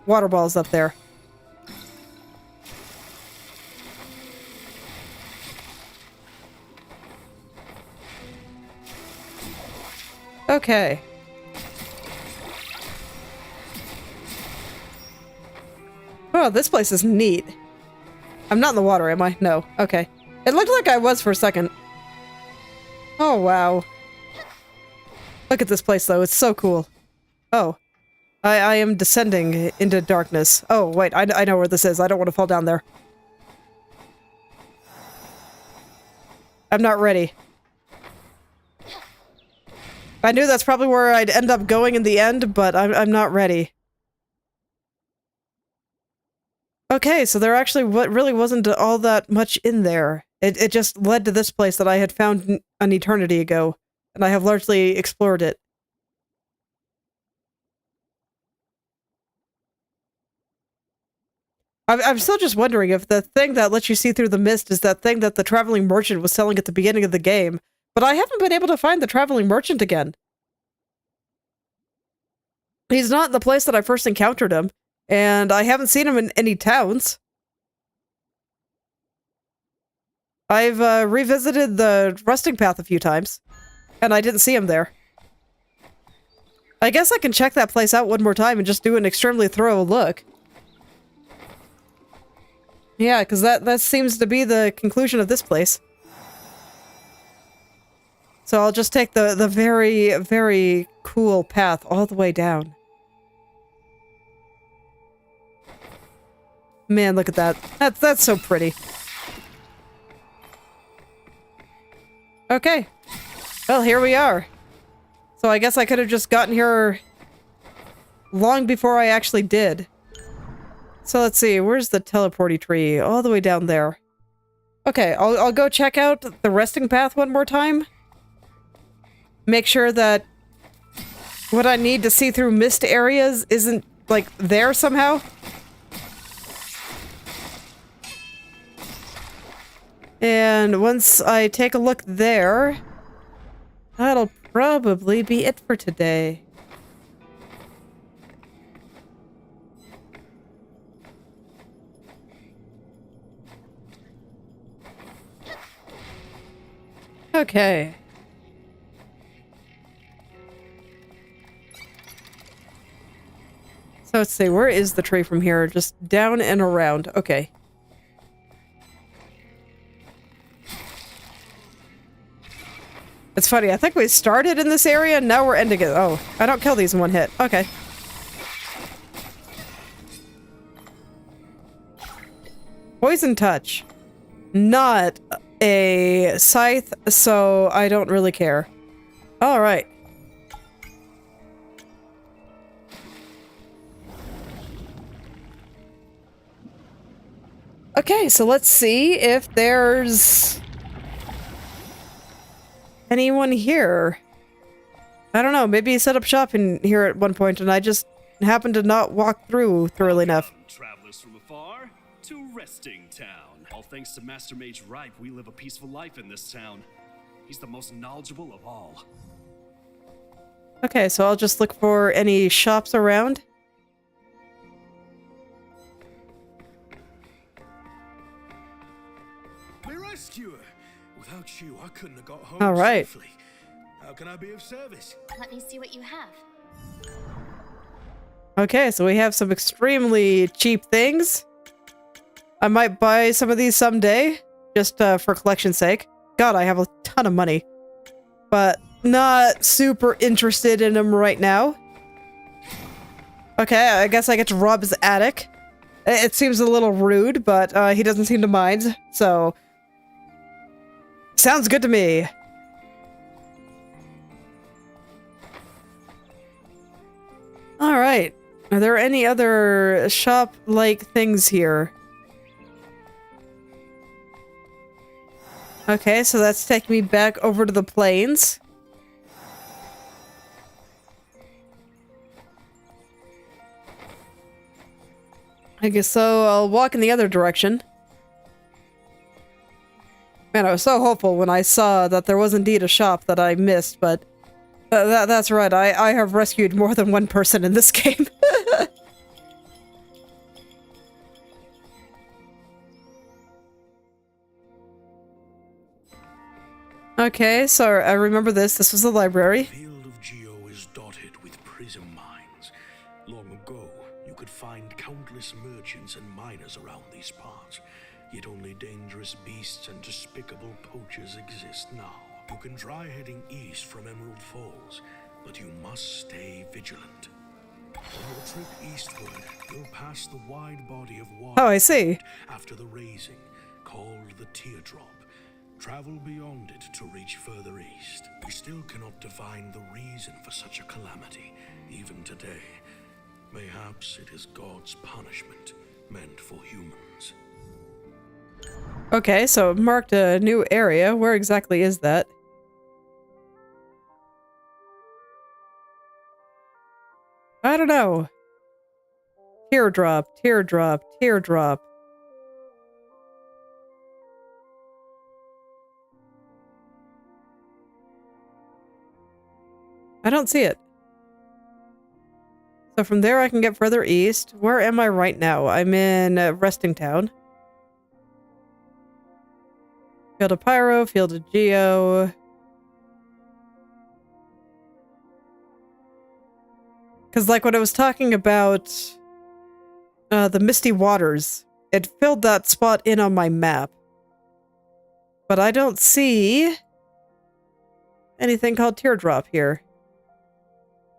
water balls up there. Okay. Oh, this place is neat. I'm not in the water, am I? No. Okay. It looked like I was for a second. Oh, wow. Look at this place, though. It's so cool. Oh. I am descending into darkness. Oh, wait. I know where this is. I don't want to fall down there. I'm not ready. I knew that's probably where I'd end up going in the end, but I'm not ready. Okay, so there actually really wasn't all that much in there. It just led to this place that I had found an eternity ago, and I have largely explored it. I'm still just wondering if the thing that lets you see through the mist is that thing that the traveling merchant was selling at the beginning of the game, but I haven't been able to find the traveling merchant again. He's not in the place that I first encountered him, and I haven't seen him in any towns. I've revisited the resting path a few times, and I didn't see him there. I guess I can check that place out one more time and just do an extremely thorough look. Yeah, because that seems to be the conclusion of this place. So I'll just take the very, very cool path all the way down. Man, look at that. That's so pretty. Okay. Well, here we are. So I guess I could have just gotten here long before I actually did. So let's see, where's the teleporty tree? All the way down there. Okay, I'll go check out the resting path one more time. Make sure that what I need to see through mist areas isn't, like, there somehow. And once I take a look there, that'll probably be it for today. Okay. So let's see, where is the tree from here? Just down and around. Okay. It's funny, I think we started in this area, and now we're ending it. Oh, I don't kill these in one hit. Okay. Poison touch. Not a scythe, so I don't really care. Alright. Okay, so let's see if there's anyone here. I don't know, maybe he set up shop in here at one point and I just happened to not walk through thoroughly enough. Travelers from afar to Resting Town. All thanks to Master Mage Ripe, we live a peaceful life in this town. He's the most knowledgeable of all. Okay, so I'll just look for any shops around. My rescuer! Without you, I couldn't have got home All right. safely. How can I be of service? Let me see what you have. Okay, so we have some extremely cheap things. I might buy some of these someday, just for collection's sake. God, I have a ton of money. But not super interested in him right now. Okay, I guess I get to rob his attic. It seems a little rude, but he doesn't seem to mind, so... Sounds good to me. Alright. Are there any other shop-like things here? Okay, so that's taking me back over to the plains. I guess so I'll walk in the other direction. Man, I was so hopeful when I saw that there was indeed a shop that I missed, but that's right, I have rescued more than one person in this game. Okay, so I remember this. This was the library. The field of Geo is dotted with prism mines. Long ago, you could find countless merchants and miners around these parts. Yet only dangerous beasts and despicable poachers exist now. You can try heading east from Emerald Falls, but you must stay vigilant. On your trip eastward, you'll pass the wide body of water. Oh, I see. After the raising, called the Teardrop. Travel beyond it to reach further east. We still cannot divine the reason for such a calamity, even today. Mayhaps it is God's punishment, meant for humans. Okay, so marked a new area. Where exactly is that? I don't know. Teardrop, teardrop, teardrop. I don't see it. So from there I can get further east. Where am I right now? I'm in Resting Town. Field of Pyro, Field of Geo. Because like when I was talking about the Misty Waters, it filled that spot in on my map. But I don't see anything called Teardrop here.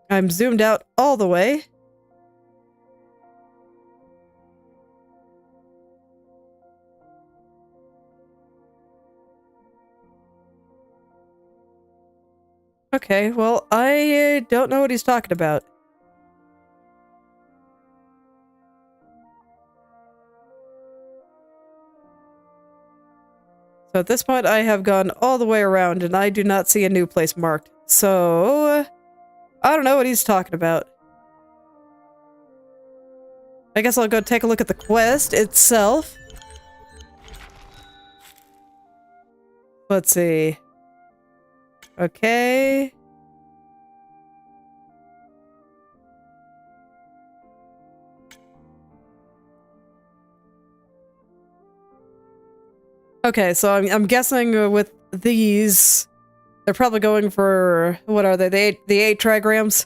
I'm zoomed out all the way. Okay, well, I don't know what he's talking about. So at this point, I have gone all the way around, and I do not see a new place marked. So, I don't know what he's talking about. I guess I'll go take a look at the quest itself. Let's see. Okay. Okay, so I'm guessing with these, they're probably going for, what are they? The 8 trigrams?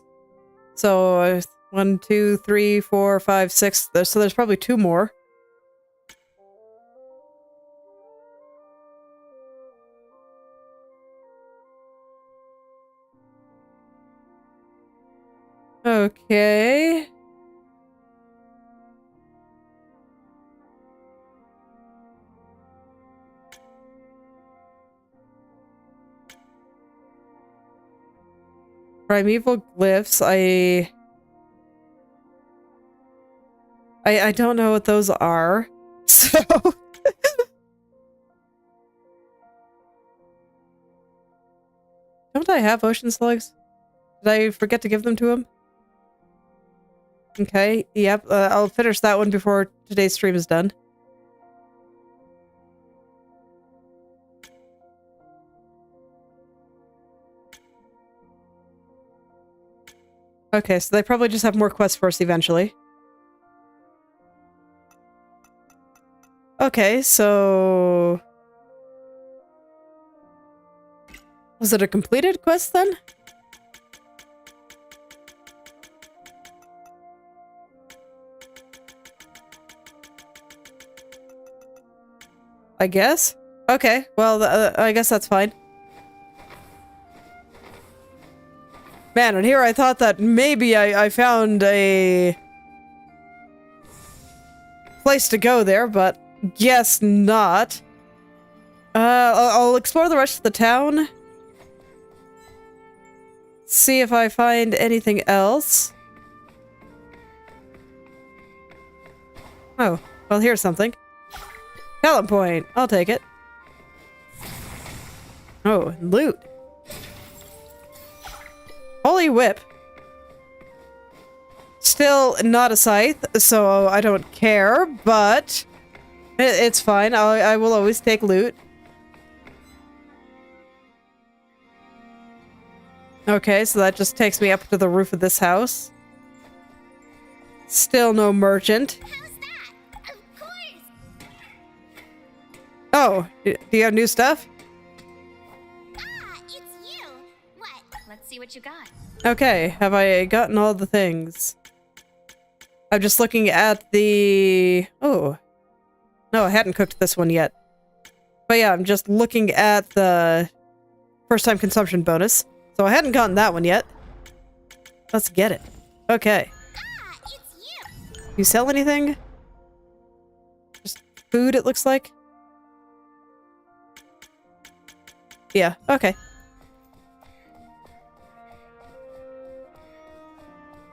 So, 1, 2, 3, 4, 5, 6. So there's probably 2 more. Okay. Primeval glyphs, I don't know what those are, so... Don't I have ocean slugs? Did I forget to give them to him? Okay, yep, I'll finish that one before today's stream is done. Okay, so they probably just have more quests for us eventually. Okay, so... Was it a completed quest then? I guess? Okay, well, I guess that's fine. Man, and here I thought that maybe I found a place to go there, but guess not. I'll explore the rest of the town. See if I find anything else. Oh, well, here's something. Talent point. I'll take it. Oh, loot. Holy whip. Still not a scythe, so I don't care, but it's fine. I will always take loot. Okay, so that just takes me up to the roof of this house. Still no merchant. How's that? Of course! Oh, do you have new stuff? Ah, it's you! What? Let's see what you got. Okay, have I gotten all the things? I'm just looking at the... Oh. No, I hadn't cooked this one yet. But yeah, I'm just looking at the first time consumption bonus. So I hadn't gotten that one yet. Let's get it. Okay. Ah, it's you! You sell anything? Just food, it looks like? Yeah, okay.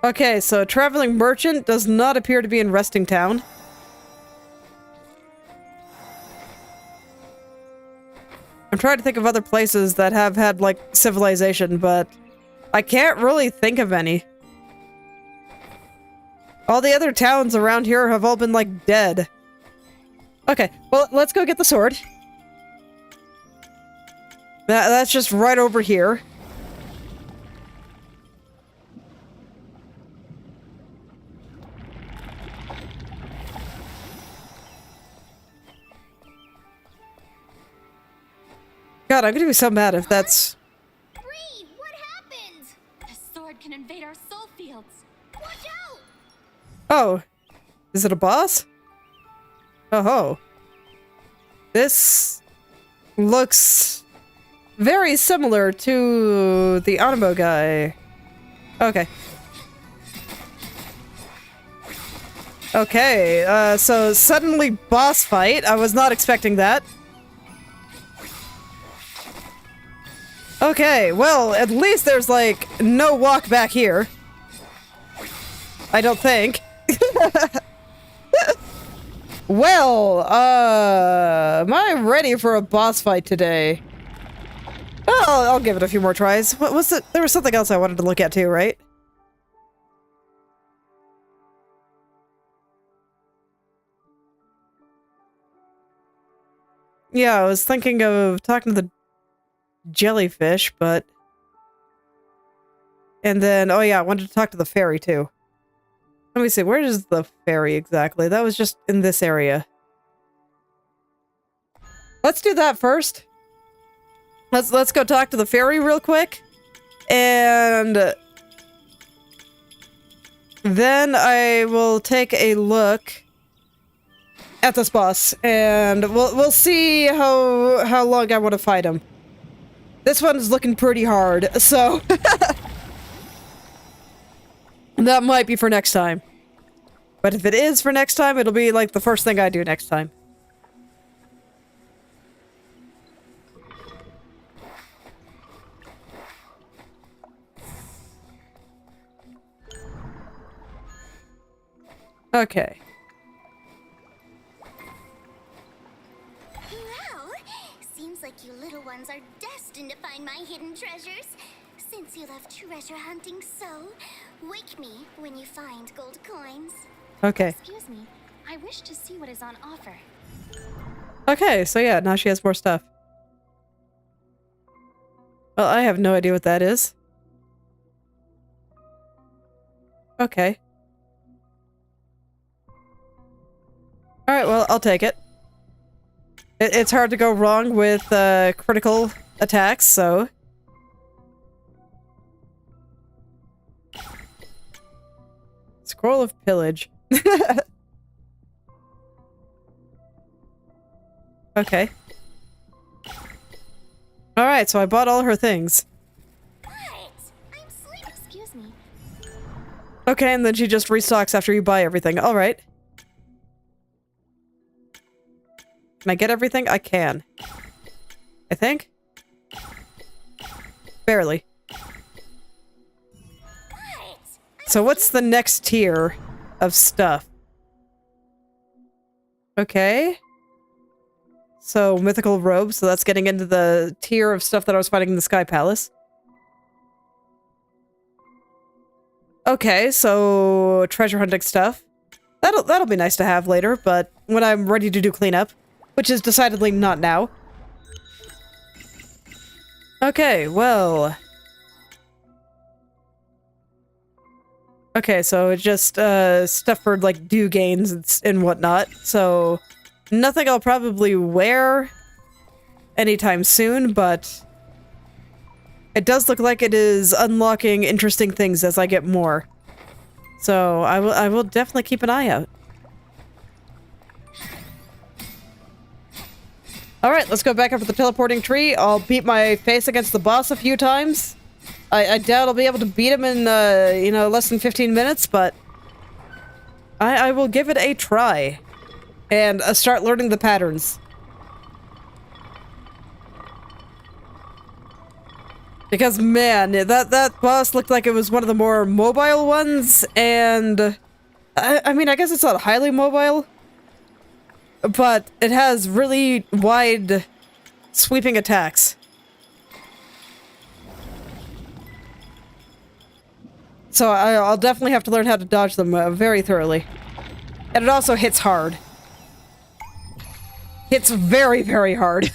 Okay, so traveling merchant does not appear to be in Resting Town. I'm trying to think of other places that have had, like, civilization, but I can't really think of any. All the other towns around here have all been, like, dead. Okay, well, let's go get the sword. That's just right over here. God, I'm gonna be so mad if that's... Bree, what happened? The sword can invade our soul fields. Watch out! Oh. Is it a boss? Oh-ho. This looks very similar to the Animo guy. Okay. Okay, so suddenly boss fight. I was not expecting that. Okay, well, at least there's, like, no walk back here. I don't think. Well, am I ready for a boss fight today? Oh, I'll give it a few more tries. What was it? There was something else I wanted to look at too, right? Yeah, I was thinking of talking to the jellyfish, but... And then, oh yeah, I wanted to talk to the fairy too. Let me see, where is the fairy exactly? That was just in this area. Let's do that first. Let's go talk to the fairy real quick. And then I will take a look at this boss, and we'll see how long I want to fight him. This one's looking pretty hard, so that might be for next time. But if it is for next time, it'll be like the first thing I do next time. Okay. Well, seems like you little ones are destined to find my hidden treasures. Since you love treasure hunting so, wake me when you find gold coins. Okay. Excuse me, I wish to see what is on offer. Okay, so yeah, now she has more stuff. Well, I have no idea what that is. Okay. Alright, well, I'll take it. It's hard to go wrong with critical attacks, so... Scroll of Pillage. Okay. Alright, so I bought all her things. What? I'm sleeping. Excuse me. Okay, and then she just restocks after you buy everything. Alright. Can I get everything? I can. I think? Barely. What? So what's the next tier of stuff? Okay. So mythical robes, so that's getting into the tier of stuff that I was fighting in the Sky Palace. Okay, so treasure hunting stuff. That'll be nice to have later, but when I'm ready to do cleanup, which is decidedly not now. Okay, well. Okay, so it's just stuff for like dew gains and whatnot. So nothing I'll probably wear anytime soon, but it does look like it is unlocking interesting things as I get more. So I will definitely keep an eye out. Alright, let's go back up to the teleporting tree. I'll beat my face against the boss a few times. I doubt I'll be able to beat him in, you know, less than 15 minutes, but I will give it a try. And start learning the patterns. Because, man, that boss looked like it was one of the more mobile ones, and I mean, I guess it's not highly mobile, but it has really wide, sweeping attacks. So I'll definitely have to learn how to dodge them very thoroughly. And it also hits hard. Hits very, very hard.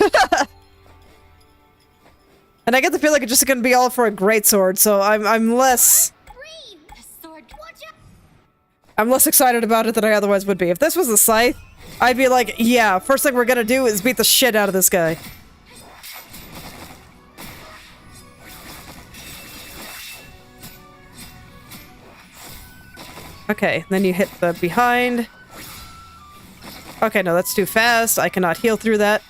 And I get the feeling it's just gonna be all for a greatsword, so I'm less... Breathe. The sword. Watch out. I'm less excited about it than I otherwise would be. If this was a scythe, I'd be like, yeah, first thing we're gonna do is beat the shit out of this guy. Okay, then you hit the behind. Okay, no, that's too fast. I cannot heal through that.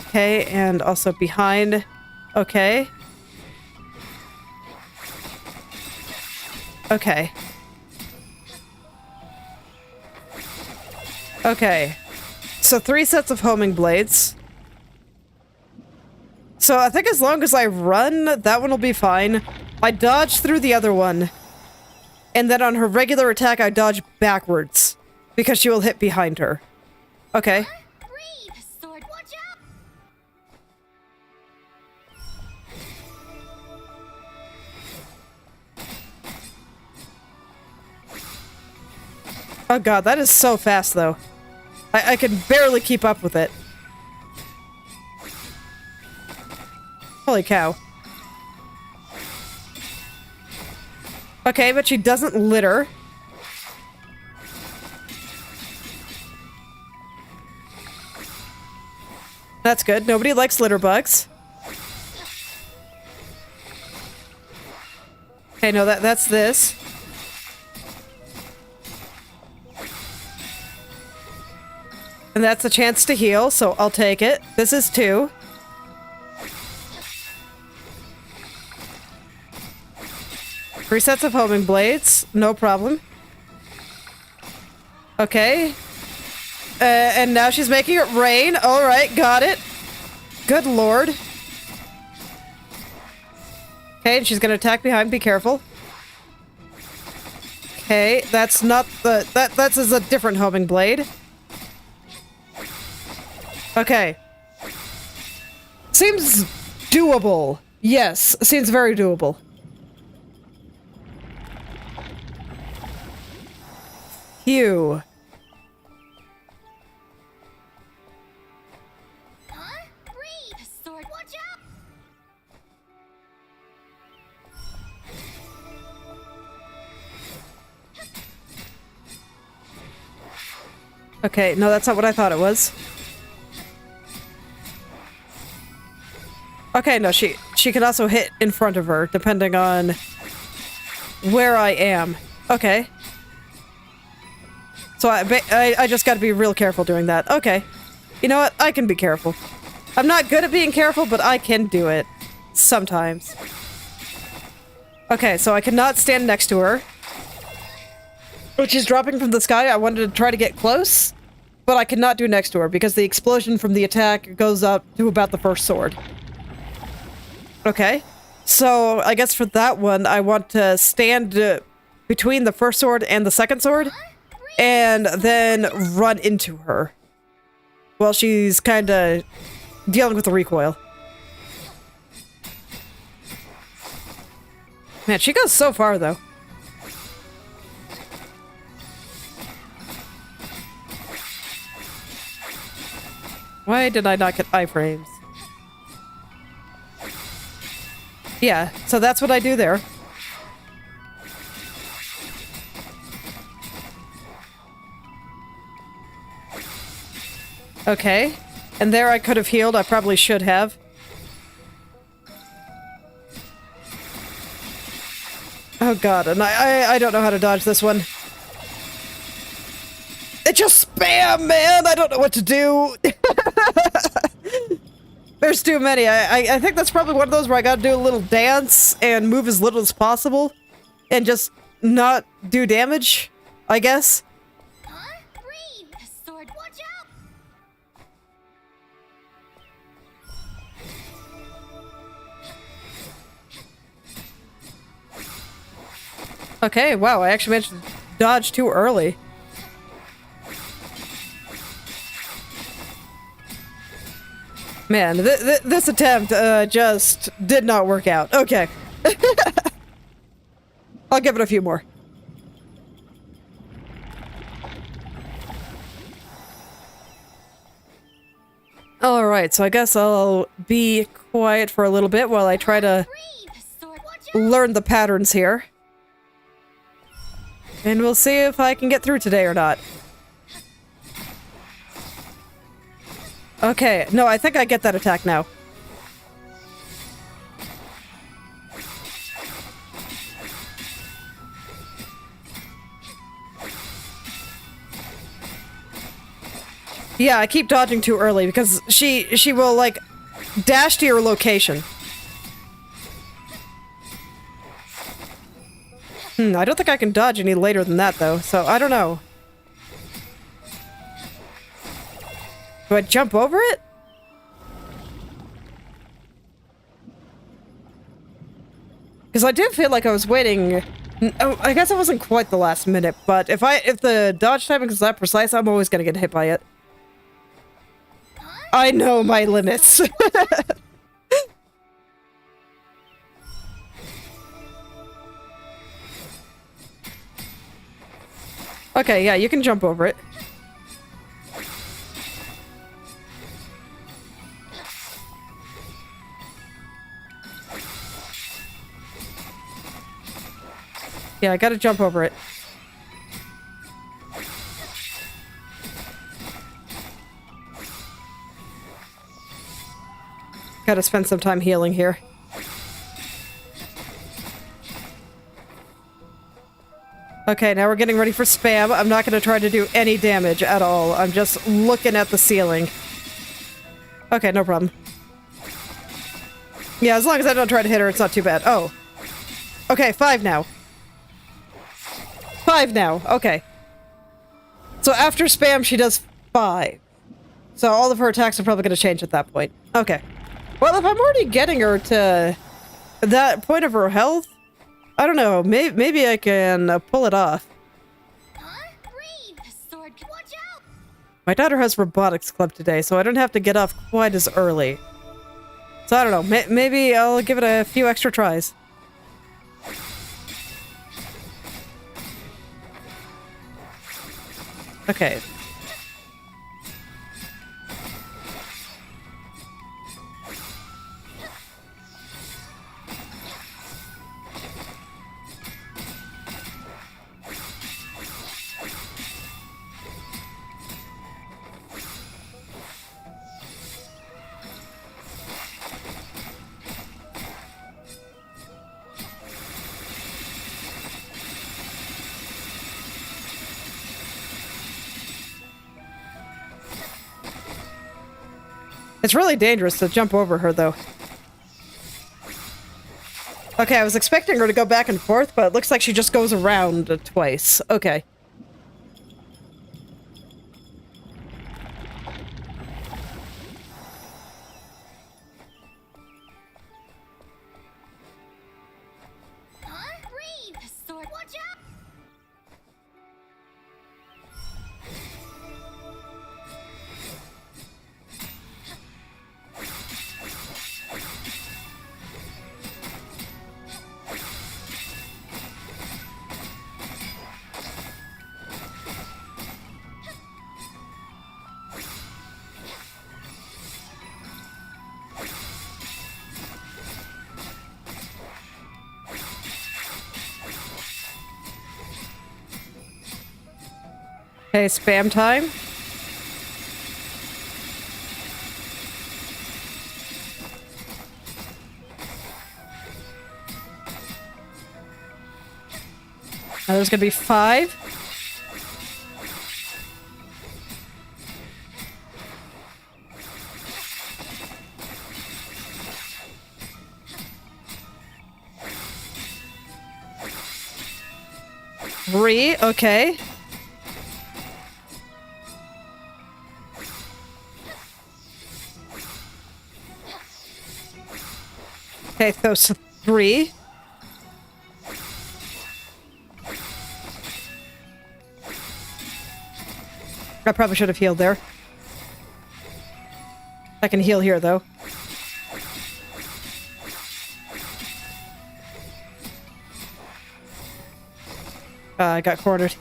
Okay, and also behind. Okay. Okay. Okay. So 3 sets of homing blades. So I think as long as I run, that one will be fine. I dodge through the other one. And then on her regular attack, I dodge backwards. Because she will hit behind her. Okay. Breathe. The sword. Watch out. Oh god, that is so fast, though. I can barely keep up with it. Holy cow. Okay, but she doesn't litter. That's good. Nobody likes litter bugs. Okay, no, that's this. And that's a chance to heal, so I'll take it. This is 2. Three sets of homing blades. No problem. Okay. And now she's making it rain. Alright, got it. Good lord. Okay, and she's gonna attack behind. Be careful. Okay, that's not the... That's a different homing blade. Okay. Seems doable. Yes, seems very doable. Phew. Huh? Breathe. The sword. Watch out. Okay, no, that's not what I thought it was. Okay, no, she can also hit in front of her, depending on where I am. Okay. So I just gotta be real careful doing that. Okay. You know what? I can be careful. I'm not good at being careful, but I can do it. Sometimes. Okay, so I cannot stand next to her. When she's dropping from the sky, I wanted to try to get close, but I cannot do next to her because the explosion from the attack goes up to about the first sword. Okay, so I guess for that one, I want to stand between the first sword and the second sword, and then run into her while she's kind of dealing with the recoil. Man, she goes so far, though. Why did I not get iframes? Yeah, so that's what I do there. Okay. And there I could have healed. I probably should have. Oh god, and I don't know how to dodge this one. It just spam, man! I don't know what to do! There's too many. I think that's probably one of those where I gotta do a little dance and move as little as possible. And just not do damage, I guess. Huh? Reed! The sword. Watch out! Okay, wow, I actually managed to dodge too early. Man, this attempt just did not work out. Okay. I'll give it a few more. Alright, so I guess I'll be quiet for a little bit while I try to Reed! The sword. Watch out! learn the patterns here. And we'll see if I can get through today or not. Okay, no, I think I get that attack now. Yeah, I keep dodging too early because she will, like, dash to your location. I don't think I can dodge any later than that, though, so I don't know. Do I jump over it? Because I did feel like I was waiting... Oh, I guess it wasn't quite the last minute, but if the dodge timing is that precise, I'm always gonna get hit by it. I know my limits. Okay, yeah, you can jump over it. Yeah, I gotta jump over it. Gotta spend some time healing here. Okay, now we're getting ready for spam. I'm not gonna try to do any damage at all. I'm just looking at the ceiling. Okay, no problem. Yeah, as long as I don't try to hit her, it's not too bad. Oh. Okay, 5 now. 5 now. Okay. So after spam, she does 5. So all of her attacks are probably going to change at that point. Okay. Well, if I'm already getting her to that point of her health, I don't know. Maybe I can pull it off. Huh? Reed! The sword. Watch out! My daughter has robotics club today, so I don't have to get off quite as early. So I don't know. Maybe I'll give it a few extra tries. Okay. It's really dangerous to jump over her, though. Okay, I was expecting her to go back and forth, but it looks like she just goes around twice. Okay. Huh? Reed! The sword. Watch out! Okay, spam time. Now there's gonna be 5. Three, okay. Okay, so 3. I probably should have healed there. I can heal here, though. I got cornered.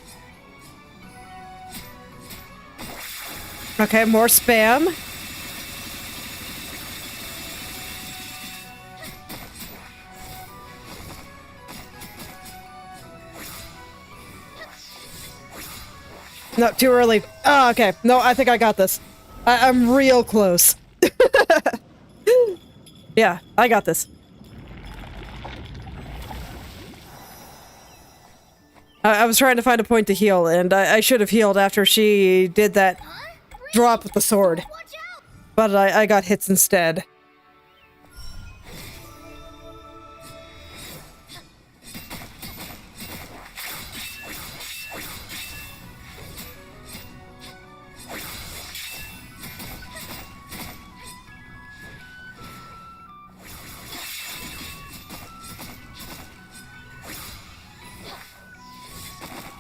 Okay, more spam. No, too early. Oh, okay. No, I think I got this. I'm real close. Yeah, I got this. I was trying to find a point to heal, and I should have healed after she did that drop with the sword. Watch out! But I got hits instead.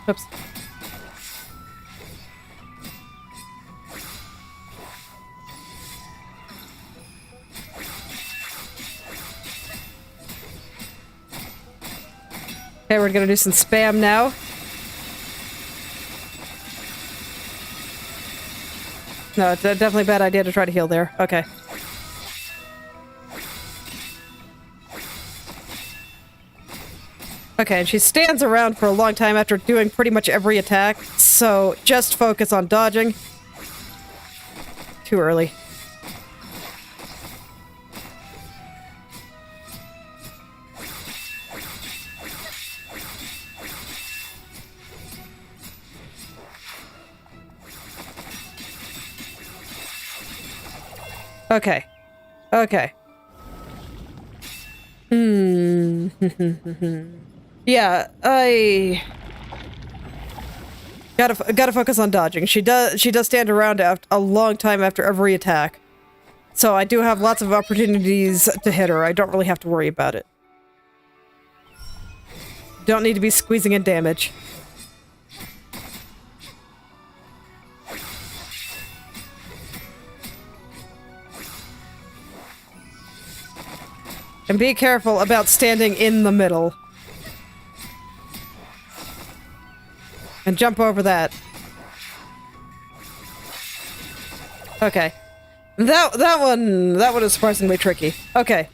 Oops. Okay, we're gonna do some spam now. No, it's definitely a bad idea to try to heal there. Okay. Okay, and she stands around for a long time after doing pretty much every attack, so just focus on dodging. Too early. Okay. Okay. Yeah, I gotta focus on dodging. She does stand around a long time after every attack. So I do have lots of opportunities to hit her. I don't really have to worry about it. Don't need to be squeezing in damage. And be careful about standing in the middle. And jump over that. Okay. That one is surprisingly tricky. Okay.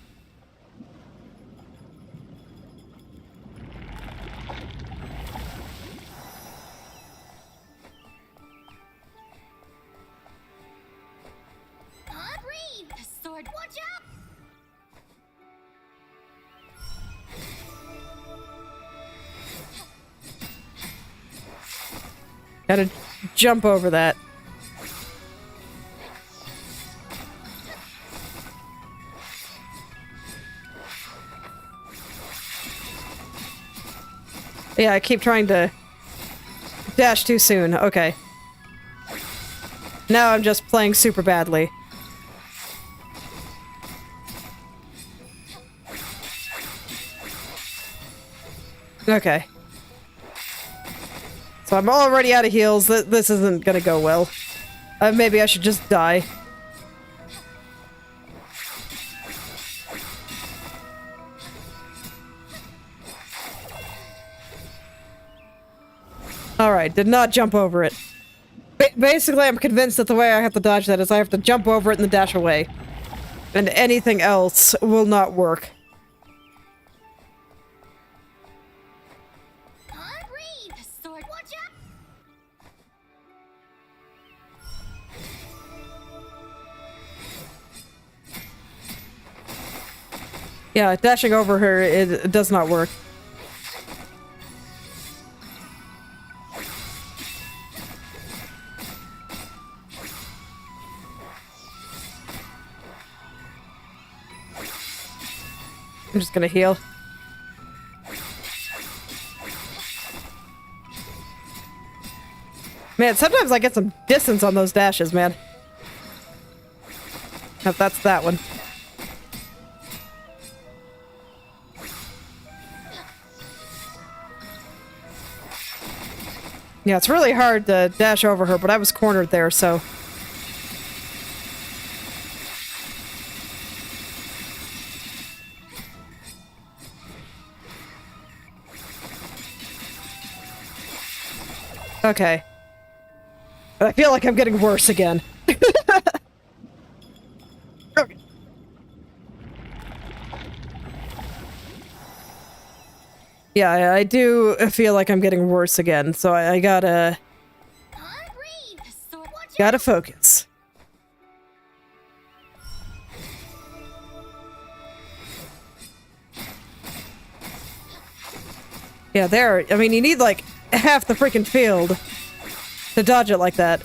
Huh? Reed! The sword. Watch out! Gotta jump over that. Yeah, I keep trying to dash too soon. Okay. Now I'm just playing super badly. Okay. So I'm already out of heals. This isn't gonna go well. Maybe I should just die. Alright, did not jump over it. Basically, I'm convinced that the way I have to dodge that is I have to jump over it and then dash away. And anything else will not work. Reed! The sword. Watch out! Yeah, dashing over her, it does not work. I'm just gonna heal. Man, sometimes I get some distance on those dashes, man. If that's that one. Yeah, it's really hard to dash over her, but I was cornered there, so... Okay. I feel like I'm getting worse again. Okay. Yeah, I do feel like I'm getting worse again, so I gotta... Reed! The sword. Watch out! gotta focus. Yeah, there. I mean, you need like half the freaking field to dodge it like that.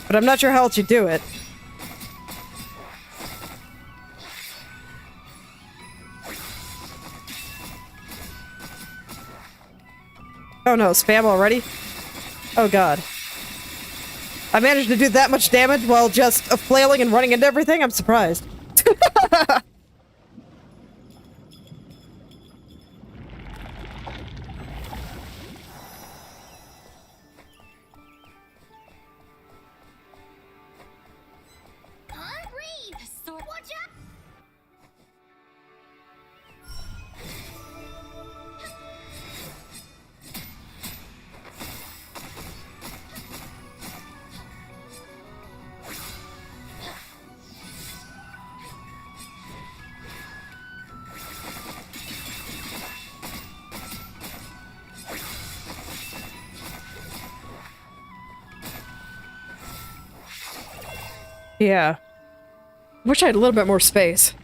But I'm not sure how else you do it. Oh no, spam already? Oh god. I managed to do that much damage while just flailing and running into everything? I'm surprised. Reed! The sword. Watch out! Yeah. Wish I had a little bit more space.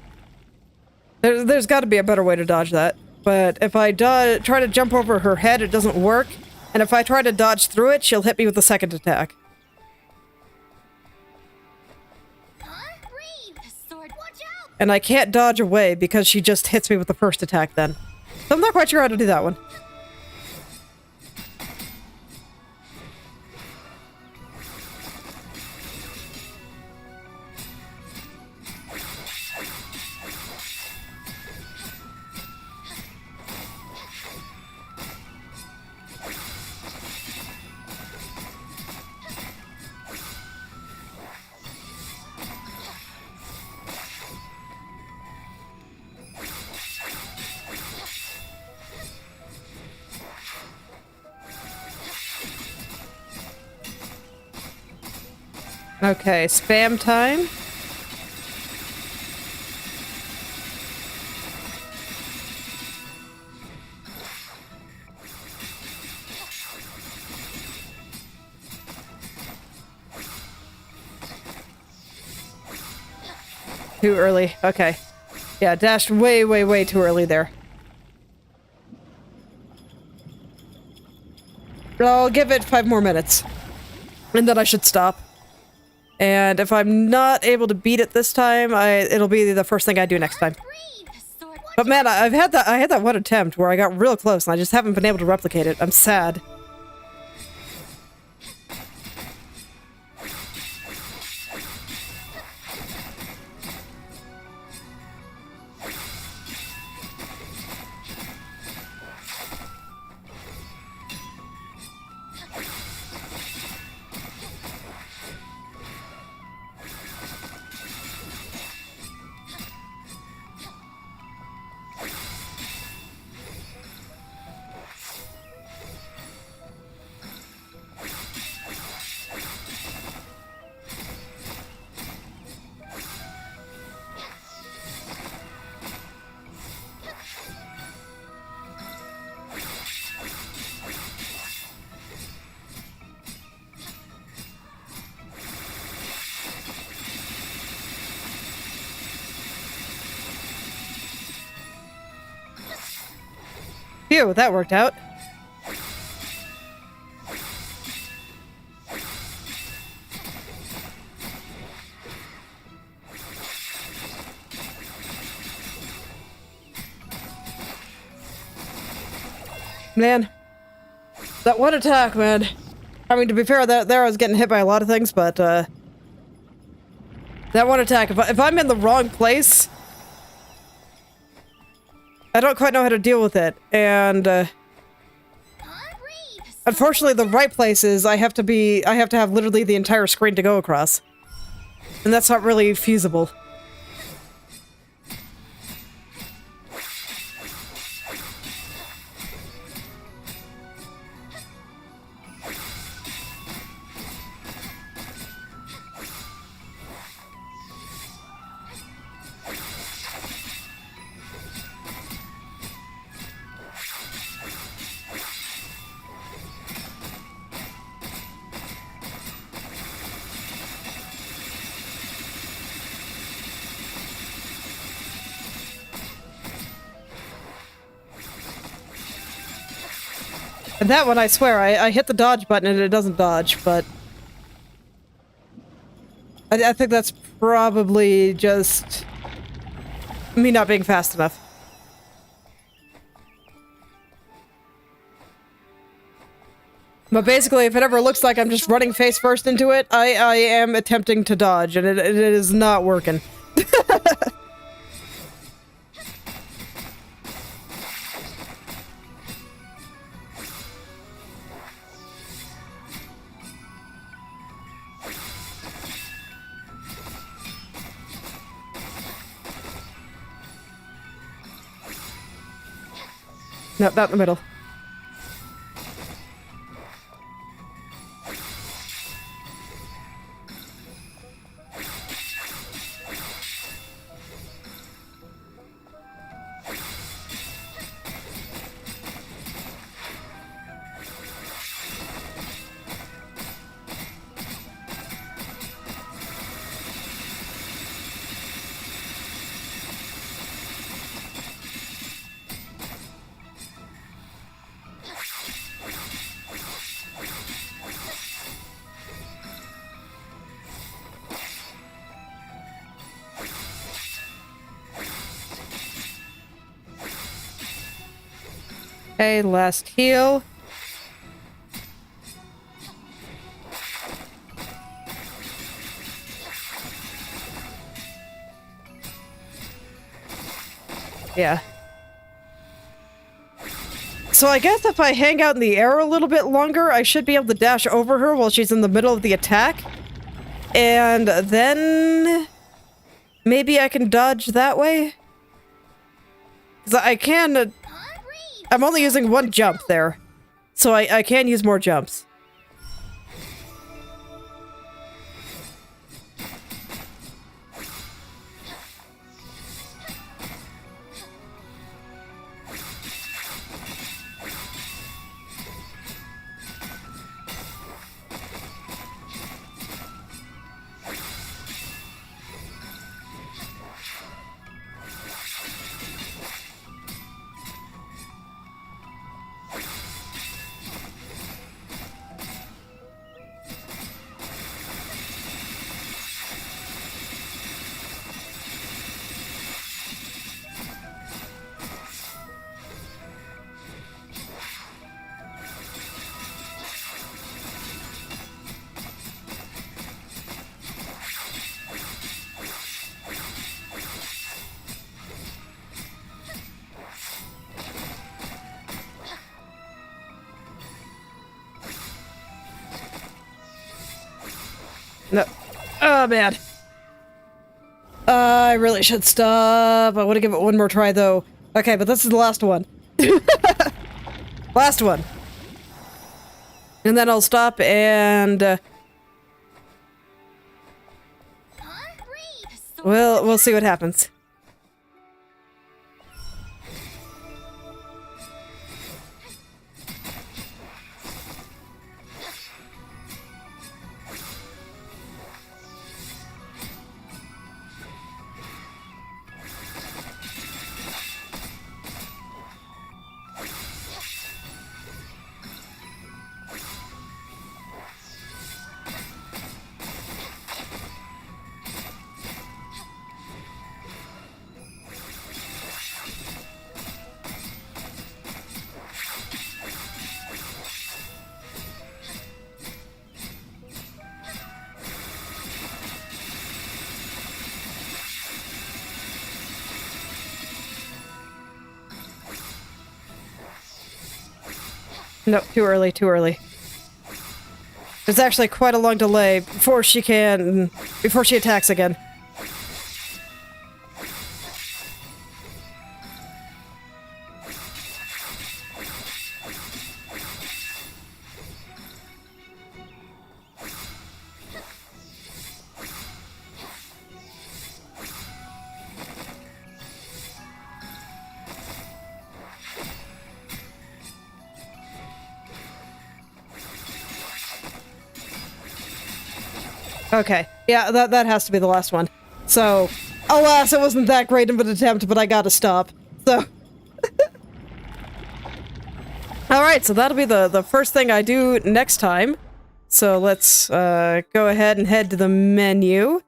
There's got to be a better way to dodge that. But if I try to jump over her head, it doesn't work. And if I try to dodge through it, she'll hit me with the second attack. Reed! The sword. Watch out! And I can't dodge away because she just hits me with the first attack then. So I'm not quite sure how to do that one. Okay, spam time. Too early. Okay. Yeah, dashed way, way, way too early there. I'll give it 5 more minutes. And then I should stop. And if I'm not able to beat it this time, it'll be the first thing I do next time. Reed! The sword. But man, I had that one attempt where I got real close and I just haven't been able to replicate it. I'm sad. Phew, that worked out. Man. That one attack, man. I mean, to be fair, there I was getting hit by a lot of things, but, that one attack, if I'm in the wrong place, I don't quite know how to deal with it, and, unfortunately, the right places, I have to have literally the entire screen to go across. And that's not really feasible. And that one, I swear, I hit the dodge button and it doesn't dodge, but... I think that's probably just... me not being fast enough. But basically, if it ever looks like I'm just running face first into it, I am attempting to dodge, and it is not working. No, not in the middle. Okay, last heal. Yeah. So I guess if I hang out in the air a little bit longer, I should be able to dash over her while she's in the middle of the attack. And then... maybe I can dodge that way? Because I can... I'm only using one jump there. So I can use more jumps. No. Oh, man. I really should stop. I want to give it one more try, though. Okay, but this is the last one. Last one. And then I'll stop and... we'll see what happens. No, too early, too early. There's actually quite a long delay before she attacks again. Okay, yeah, that has to be the last one. So, alas, it wasn't that great of an attempt, but I gotta stop. So, alright, so that'll be the first thing I do next time. So let's go ahead and head to the menu.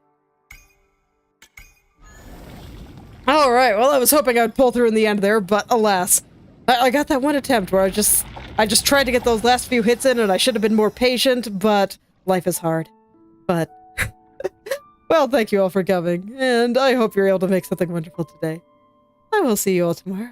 Alright, well I was hoping I'd pull through in the end there, but alas. I got that one attempt where I just tried to get those last few hits in and I should have been more patient, but life is hard. But, well, thank you all for coming, and I hope you're able to make something wonderful today. I will see you all tomorrow.